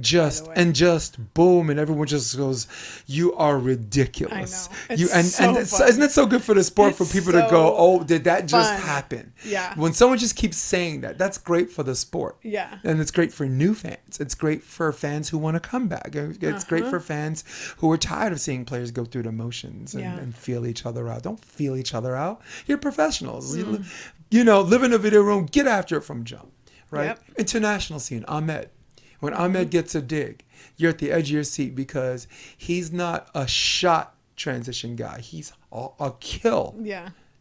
S1: Just boom, and everyone just goes, "You are ridiculous."
S2: I know. It's so fun.
S1: Isn't it so good for the sport for people to go, "Oh, did that just
S2: fun.
S1: happen?"
S2: Yeah.
S1: When someone just keeps saying that, that's great for the sport.
S2: Yeah.
S1: And it's great for new fans. It's great for fans who want to come back. It's great for fans who are tired of seeing players go through the motions and feel each other out. Don't feel each other out. You're professionals. You know, live in a video room. Get after it from jump. Right.
S2: Yep.
S1: International scene. Ahmed. When Ahmed gets a dig, you're at the edge of your seat because he's not a shot transition guy. He's a kill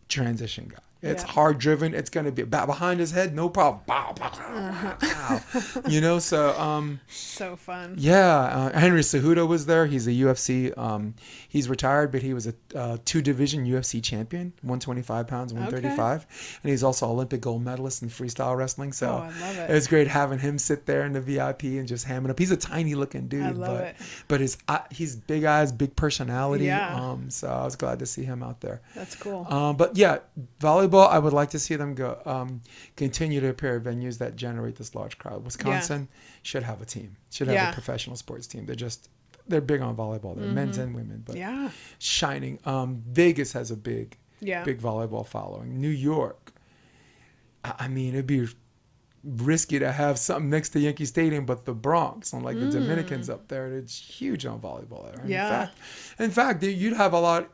S1: transition guy. It's hard driven. It's going to be behind his head, no problem. Bow, bow, bow, bow. You know, so
S2: so fun.
S1: yeah, Henry Cejudo was there. He's a UFC. He's retired, but he was a two-division UFC champion, 125 pounds, 135, and he's also Olympic gold medalist in freestyle wrestling. So
S2: I love it.
S1: It's great having him sit there in the VIP and just hamming up. He's a tiny-looking dude,
S2: I love it.
S1: but he's big eyes, big personality.
S2: Yeah.
S1: So I was glad to see him out there.
S2: That's cool.
S1: But yeah, volleyball. I would like to see them go continue to appear at venues that generate this large crowd. Wisconsin should have a team. Should have a professional sports team. They're big on volleyball. They're men's and women, but shining. Vegas has a big volleyball following. New York. I mean, it'd be risky to have something next to Yankee Stadium, but the Bronx, unlike the Dominicans up there, it's huge on volleyball there.
S2: Yeah.
S1: In fact, you'd have a lot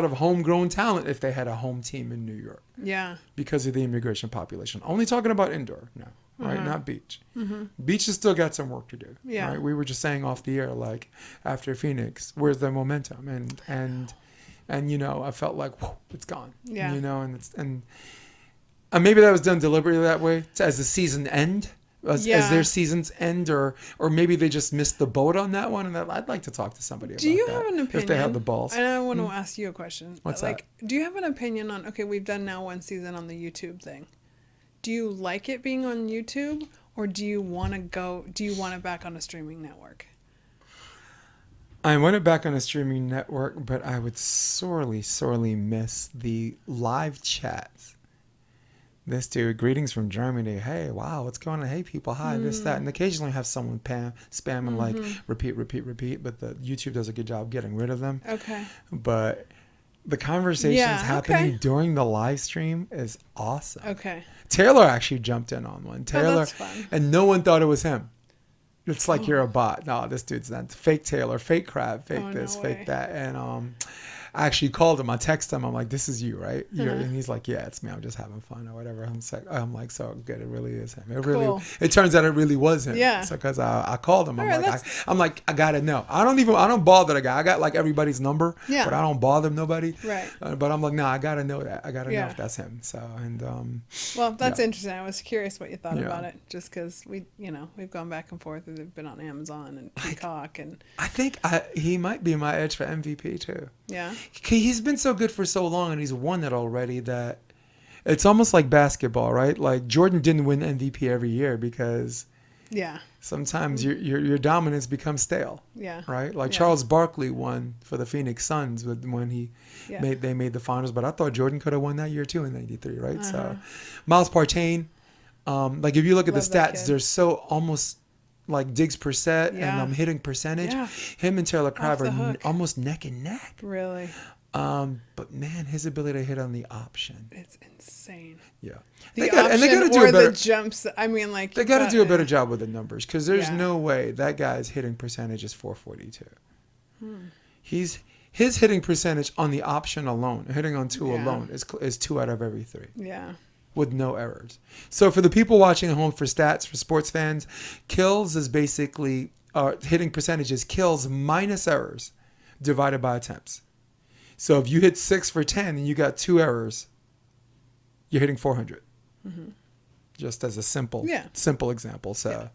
S1: of homegrown talent if they had a home team in New York.
S2: Yeah.
S1: Because of the immigration population. Only talking about indoor now, right? Not beach. Beach has still got some work to do.
S2: Yeah.
S1: Right? We were just saying off the air, like after Phoenix, where's the momentum? And you know, I felt like whoa, it's gone.
S2: Yeah.
S1: You know, and maybe that was done deliberately that way as the season end. As their seasons end, or maybe they just missed the boat on that one, and I'd like to talk to somebody about that.
S2: Do you have an opinion?
S1: If they have the balls.
S2: And I want to ask you a question.
S1: What's
S2: that? Do you have an opinion on, okay, we've done now one season on the YouTube thing. Do you like it being on YouTube, or do you want it back on a streaming network?
S1: I want it back on a streaming network, but I would sorely, sorely miss the live chats. This dude, greetings from Germany. Hey, wow, what's going on? Hey, people, hi, this, that. And occasionally have someone spamming like repeat. But the YouTube does a good job getting rid of them.
S2: Okay.
S1: But the conversations happening during the live stream is awesome.
S2: Okay.
S1: Taylor actually jumped in on one. Taylor,
S2: that's fun.
S1: and no one thought it was him. It's like you're a bot. No, this dude's not. Fake Taylor, fake Crab, fake this, fake that. And I actually called him. I texted him. I'm like, "This is you, right?" And he's like, "Yeah, it's me. I'm just having fun or whatever." I'm like, "So good. It really is him. It turns out it really was him."
S2: Yeah.
S1: So because I called him,
S2: All right,
S1: I gotta know. I don't bother the guy. I got like everybody's number,
S2: Yeah.
S1: but I don't bother nobody.
S2: Right.
S1: But I'm like, I gotta know that. I gotta know if that's him. So
S2: Well, that's interesting. I was curious what you thought about it, just because we've gone back and forth. They've been on Amazon and Peacock, and
S1: I think he might be my edge for MVP too.
S2: yeah.
S1: He's been so good for so long and he's won it already that it's almost like basketball, right? Like Jordan didn't win MVP every year because
S2: Yeah.
S1: sometimes your dominance becomes stale,
S2: Yeah.
S1: right? Like
S2: Yeah.
S1: Charles Barkley won for the Phoenix Suns when
S2: Yeah.
S1: they made the finals, but I thought Jordan could have won that year too in '93, right? So
S2: Uh-huh.
S1: Miles Partain, like if you look at the
S2: Love that
S1: stats,
S2: kid.
S1: they're so almost like digs per set
S2: Yeah.
S1: and hitting percentage.
S2: Yeah.
S1: Him and Taylor Crabb
S2: the
S1: are
S2: hook.
S1: almost neck and neck.
S2: Really.
S1: But man, his ability to hit on the option,
S2: It's insane.
S1: yeah.
S2: The
S1: They got-
S2: option
S1: and they gotta do
S2: or
S1: a better-
S2: the jumps. I mean, like
S1: They
S2: you
S1: got to do a better job with the numbers because there's
S2: Yeah.
S1: no way that guy's hitting percentage is 442.
S2: Hmm.
S1: His hitting percentage on the option alone, hitting on two
S2: Yeah.
S1: alone, is 2 out of every 3
S2: Yeah.
S1: with no errors. So for the people watching at home, for stats, for sports fans, kills is basically hitting percentages, kills minus errors divided by attempts. So if you hit 6 for 10 and you got 2 errors, you're hitting 400. Just as a simple example. So,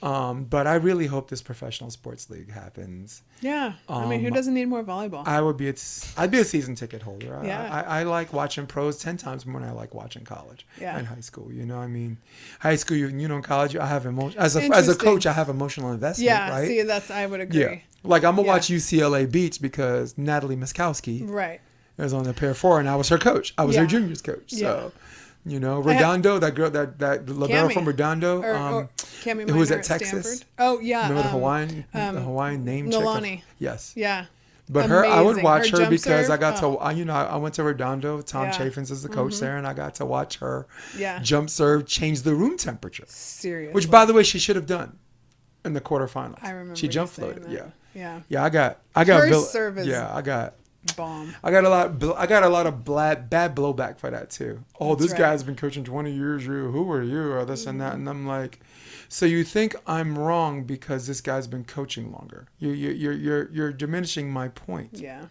S1: but I really hope this professional sports league happens.
S2: Yeah. I mean, who doesn't need more volleyball?
S1: I'd be a season ticket holder.
S2: Yeah.
S1: I like watching pros 10 times more than I like watching college
S2: Yeah.
S1: and high school. You know, I mean, high school, in college, I have as a
S2: Interesting.
S1: coach, I have emotional investment.
S2: Yeah.
S1: right?
S2: See, I would agree.
S1: Yeah. Like I'm gonna
S2: Yeah.
S1: watch UCLA Beach because Natalie Miskowski
S2: Right.
S1: was on the pair 4 and I was her coach. I was her
S2: Yeah.
S1: juniors coach.
S2: Yeah.
S1: So, Redondo, that girl, that libero
S2: Cammie.
S1: from Redondo,
S2: Or Cammie
S1: who was
S2: Minor
S1: at Texas.
S2: Stanford. Oh yeah.
S1: Remember the Hawaiian name? check?
S2: Nalani.
S1: Yes.
S2: Yeah.
S1: But I would
S2: Amazing.
S1: watch
S2: Her
S1: her
S2: jump
S1: because I
S2: serve?
S1: got
S2: Oh.
S1: I went to Redondo. Tom
S2: Yeah.
S1: Chaffins is the coach there, and I got to watch her
S2: Yeah.
S1: jump serve change the room temperature.
S2: Seriously.
S1: Which, by the way, she should have done in the quarterfinals.
S2: I remember
S1: she
S2: you
S1: jump
S2: saying
S1: floated.
S2: that.
S1: Yeah.
S2: Yeah.
S1: Yeah, I got
S2: Her serve is
S1: yeah, I got
S2: bomb.
S1: a lot of bad blowback for that too. Oh,
S2: That's
S1: this
S2: right.
S1: guy's been coaching 20 years. Who are you? Or this and that. And I'm like, so you think I'm wrong because this guy's been coaching longer? You're diminishing my point.
S2: Yeah.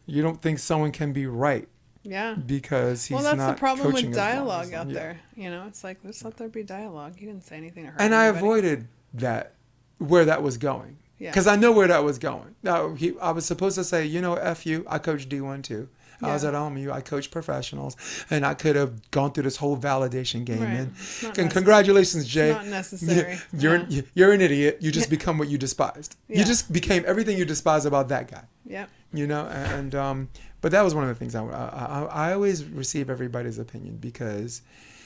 S1: You don't think someone can be right
S2: Yeah.
S1: because he's
S2: Well, that's
S1: not
S2: the problem
S1: coaching
S2: with
S1: as long
S2: dialogue
S1: as
S2: out
S1: them. Yeah.
S2: there. It's like, let's let there be dialogue. He didn't say anything to hurt
S1: And I
S2: anybody.
S1: avoided that, where that was going.
S2: Yeah.
S1: Because I know where that was going. Now, I was supposed to say, F you, I coached D1 too. I was
S2: Yeah.
S1: at LMU, I coached professionals, and I could have gone through this whole validation game.
S2: Right.
S1: And,
S2: It's not
S1: and
S2: necessary.
S1: congratulations, Jay.
S2: Not necessary.
S1: You're an idiot. You just become what you despised.
S2: Yeah.
S1: You just became everything you despised about that guy.
S2: Yep.
S1: And but that was one of the things I always receive everybody's opinion because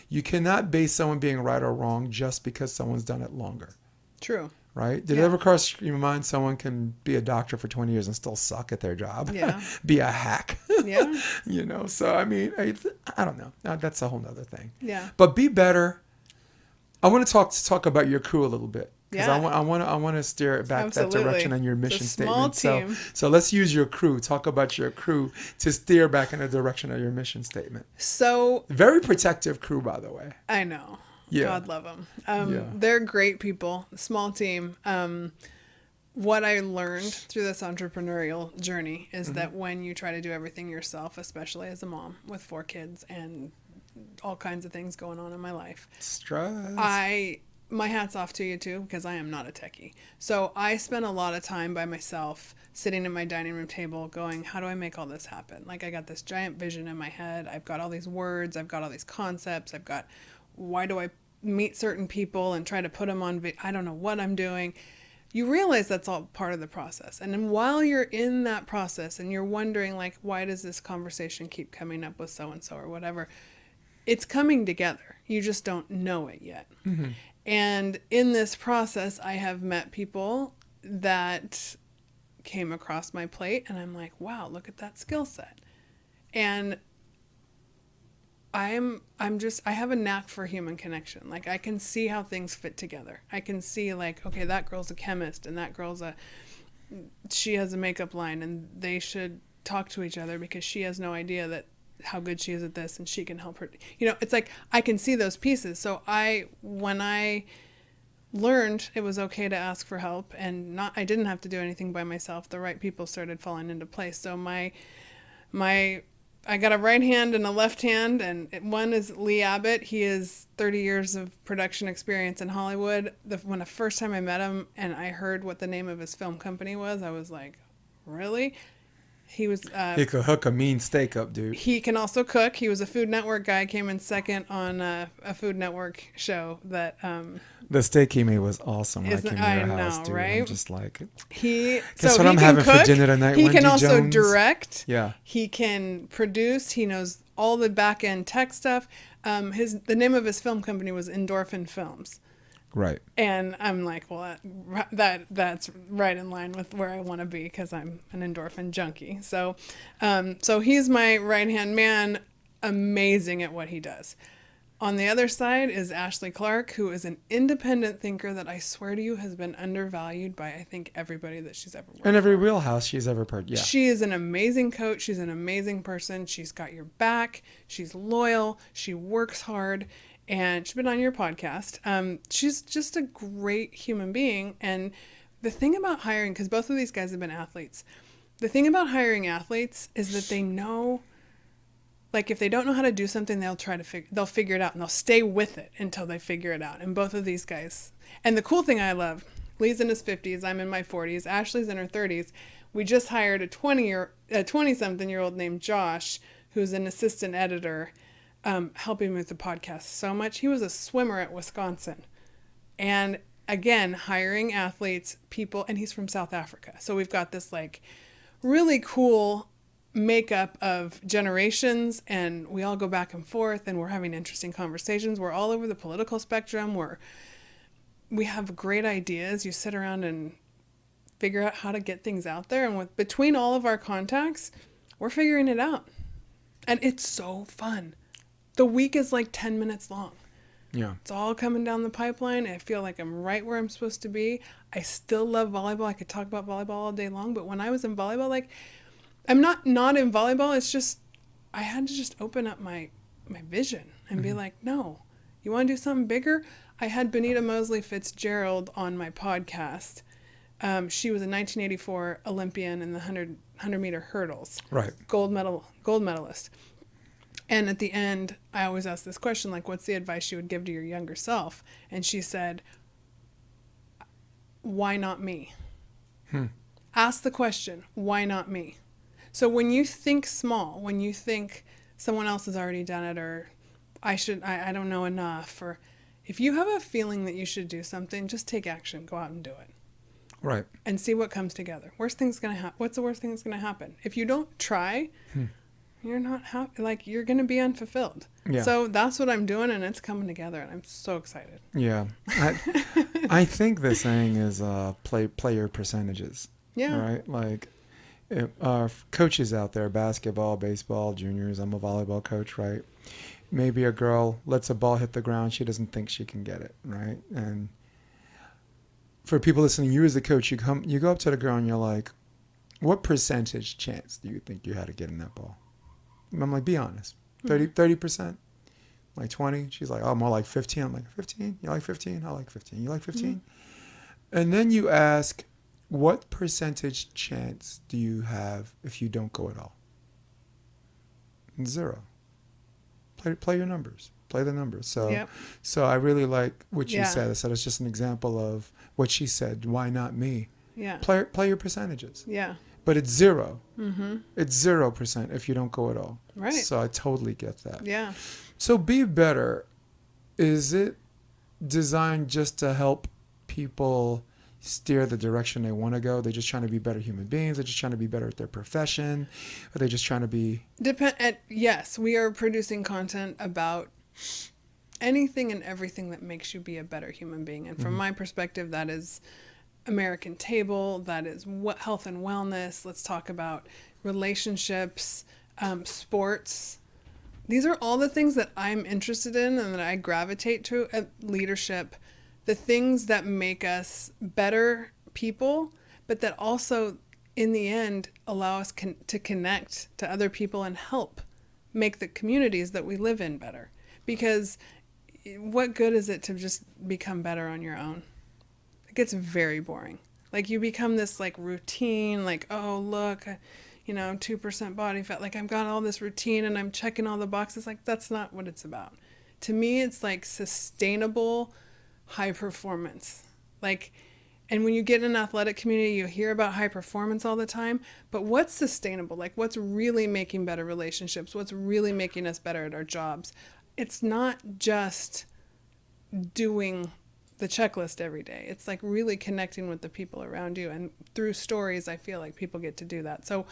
S1: you cannot base someone being right or wrong just because someone's done it longer,
S2: True.
S1: right? Did it
S2: Yeah.
S1: ever cross your mind someone can be a doctor for 20 years and still suck at their job?
S2: Yeah.
S1: Be a hack.
S2: Yeah.
S1: So I mean, I don't know. That's a whole nother thing.
S2: Yeah.
S1: But be better. I want to talk about your crew a little bit. Because
S2: Yeah.
S1: I want to steer it back that
S2: Absolutely.
S1: direction on your
S2: It's a
S1: mission
S2: small
S1: statement.
S2: team.
S1: So let's use your crew. Talk about your crew to steer back in the direction of your mission statement.
S2: So
S1: Very protective crew, by the way.
S2: I know.
S1: Yeah.
S2: God love them.
S1: Yeah.
S2: They're great people. Small team. What I learned through this entrepreneurial journey is that when you try to do everything yourself, especially as a mom with 4 kids and all kinds of things going on in my life,
S1: Stress.
S2: my hat's off to you too, because I am not a techie. So I spent a lot of time by myself sitting at my dining room table going, how do I make all this happen? Like, I got this giant vision in my head. I've got all these words. I've got all these concepts. I've got, why do I meet certain people and try to put them on, I don't know what I'm doing. You realize that's all part of the process. And then while you're in that process and you're wondering, like, why does this conversation keep coming up with so-and-so or whatever, it's coming together. You just don't know it yet.
S1: Mm-hmm.
S2: And in this process, I have met people that came across my plate and I'm like, wow, look at that skill set. And I have a knack for human connection. Like, I can see how things fit together. I can see, like, okay, that girl's a chemist and that girl's she has a makeup line and they should talk to each other because she has no idea that how good she is at this and she can help her. It's like I can see those pieces. So when I learned it was okay to ask for help and I didn't have to do anything by myself, the right people started falling into place. So I got a right hand and a left hand, and one is Lee Abbott. He is 30 years of production experience in Hollywood. When the first time I met him and I heard what the name of his film company was, I was like, really? He was.
S1: He could hook a mean steak up, dude.
S2: He can also cook. He was a Food Network guy. Came in second on a Food Network show that.
S1: The steak he made was awesome when I
S2: Isn't-
S1: came to your
S2: I
S1: house,
S2: know,
S1: dude.
S2: right?
S1: I'm just like,
S2: He.
S1: Guess
S2: so
S1: what
S2: he
S1: I'm
S2: can
S1: having for
S2: cook.
S1: dinner tonight,
S2: He can
S1: Wendy
S2: also
S1: Jones?
S2: direct.
S1: yeah.
S2: He can produce. He knows all the back end tech stuff. The name of his film company was Endorphin Films.
S1: Right.
S2: And I'm like, well, that's right in line with where I want to be because I'm an endorphin junkie. So he's my right hand man, amazing at what he does. On the other side is Ashley Clark, who is an independent thinker that I swear to you has been undervalued by I think everybody that she's ever worked
S1: In every
S2: for.
S1: wheelhouse she's ever part. Yeah.
S2: She is an amazing coach. She's an amazing person. She's got your back. She's loyal. She works hard. And she's been on your podcast. She's just a great human being. And the thing about hiring, because both of these guys have been athletes, the thing about hiring athletes is that they know, like if they don't know how to do something, they'll figure it out and they'll stay with it until they figure it out. And both of these guys. And the cool thing I love, Lee's in his 50s, I'm in my 40s, Ashley's in her 30s. We just hired a 20-something-year-old named Josh, who's an assistant editor. Helping me with the podcast so much. He was a swimmer at Wisconsin. And again, hiring athletes, people, and he's from South Africa. So we've got this like really cool makeup of generations and we all go back and forth and we're having interesting conversations. We're all over the political spectrum. We have great ideas. You sit around and figure out how to get things out there. And between all of our contacts, we're figuring it out. And it's so fun. The week is like 10 minutes long.
S1: Yeah.
S2: It's all coming down the pipeline. I feel like I'm right where I'm supposed to be. I still love volleyball. I could talk about volleyball all day long, but when I was in volleyball, like I'm not in volleyball. It's just, I had to just open up my vision and be like, no, you want to do something bigger? I had Benita Mosley Fitzgerald on my podcast. She was a 1984 Olympian in the 100 meter hurdles.
S1: Right.
S2: Gold medalist. And at the end, I always ask this question, like, what's the advice you would give to your younger self? And she said, why not me? Ask the question, why not me? So when you think small, when you think someone else has already done it, or I don't know enough, or if you have a feeling that you should do something, just take action, go out and do it.
S1: Right.
S2: And see what comes together. What's the worst thing that's going to happen? If you don't try, you're not happy. Like, you're going to be unfulfilled.
S1: Yeah.
S2: So that's what I'm doing, and it's coming together, and I'm so excited.
S1: Yeah. I think the saying is play your percentages.
S2: Yeah.
S1: Right? Like, if, coaches out there, basketball, baseball, juniors, I'm a volleyball coach, right? Maybe a girl lets a ball hit the ground. She doesn't think she can get it, right? And for people listening, you as a coach, you go up to the girl and you're like, what percentage chance do you think you had to get in that ball? I'm like, be honest. 30%? Like 20? She's like, oh, more like 15. I'm like, 15? You like 15? I like 15. You like 15? And then you ask, what percentage chance do you have if you don't go at all? 0. Play your numbers. Play the numbers. So I really like what you said. I said it's just an example of what she said. Why not me?
S2: Yeah.
S1: Play your percentages.
S2: Yeah.
S1: But it's 0. It's 0% if you don't go at all.
S2: Right.
S1: So I totally get that.
S2: Yeah.
S1: So Be Better, is it designed just to help people steer the direction they want to go? They're just trying to be better human beings. They're just trying to be better at their profession. Are they just trying to be...
S2: Yes, we are producing content about anything and everything that makes you be a better human being. And from my perspective, that is American Table, that is health and wellness. Let's talk about relationships, sports. These are all the things that I'm interested in and that I gravitate to. Leadership, the things that make us better people, but that also, in the end, allow us to connect to other people and help make the communities that we live in better. Because what good is it to just become better on your own? It gets very boring. Like, you become this like routine, like, oh, look, 2% body fat. Like, I've got all this routine and I'm checking all the boxes. Like, that's not what it's about. To me, it's like sustainable high performance. Like, And when you get in an athletic community, you hear about high performance all the time. But what's sustainable? Like, what's really making better relationships? What's really making us better at our jobs? It's not just doing the checklist every day. It's like really connecting with the people around you. And through stories, I feel like people get to do that. So,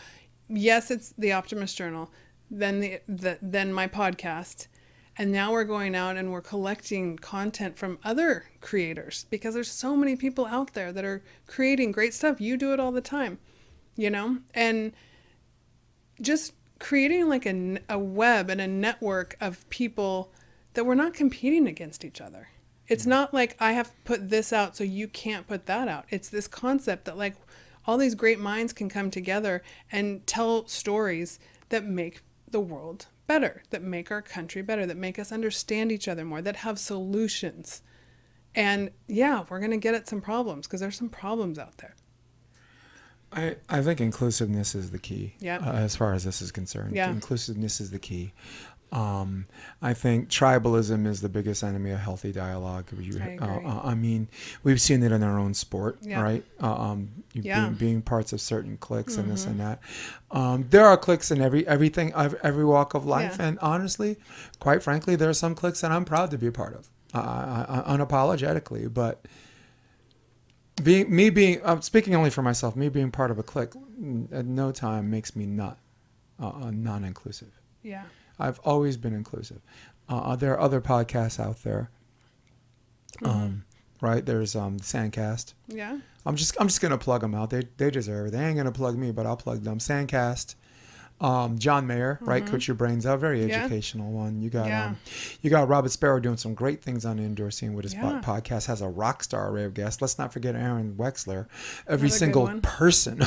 S2: yes, it's the Optimist Journal, then then my podcast. And now we're going out and we're collecting content from other creators because there's so many people out there that are creating great stuff. You do it all the time, you know? And just creating like a web and a network of people that we're not competing against each other. It's not like I have to put this out so you can't put that out. It's this concept that like all these great minds can come together and tell stories that make the world better, that make our country better, that make us understand each other more, that have solutions. And yeah, we're going to get at some problems because there's some problems out there.
S1: I think inclusiveness is the key.
S2: Yeah.
S1: As far as this is concerned,
S2: Yeah.
S1: inclusiveness is the key. I think tribalism is the biggest enemy of healthy dialogue.
S2: I agree.
S1: I mean, we've seen it in our own sport,
S2: Yeah.
S1: right?
S2: Yeah.
S1: Being parts of certain cliques and this and that. There are cliques in everything, every walk of life,
S2: Yeah.
S1: and honestly, quite frankly, there are some cliques that I'm proud to be a part of, unapologetically. But I'm speaking only for myself. Me being part of a clique at no time makes me not non-inclusive.
S2: Yeah.
S1: I've always been inclusive. There are other podcasts out there, right? There's Sandcast.
S2: Yeah.
S1: I'm just gonna plug them out. They deserve it. They ain't gonna plug me, but I'll plug them. Sandcast. John Mayer, right? Coach Your Brains Out. Very
S2: Yeah.
S1: educational one. You got
S2: Yeah.
S1: you got Robert Sparrow doing some great things on the indoor scene with his
S2: Yeah.
S1: podcast. Has a rock star array of guests. Let's not forget Aaron Wexler. Every
S2: Another good
S1: single
S2: one.
S1: person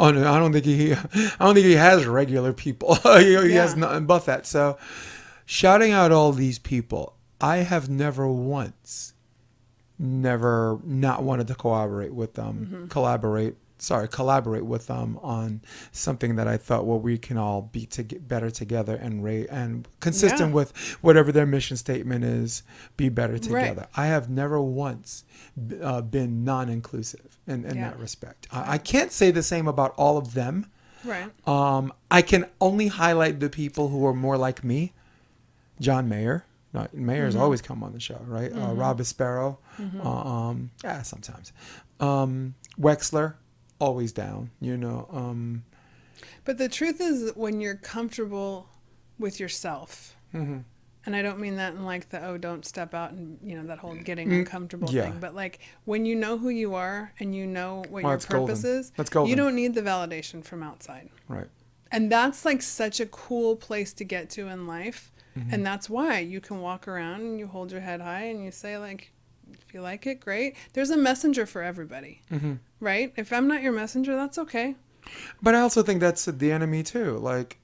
S1: on it. I don't think he has regular people. he has
S2: Yeah.
S1: nothing but that. So shouting out all these people, I have never once not wanted to collaborate with them. Collaborate with them on something that I thought, well, we can all be better together and consistent
S2: Yeah.
S1: with whatever their mission statement is, be better together.
S2: Right.
S1: I have never once been non-inclusive in
S2: Yeah.
S1: that respect. I can't say the same about all of them.
S2: Right.
S1: I can only highlight the people who are more like me. John Mayer. Mayer's always come on the show, right? Robert Sparrow. Yeah, sometimes. Wexler, always down, you know.
S2: But the truth is, when you're comfortable with yourself,
S1: Mhm.
S2: and I don't mean that in like don't step out and, that whole getting uncomfortable
S1: yeah.
S2: thing, but like when you know who you are and you know what your
S1: That's
S2: purpose
S1: golden.
S2: is,
S1: That's golden.
S2: you don't need the validation from outside.
S1: Right.
S2: And that's like such a cool place to get to in life.
S1: Mm-hmm.
S2: And that's why you can walk around and you hold your head high and you say, like, if you like it, great. There's a messenger for everybody, right? If I'm not your messenger, that's okay.
S1: But I also think that's the enemy too. Like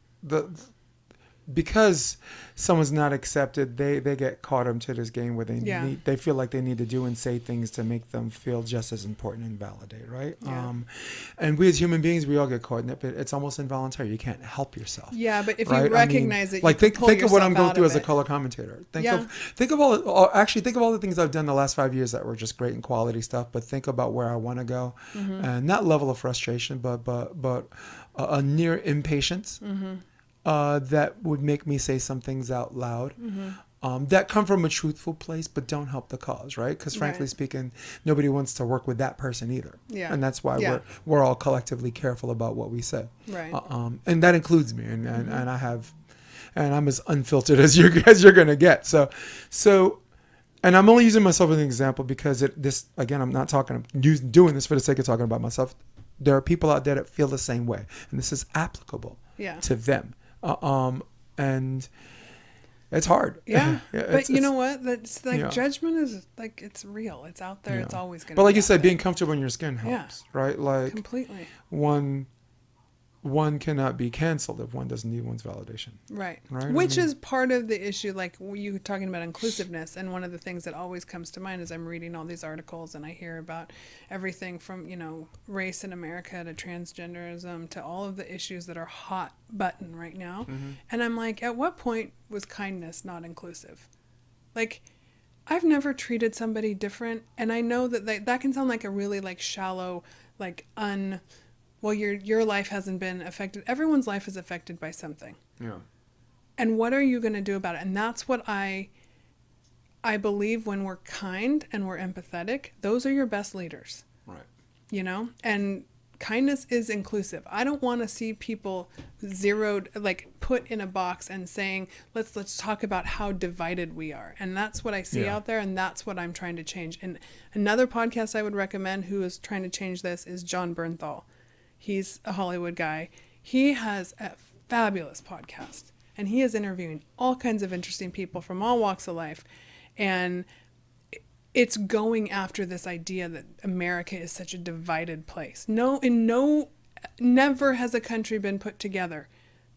S1: because someone's not accepted, they get caught into this game where they feel like they need to do and say things to make them feel just as important and validate, right?
S2: Yeah.
S1: And we as human beings, we all get caught in it, but it's almost involuntary. You can't help yourself.
S2: Yeah, but if
S1: right?
S2: you recognize it,
S1: like
S2: you can pull
S1: think of what I'm
S2: yourself
S1: going
S2: out
S1: through
S2: of
S1: as a
S2: it.
S1: color commentator. Think
S2: Yeah.
S1: of all the things I've done the last 5 years that were just great and quality stuff. But think about where I want to go, and not level of frustration, but a near impatience. That would make me say some things out loud that come from a truthful place, but don't help the cause, right? Because frankly
S2: Right.
S1: speaking, nobody wants to work with that person either.
S2: Yeah.
S1: And that's why
S2: Yeah.
S1: we're all collectively careful about what we say.
S2: Right.
S1: And that includes me, and I'm as unfiltered as you're gonna get. So, and I'm only using myself as an example because I'm not doing this for the sake of talking about myself. There are people out there that feel the same way, and this is applicable
S2: Yeah.
S1: to them. And it's hard.
S2: Yeah. But you
S1: it's-
S2: know what? That's like
S1: yeah.
S2: judgment is like, it's real. It's out there.
S1: Yeah.
S2: It's always going to
S1: But like
S2: be
S1: you
S2: out
S1: said,
S2: there.
S1: being comfortable in your skin helps, right? Like
S2: Completely.
S1: one cannot be canceled if one doesn't need one's validation.
S2: Right.
S1: Right, I
S2: Which
S1: mean-
S2: is part of the issue, like you talking about inclusiveness. And one of the things that always comes to mind is I'm reading all these articles and I hear about everything from, race in America to transgenderism to all of the issues that are hot button right now. And I'm like, at what point was kindness not inclusive? Like, I've never treated somebody different, and I know that that can sound like a really like shallow, like well, your life hasn't been affected. Everyone's life is affected by something.
S1: Yeah.
S2: And what are you going to do about it? And that's what I believe when we're kind and we're empathetic, those are your best leaders.
S1: Right.
S2: You know? And kindness is inclusive. I don't want to see people zeroed, like put in a box and saying, let's talk about how divided we are. And that's what I see out there, and that's what I'm trying to change. And another podcast I would recommend who is trying to change this is John Bernthal. He's a Hollywood guy. He has a fabulous podcast, and he is interviewing all kinds of interesting people from all walks of life. And it's going after this idea that America is such a divided place. Never has a country been put together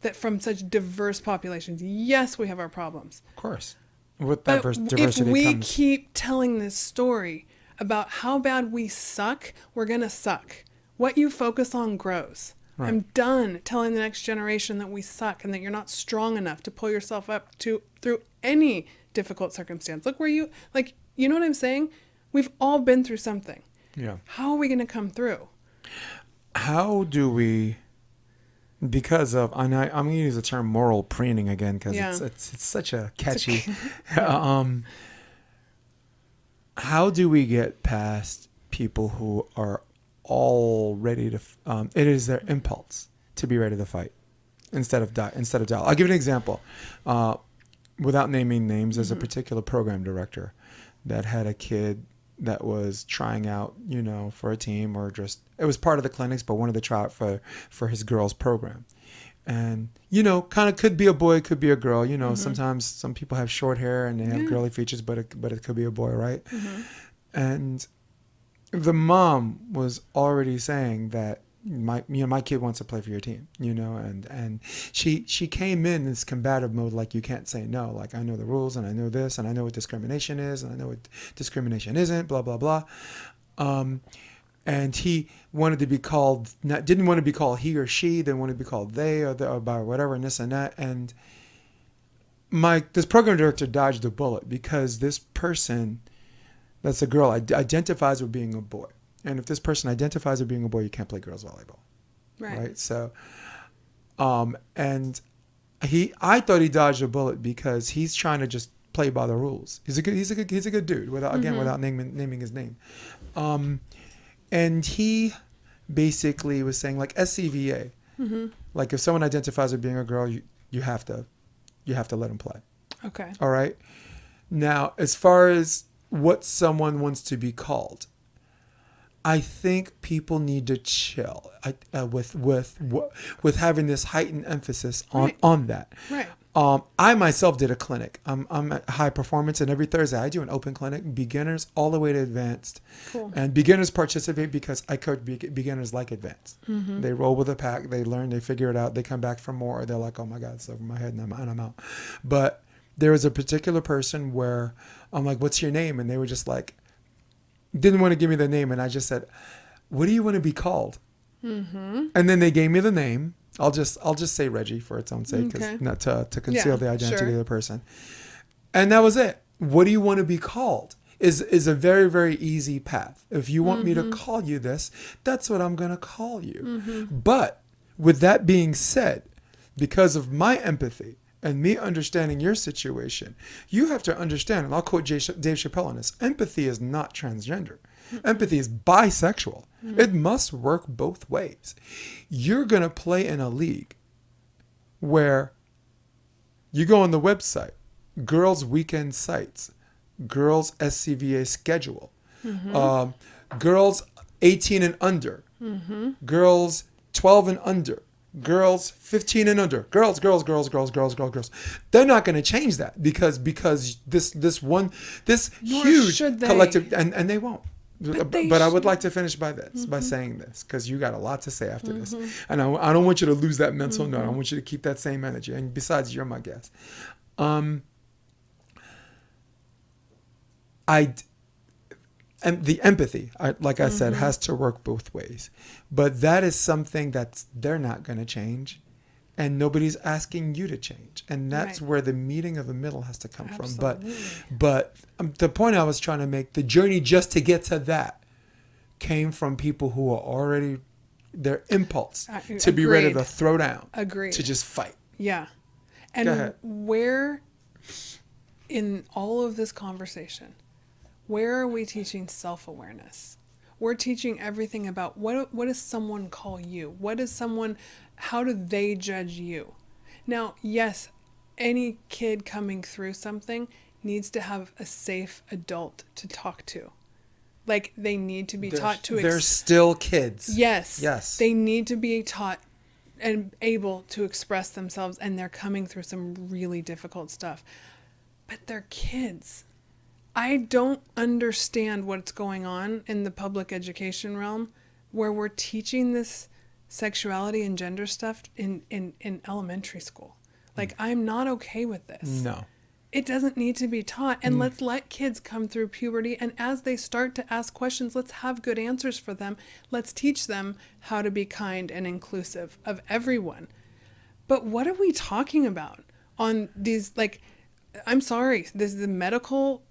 S2: that from such diverse populations. Yes, we have our problems.
S1: Of course. With
S2: But
S1: diversity
S2: if we
S1: comes.
S2: keep telling this story about how bad we suck, we're going to suck. What you focus on grows.
S1: Right.
S2: I'm done telling the next generation that we suck and that you're not strong enough to pull yourself up through any difficult circumstance. Look where you know what I'm saying? We've all been through something.
S1: Yeah.
S2: How are we going to come through?
S1: How do we, because of, and I'm going to use the term moral preening again because
S2: Yeah.
S1: it's such a catchy, how do we get past people who are all ready to, it is their impulse to be ready to fight instead of die. I'll give you an example. Without naming names, there's a particular program director that had a kid that was trying out, for a team or just, it was part of the clinics, but wanted to try out for his girls program. And, kind of could be a boy, could be a girl. Sometimes some people have short hair and they have girly features, but it could be a boy, right? Mm-hmm. And the mom was already saying that my kid wants to play for your team, and she came in this combative mode, like, you can't say no, like, I know the rules and I know this and I know what discrimination is and I know what discrimination isn't, blah, blah, blah. And he wanted to be called, didn't want to be called he or she, didn't want to be called they or by whatever and this and that. And this program director dodged a bullet because this person, that's a girl, identifies with being a boy. And if this person identifies with being a boy, you can't play girls volleyball. Right? So, and I thought he dodged a bullet because he's trying to just play by the rules. He's a good dude without naming his name. And he basically was saying, like, SCVA, like, if someone identifies with being a girl, you have to let them play.
S2: Okay.
S1: All right. Now, as far as what someone wants to be called, I think people need to chill with having this heightened emphasis on that.
S2: Right.
S1: I myself did a clinic. I'm at High Performance, and every Thursday I do an open clinic, beginners all the way to advanced.
S2: Cool.
S1: And beginners participate because I coach beginners like advanced.
S2: Mm-hmm.
S1: They roll with a pack, they learn, they figure it out, they come back for more. They're like, oh my God, it's over my head, and I'm out. But there was a particular person where I'm like, what's your name? And they were just like, didn't want to give me the name, and I just said, what do you want to be called? Mm-hmm. And then they gave me the name. I'll just say Reggie for its own sake, because not to conceal the identity of the person. And that was it. What do you want to be called? Is a very, very easy path. If you want me to call you this, that's what I'm going to call you. Mm-hmm. But with that being said, because of my empathy and me understanding your situation, you have to understand, and I'll quote Dave Chappelle on this, empathy is not transgender. Empathy is bisexual. It must work both ways. You're going to play in a league where you go on the website, girls' weekend sites, girls' SCVA schedule, girls 18 and under, girls 12 and under, girls 15 and under, girls. They're not going to change that because this huge collective, and they won't. But I would like to finish by saying this, because you got a lot to say after this, and I don't want you to lose that mental note. I want you to keep that same energy. And besides, you're my guest. And the empathy, like I said, has to work both ways. But that is something that they're not going to change. and nobody's asking you to change. And that's
S2: Right.
S1: where the meeting of the middle has to come
S2: Absolutely.
S1: from. But the point I was trying to make, the journey just to get to that came from people who are already, their impulse to be ready to
S2: Agreed.
S1: throw down,
S2: Agreed.
S1: to just fight.
S2: Yeah.
S1: Go
S2: And
S1: ahead.
S2: where in all of this conversation, where are we teaching self-awareness? We're teaching everything about what does someone call you? What is someone, how do they judge you? Now, yes, any kid coming through something needs to have a safe adult to talk to. Like, they need to be taught to
S1: They're still kids.
S2: Yes.
S1: Yes.
S2: They need to be taught and able to express themselves, and they're coming through some really difficult stuff. But they're kids. I don't understand what's going on in the public education realm where we're teaching this sexuality and gender stuff in elementary school. Like, I'm not okay with this.
S1: No.
S2: It doesn't need to be taught. And let's let kids come through puberty. And as they start to ask questions, let's have good answers for them. Let's teach them how to be kind and inclusive of everyone. But what are we talking about on these, like, I'm sorry, this is the medical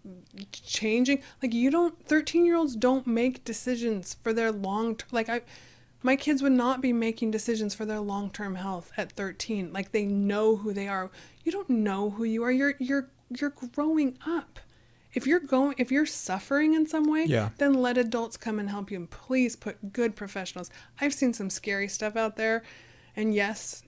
S2: changing. Like, 13-year-olds don't make decisions for their my kids would not be making decisions for their long-term health at 13. Like, they know who they are. You don't know who you are. You're growing up. If you're suffering in some way,
S1: Yeah.
S2: then let adults come and help you. And please put good professionals. I've seen some scary stuff out there. And yes,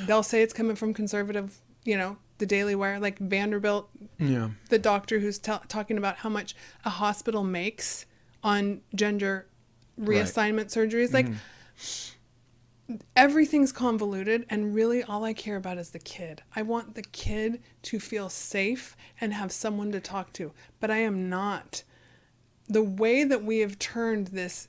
S2: they'll say it's coming from conservative, the Daily Wire, like Vanderbilt,
S1: Yeah.
S2: the doctor who's talking about how much a hospital makes on gender reassignment surgeries. Like, everything's convoluted, and really all I care about is the kid. I want the kid to feel safe and have someone to talk to. But I am not. The way that we have turned this,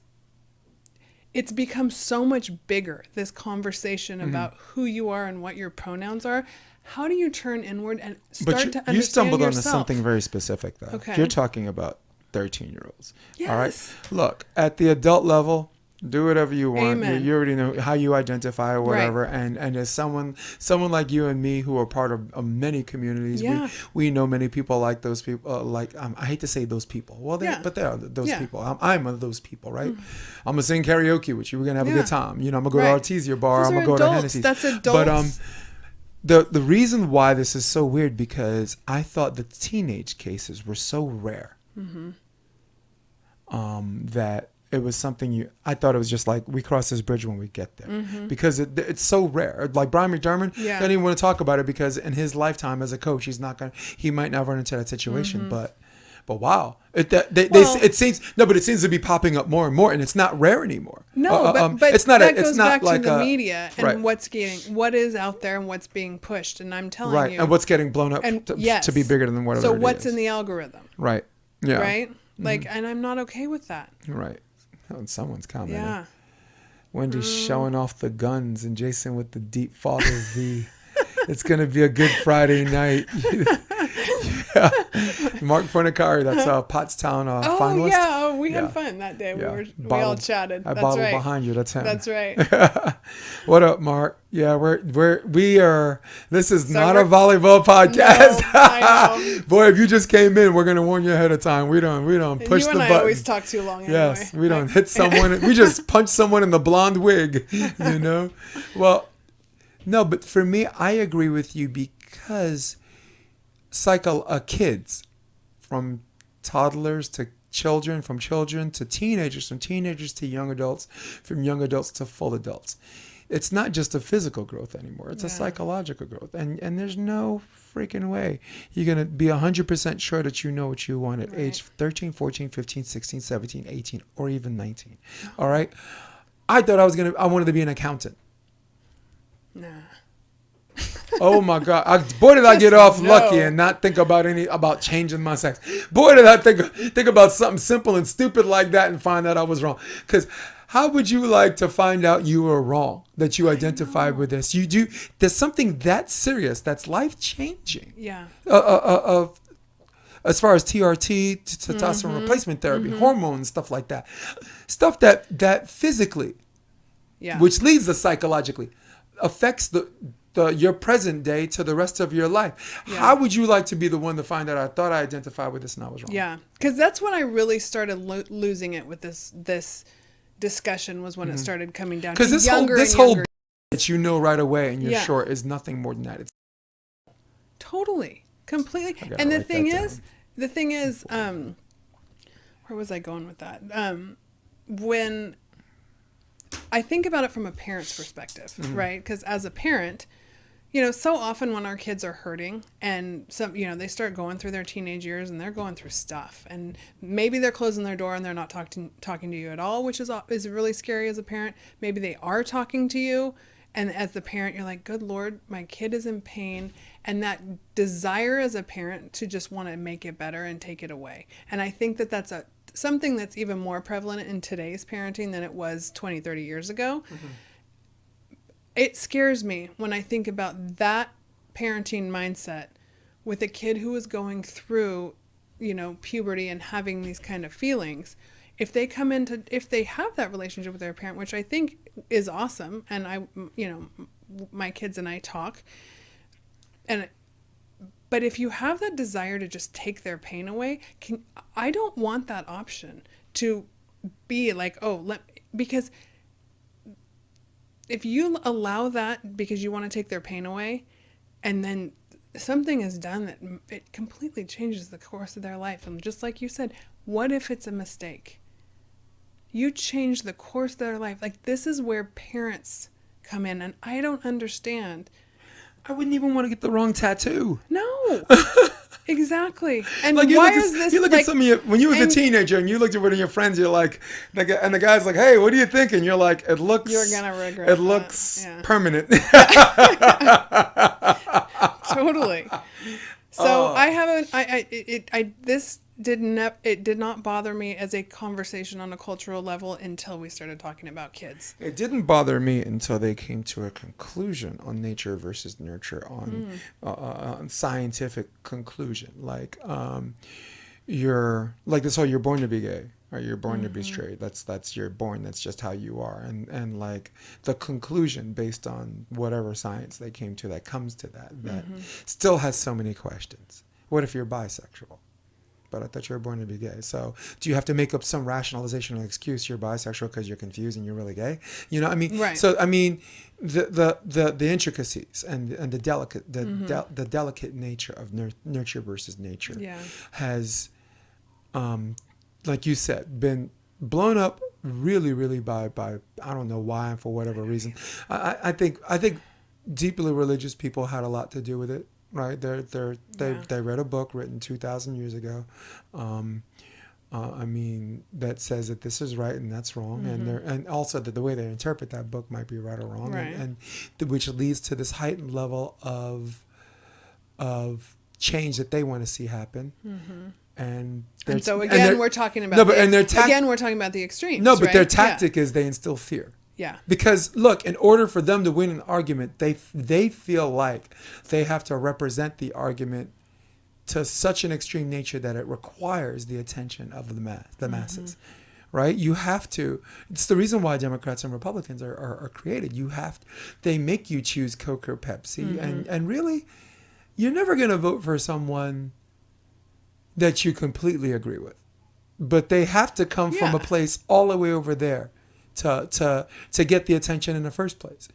S2: it's become so much bigger, this conversation about who you are and what your pronouns are. How do you turn inward and start to understand
S1: you stumbled
S2: yourself?
S1: onto something very specific, though.
S2: Okay.
S1: You're talking about 13-year-olds. All right.
S2: Yes.
S1: Look, at the adult level, do whatever you want.
S2: Amen.
S1: You already know how you identify or whatever. Right. And as someone like you and me who are part of many communities,
S2: Yeah.
S1: we know many people like those people. I hate to say those people. Well, but they are those people. I'm one of those people, right? I'm gonna sing karaoke with you. We're gonna have a good time. I'm gonna go to Artesia Bar.
S2: Those
S1: I'm gonna
S2: are
S1: go to
S2: adults.
S1: Hennessy's.
S2: That's adults.
S1: But the reason why this is so weird, because I thought the teenage cases were so rare. That it was something I thought it was just like, we cross this bridge when we get there, because it's so rare. Like Brian McDermott doesn't even want to talk about it, because in his lifetime as a coach, he might not run into that situation. But wow, it seems to be popping up more and more, and it's not rare anymore.
S2: No, but
S1: it's not.
S2: That
S1: It's
S2: goes
S1: not
S2: back
S1: like
S2: to the
S1: a,
S2: media and
S1: right.
S2: what is out there and what's being pushed. And I'm telling you,
S1: and what's getting blown up
S2: and
S1: to be bigger than whatever.
S2: So
S1: it
S2: what's
S1: is.
S2: in the algorithm?
S1: Right. Yeah.
S2: Right. Like, and I'm not okay with that.
S1: Right. Oh, someone's commenting.
S2: Yeah.
S1: Wendy's showing off the guns, and Jason with the deep Father V. It's going to be a good Friday night. Yeah. Mark Fornicari, that's Pottstown finalist.
S2: Yeah. We had fun that day.
S1: Yeah.
S2: We all chatted.
S1: I
S2: That's
S1: bottled
S2: right.
S1: behind you. That's him.
S2: That's right.
S1: What up, Mark? Yeah, we are. This is
S2: So
S1: not a
S2: we're-
S1: volleyball podcast.
S2: No, I know.
S1: Boy, if you just came in, we're gonna warn you ahead of time. We don't push
S2: you
S1: the
S2: and I
S1: button.
S2: always talk too long anyway.
S1: Yes, we don't hit someone. We just punch someone in the blonde wig. Well, no, but for me, I agree with you, because kids, from toddlers to children, from children to teenagers, from teenagers to young adults, from young adults to full adults. It's not just a physical growth anymore. It's a psychological growth. And there's no freaking way you're going to be 100% sure that you know what you want at age 13, 14, 15, 16, 17, 18, or even 19. All right? I thought I wanted to be an accountant.
S2: Nah.
S1: Oh my God! Boy, did I get off
S2: no.
S1: lucky and not think about changing my sex. Boy, did I think about something simple and stupid like that and find out I was wrong. Because how would you like to find out you were wrong, that you identified with this? You do. There's something that serious that's life changing.
S2: Yeah.
S1: As far as TRT, testosterone replacement therapy, hormones, stuff like that, stuff that physically,
S2: Yeah.
S1: which leads to psychologically, affects your present day to the rest of your life.
S2: Yeah.
S1: How would you like to be the one to find out I thought I identified with this and I was wrong?
S2: Yeah, because that's when I really started losing it with this discussion, was when it started coming down to
S1: Because
S2: younger
S1: this
S2: and
S1: whole
S2: younger.
S1: that you know right away and you're
S2: Yeah.
S1: short is nothing more than that. It's
S2: Totally, completely.
S1: gotta
S2: And the
S1: write
S2: thing
S1: that
S2: is, where was I going with that? When I think about it from a parent's perspective, right? Because as a parent, so often when our kids are hurting and they start going through their teenage years and they're going through stuff, and maybe they're closing their door and they're not talking to you at all, which is really scary as a parent. Maybe they are talking to you, and as the parent, you're like, good Lord, my kid is in pain. And that desire as a parent to just want to make it better and take it away. And I think that that's something that's even more prevalent in today's parenting than it was 20, 30 years ago. It scares me when I think about that parenting mindset with a kid who is going through, puberty and having these kind of feelings. If they have that relationship with their parent, which I think is awesome, and my kids and I talk, but if you have that desire to just take their pain away, I don't want that option to be like, because if you allow that because you want to take their pain away, and then something is done that it completely changes the course of their life. And just like you said, what if it's a mistake? You change the course of their life. Like, this is where parents come in, and I don't understand.
S1: I wouldn't even want to get the wrong tattoo.
S2: No, exactly. And
S1: Like
S2: why is this?
S1: You look at some of your, when you was a teenager and you looked at one of your friends, you're like, and the guy's like, hey, what do you think? And you're like, it looks.
S2: You're gonna regret.
S1: It looks
S2: Yeah.
S1: permanent.
S2: Totally. So I haven't. This did not bother me as a conversation on a cultural level until we started talking about kids.
S1: It didn't bother me until they came to a conclusion on nature versus nurture, on scientific conclusion. Like, you're born to be gay, or you're born to be straight. That's you're born. That's just how you are. And like the conclusion based on whatever science they came to that comes to that still has so many questions. What if you're bisexual? But I thought you were born to be gay. So do you have to make up some rationalization or excuse you're bisexual because you're confused and you're really gay? You know what I mean?
S2: Right.
S1: So I mean, the intricacies and the delicate nature of nurture versus nature has, like you said, been blown up really, really by I don't know why and for whatever reason. I think deeply religious people had a lot to do with it. Right, they read a book written 2,000 years ago, I mean, that says that this is right and that's wrong, and also that the way they interpret that book might be right or wrong, and which leads to this heightened level of change that they want to see happen, and
S2: so again we're talking about we're talking about the extremes.
S1: No, but
S2: right?
S1: their tactic is they instill fear.
S2: Yeah.
S1: Because look, in order for them to win an argument, they feel like they have to represent the argument to such an extreme nature that it requires the attention of the masses. Right? You have to. It's the reason why Democrats and Republicans are created. They make you choose Coke or Pepsi, and really, you're never going to vote for someone that you completely agree with. But they have to come from a place all the way over there to get the attention in the first place.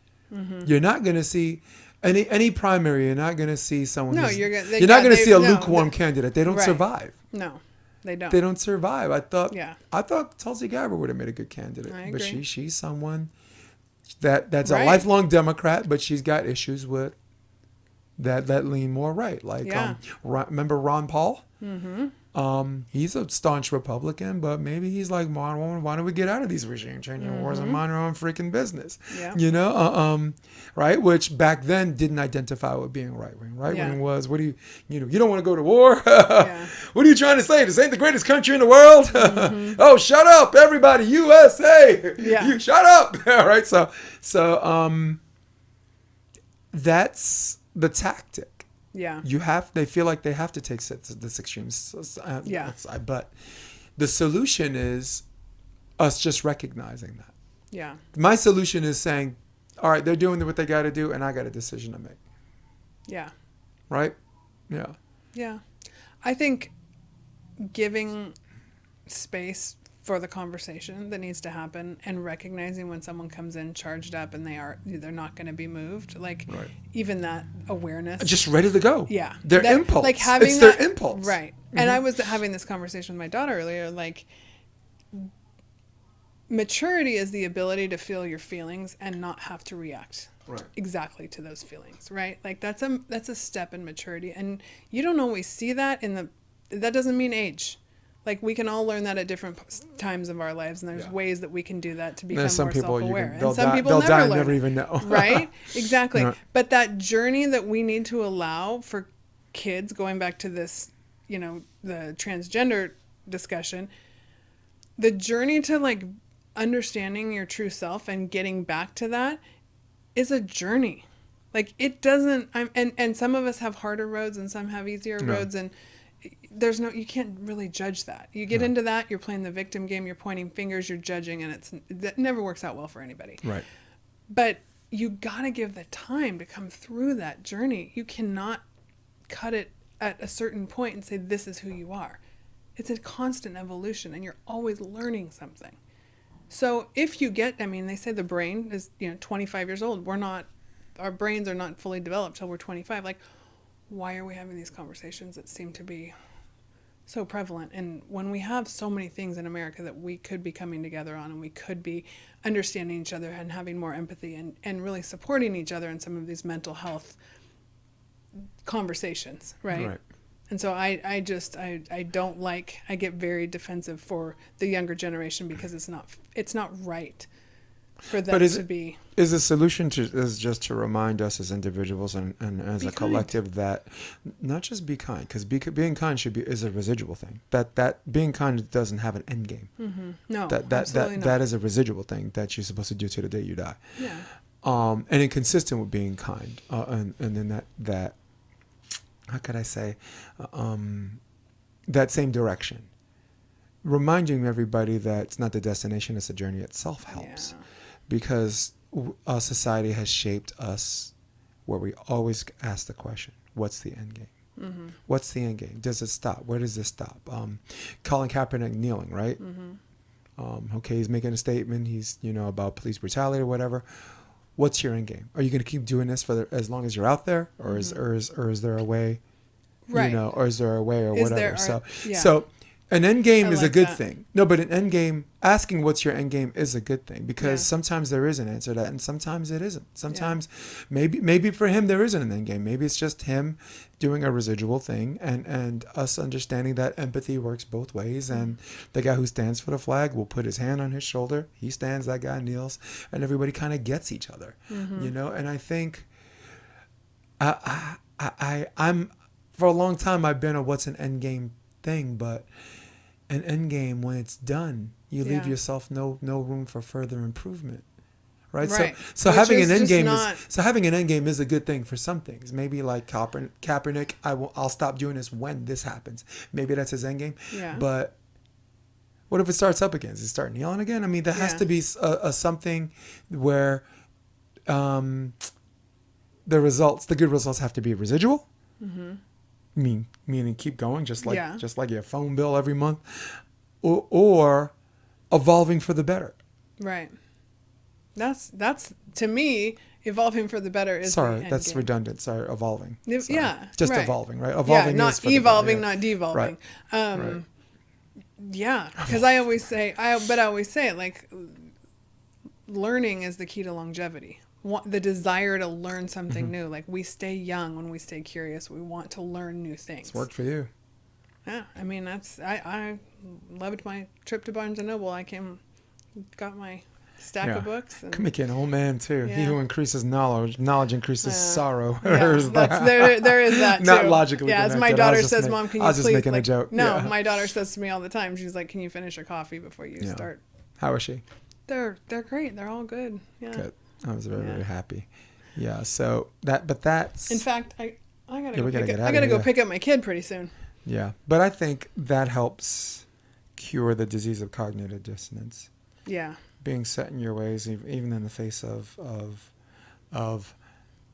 S1: You're not going to see any primary. You're not going to see someone.
S2: No,
S1: you're not going to see a lukewarm candidate. They don't
S2: right.
S1: survive.
S2: No, they don't.
S1: They don't survive. I thought Tulsi Gabbard would have made a good candidate,
S2: I
S1: but
S2: agree.
S1: she's someone that's
S2: Right.
S1: a lifelong Democrat, but she's got issues with that lean more right. Like remember Ron Paul? He's a staunch Republican, but maybe he's like, why don't we get out of these regime changing wars and mind our own freaking business?
S2: Yeah.
S1: You know, right? Which back then didn't identify with being right wing. Right wing was, what do you don't want to go to war? What are you trying to say? This ain't the greatest country in the world? Oh, shut up, everybody, USA! You shut up! All right, so that's the tactic.
S2: Yeah.
S1: They feel like they have to take this extremes. But the solution is us just recognizing that.
S2: Yeah.
S1: My solution is saying, all right, they're doing what they got to do, and I got a decision to make.
S2: Yeah.
S1: Right? Yeah.
S2: Yeah. I think giving space for the conversation that needs to happen and recognizing when someone comes in charged up and they're not going to be moved, like
S1: Right.
S2: even that awareness.
S1: Just ready to go.
S2: Yeah.
S1: Their
S2: That-
S1: impulse.
S2: Like having
S1: it's
S2: that,
S1: their impulse.
S2: Right. And I was having this conversation with my daughter earlier, like maturity is the ability to feel your feelings and not have to react
S1: Right.
S2: exactly to those feelings, right? Like that's a step in maturity, and you don't always see that that doesn't mean age. Like we can all learn that at different times of our lives, and there's
S1: Yeah.
S2: ways that we can do that to become
S1: There's some
S2: more
S1: people
S2: self-aware.
S1: they'll
S2: And some
S1: die,
S2: people
S1: they'll
S2: never
S1: die and
S2: learn
S1: never
S2: it.
S1: even know.
S2: Right? Exactly.
S1: Right.
S2: But that journey that we need to allow for kids, going back to this, the transgender discussion, the journey to like understanding your true self and getting back to that is a journey. Like it doesn't, and some of us have harder roads and some have easier roads, and you can't really judge that. You get into that, you're playing the victim game, you're pointing fingers, you're judging, and that never works out well for anybody.
S1: Right.
S2: But you got to give the time to come through that journey. You cannot cut it at a certain point and say, this is who you are. It's a constant evolution, and you're always learning something. So if you they say the brain is, 25 years old. Our brains are not fully developed till we're 25. Like, why are we having these conversations that seem to be so prevalent? And when we have so many things in America that we could be coming together on, and we could be understanding each other and having more empathy and really supporting each other in some of these mental health conversations, right? And so I get very defensive for the younger generation because it's not right for them to be.
S1: Is the solution is just to remind us as individuals and as a collective that not just be kind, because being kind is a residual thing. That being kind doesn't have an end game.
S2: Mm-hmm. No,
S1: absolutely not. That is a residual thing that you're supposed to do to the day you die.
S2: Yeah.
S1: And inconsistent with being kind, and then that how could I say, that same direction. Reminding everybody that it's not the destination, it's the journey itself helps.
S2: Yeah.
S1: Because our society has shaped us where we always ask the question, what's the end game? Mm-hmm. What's the end game? Does it stop? Where does this stop? Colin Kaepernick kneeling, right? Mm-hmm. Okay, he's making a statement. He's, about police brutality or whatever. What's your end game? Are you going to keep doing this for as long as you're out there, or is there a way,
S2: right?
S1: Or is there a way or whatever?
S2: Yeah.
S1: So an end game is a good
S2: that.
S1: thing. No, but an end game, asking what's your end game is a good thing, because
S2: Yeah.
S1: sometimes there is an answer to that, and sometimes it isn't. Sometimes maybe for him there isn't an end game. Maybe it's just him doing a residual thing, and us understanding that empathy works both ways. And the guy who stands for the flag will put his hand on his shoulder. He stands, that guy kneels, and everybody kind of gets each other, And I think I'm for a long time I've been a what's an end game thing, but an end game, when it's done, you leave yourself no room for further improvement, right? So
S2: Which
S1: having
S2: is
S1: an end
S2: just
S1: game having an end game is a good thing for some things. Maybe like Kaepernick, I'll stop doing this when this happens. Maybe that's his end game.
S2: Yeah.
S1: But what if it starts up again? Does it start kneeling again? I mean, there has to be a something where the good results have to be residual. Mm-hmm. Meaning keep going, just like your phone bill every month, or evolving for the better.
S2: Right. That's to me, evolving for the better is.
S1: Sorry,
S2: the end
S1: that's
S2: game.
S1: redundant. Sorry, evolving.
S2: Yeah,
S1: Sorry. Just
S2: right.
S1: evolving, right? Evolving,
S2: not
S1: is for the
S2: evolving,
S1: better,
S2: not devolving.
S1: Right.
S2: Yeah, because I always say, like, learning is the key to longevity. The desire to learn something new. Like, we stay young when we stay curious. We want to learn new things.
S1: It's worked for you.
S2: Yeah, I mean, I loved my trip to Barnes & Noble. Got my stack of books. And,
S1: Can make you an old man too. He
S2: Yeah.
S1: who increases knowledge increases sorrow.
S2: Yeah,
S1: there is that.
S2: there is that too.
S1: Not logically
S2: Yeah, as my
S1: connected.
S2: daughter says, Mom, can you please?
S1: I was just making a joke.
S2: No,
S1: Yeah.
S2: my daughter says to me all the time. She's like, can you finish a coffee before you start?
S1: How is she?
S2: They're great. They're all good. Yeah.
S1: Good. I was very happy. Yeah. So that's.
S2: In fact, I gotta
S1: we
S2: go
S1: gotta
S2: pick
S1: get
S2: up,
S1: out
S2: I
S1: of
S2: gotta go
S1: here.
S2: pick up my kid pretty soon.
S1: Yeah, but I think that helps cure the disease of cognitive dissonance.
S2: Yeah.
S1: Being set in your ways, even in the face of of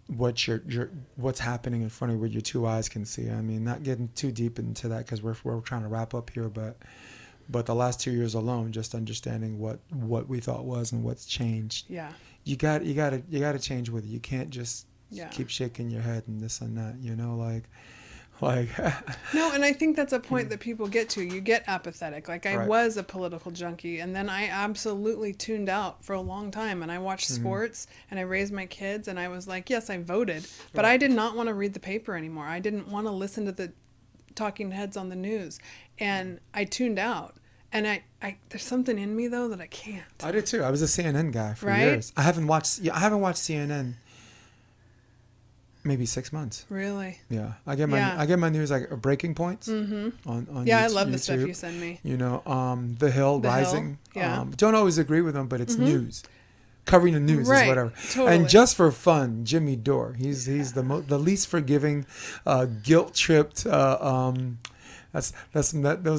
S1: what's happening in front of you, what your two eyes can see. I mean, not getting too deep into that because we're trying to wrap up here, but the last 2 years alone, just understanding what we thought was and what's changed.
S2: Yeah.
S1: You got to change with it. You can't just
S2: Yeah.
S1: keep shaking your head and this and that. Like
S2: No, and I think that's a point that people get to. You get apathetic. Like, I
S1: Right.
S2: was a political junkie, and then I absolutely tuned out for a long time. And I watched sports, and I raised my kids, and I was like, yes, I voted, but I did not want to read the paper anymore. I didn't want to listen to the talking heads on the news, and I tuned out. And I there's something in me though that I can't.
S1: I did too. I was a CNN guy for
S2: Right?
S1: years. I haven't watched CNN maybe 6 months.
S2: Really?
S1: Yeah, I
S2: Yeah.
S1: get my news like breaking points on
S2: Yeah, I
S1: YouTube-
S2: love the stuff
S1: YouTube.
S2: you send me.
S1: The Hill
S2: The Hill,
S1: Rising.
S2: yeah.
S1: Don't always agree with them, but it's news. Covering the news
S2: Right,
S1: is whatever.
S2: totally.
S1: And just for fun, Jimmy Dore. He's the least forgiving, guilt tripped. Those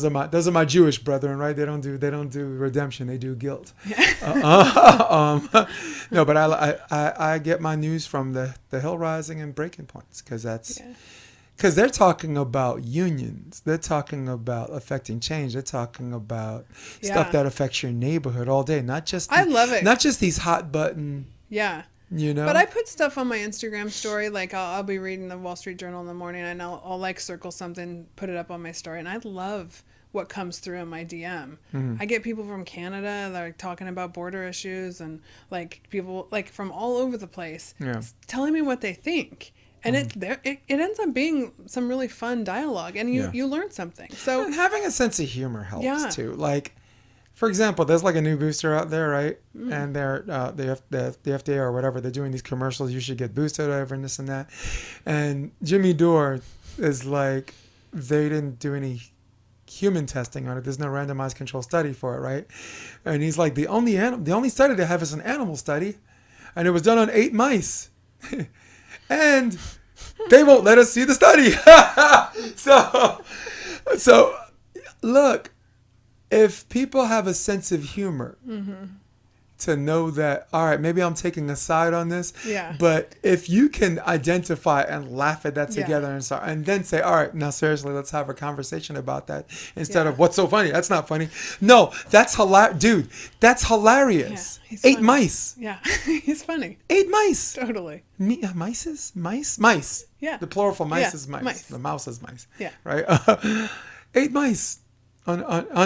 S1: are my Jewish brethren, right? They don't do redemption. They do guilt. No, but I get my news from the Hill Rising and Breaking Points because they're talking about unions. They're talking about affecting change. They're talking about stuff
S2: Yeah.
S1: that affects your neighborhood all day. Not just
S2: I love it.
S1: Not just these hot button.
S2: Yeah.
S1: But
S2: But I put stuff on my Instagram story, like I'll be reading the Wall Street Journal in the morning, and I'll like circle something, put it up on my story, and I love what comes through in my DM. I get people from Canada that are talking about border issues, and like people like from all over the place telling me what they think. And it ends up being some really fun dialogue, and you learn something. So
S1: And having a sense of humor helps
S2: Yeah.
S1: too. Like, for example, there's like a new booster out there, right? And they're the FDA or whatever, they're doing these commercials. You should get boosted, whatever, and this and that. And Jimmy Dore is like, they didn't do any human testing on it. There's no randomized control study for it, right? And he's like, the only study they have is an animal study, and it was done on 8 mice. And they won't let us see the study. So look, if people have a sense of humor to know that, all right, maybe I'm taking a side on this,
S2: Yeah.
S1: but if you can identify and laugh at that
S2: Yeah.
S1: together and then say, all right, now seriously, let's have a conversation about that instead
S2: Yeah.
S1: of what's so funny. That's not funny. No, that's hilarious. Dude, that's hilarious.
S2: Yeah, he's
S1: 8
S2: funny.
S1: mice.
S2: yeah, he's funny.
S1: 8 mice.
S2: Totally.
S1: Mice.
S2: Yeah.
S1: The plural for mice
S2: Yeah,
S1: is mice.
S2: mice.
S1: The mouse is mice.
S2: Yeah.
S1: Right. 8 mice on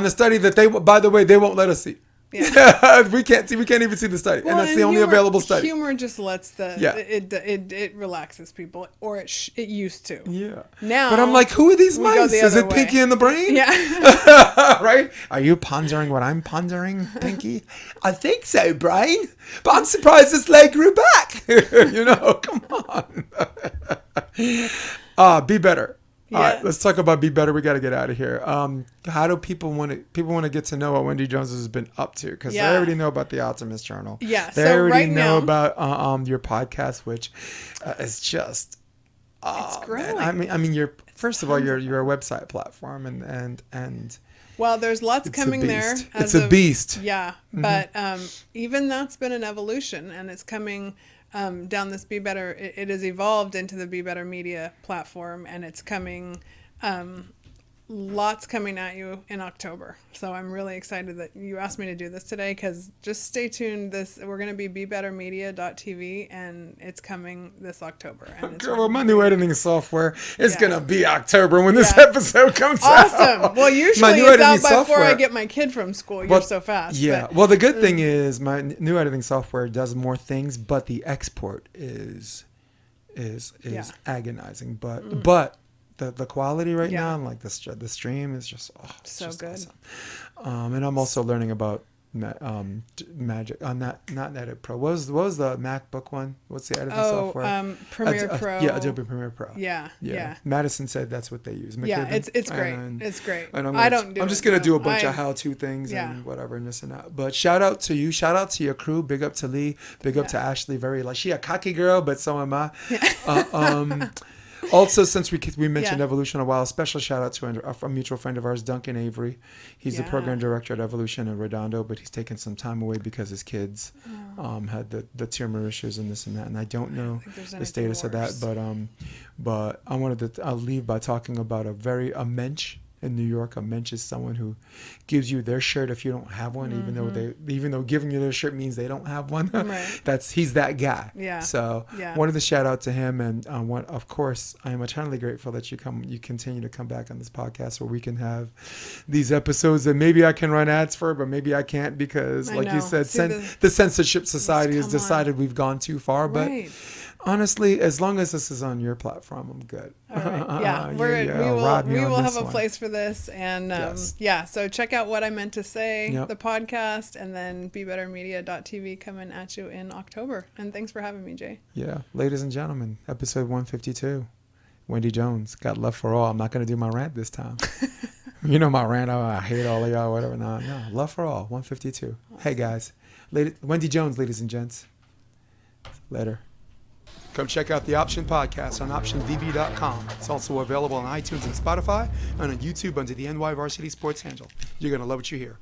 S1: a study that by the way, they won't let us see.
S2: Yeah.
S1: we can't even see the study,
S2: Well,
S1: and that's the only available study.
S2: Humor just lets it relaxes people, or it used to.
S1: Yeah.
S2: Now,
S1: But I'm like, who are these
S2: we go
S1: mice?
S2: the
S1: Is
S2: other
S1: it Pinky
S2: way.
S1: in the brain?
S2: Yeah.
S1: Right? Are you pondering what I'm pondering, Pinky? I think so, Brian. But I'm surprised this leg grew back. Come on. Be better. All right,
S2: Yeah.
S1: let's talk about Be Better. We got to get out of here. How do people want to get to know what Wendy Jones has been up to? Because they
S2: Yeah.
S1: already know about the Optimist Journal.
S2: Yeah,
S1: They
S2: so
S1: already
S2: right
S1: know
S2: now-
S1: about your podcast, which is just
S2: It's growing.
S1: man. I mean, first of all, you're a website platform, and
S2: Well, there's lots
S1: it's a
S2: coming there.
S1: beast.
S2: as
S1: It's a
S2: of-
S1: beast.
S2: Yeah, but even that's been an evolution, and it's coming down this Be Better. It has evolved into the Be Better Media platform, and it's coming. Lots coming at you in October. So I'm really excited that you asked me to do this today, because just stay tuned. We're going to be BeBetterMedia.tv, and it's coming this October. And it's
S1: Girl, my new editing software is
S2: Yeah.
S1: gonna be October when this
S2: Yeah.
S1: episode comes out.
S2: awesome. Well, usually
S1: new
S2: it's out
S1: editing
S2: before I
S1: software-
S2: get my kid from school. You're
S1: Well,
S2: so fast.
S1: Yeah.
S2: but-
S1: Well, the good thing is my new editing software does more things, but the export is
S2: Yeah.
S1: agonizing. But the quality right
S2: Yeah.
S1: now, and like the stream is just it's
S2: So
S1: just
S2: good.
S1: awesome. And I'm also learning about Magic on not Edit Pro. What was the MacBook one? What's the editing software?
S2: Premiere Pro.
S1: Yeah, Adobe Premiere Pro.
S2: Yeah.
S1: Madison said that's what they use.
S2: Yeah,
S1: McKibben.
S2: it's great.
S1: And-
S2: It's great.
S1: and
S2: I don't do
S1: I'm just
S2: it,
S1: gonna do a
S2: though.
S1: bunch of how-to things
S2: Yeah.
S1: and whatever and this and that. But shout out to you. Shout out to your crew. Big up to Lee. Big up to Ashley. Very she a cocky girl, but so am I. Also, since we mentioned
S2: Yeah.
S1: Evolution a while, a special shout out to a mutual friend of ours, Duncan Avery. He's the
S2: Yeah.
S1: program director at Evolution in Redondo, but he's taken some time away because his kids had the tumor issues and this and that. And I don't know
S2: think there's
S1: the
S2: anything
S1: status of that,
S2: worse.
S1: but I wanted to. I'll leave by talking about a mensch in New York. A mensch is someone who gives you their shirt if you don't have one, even though giving you their shirt means they don't have one.
S2: Right.
S1: He's that guy.
S2: Yeah.
S1: So
S2: Yeah.
S1: wanted to shout out to him, and of course I am eternally grateful that you continue to come back on this podcast where we can have these episodes that maybe I can run ads for, but maybe I can't because,
S2: I
S1: like you
S2: know.
S1: said,
S2: See,
S1: the censorship society has
S2: come on.
S1: decided we've gone too far. But
S2: Right.
S1: honestly, as long as this is on your platform, I'm good.
S2: All right. Yeah,
S1: ride me
S2: we
S1: on
S2: will
S1: this
S2: have a
S1: one.
S2: place for this, and
S1: Yes.
S2: yeah. So check out What I Meant to Say,
S1: Yep.
S2: the podcast, and then BeBetterMedia.tv coming at you in October. And thanks for having me, Jay.
S1: Yeah, ladies and gentlemen, episode 152. Wendy Jones, got love for all. I'm not gonna do my rant this time. You know my rant. Oh, I hate all of y'all. Whatever. No, love for all. 152. Hey guys, Wendy Jones, ladies and gents. Later. Come check out the Option Podcast on OptionVB.com. It's also available on iTunes and Spotify and on YouTube under the NY Varsity Sports handle. You're going to love what you hear.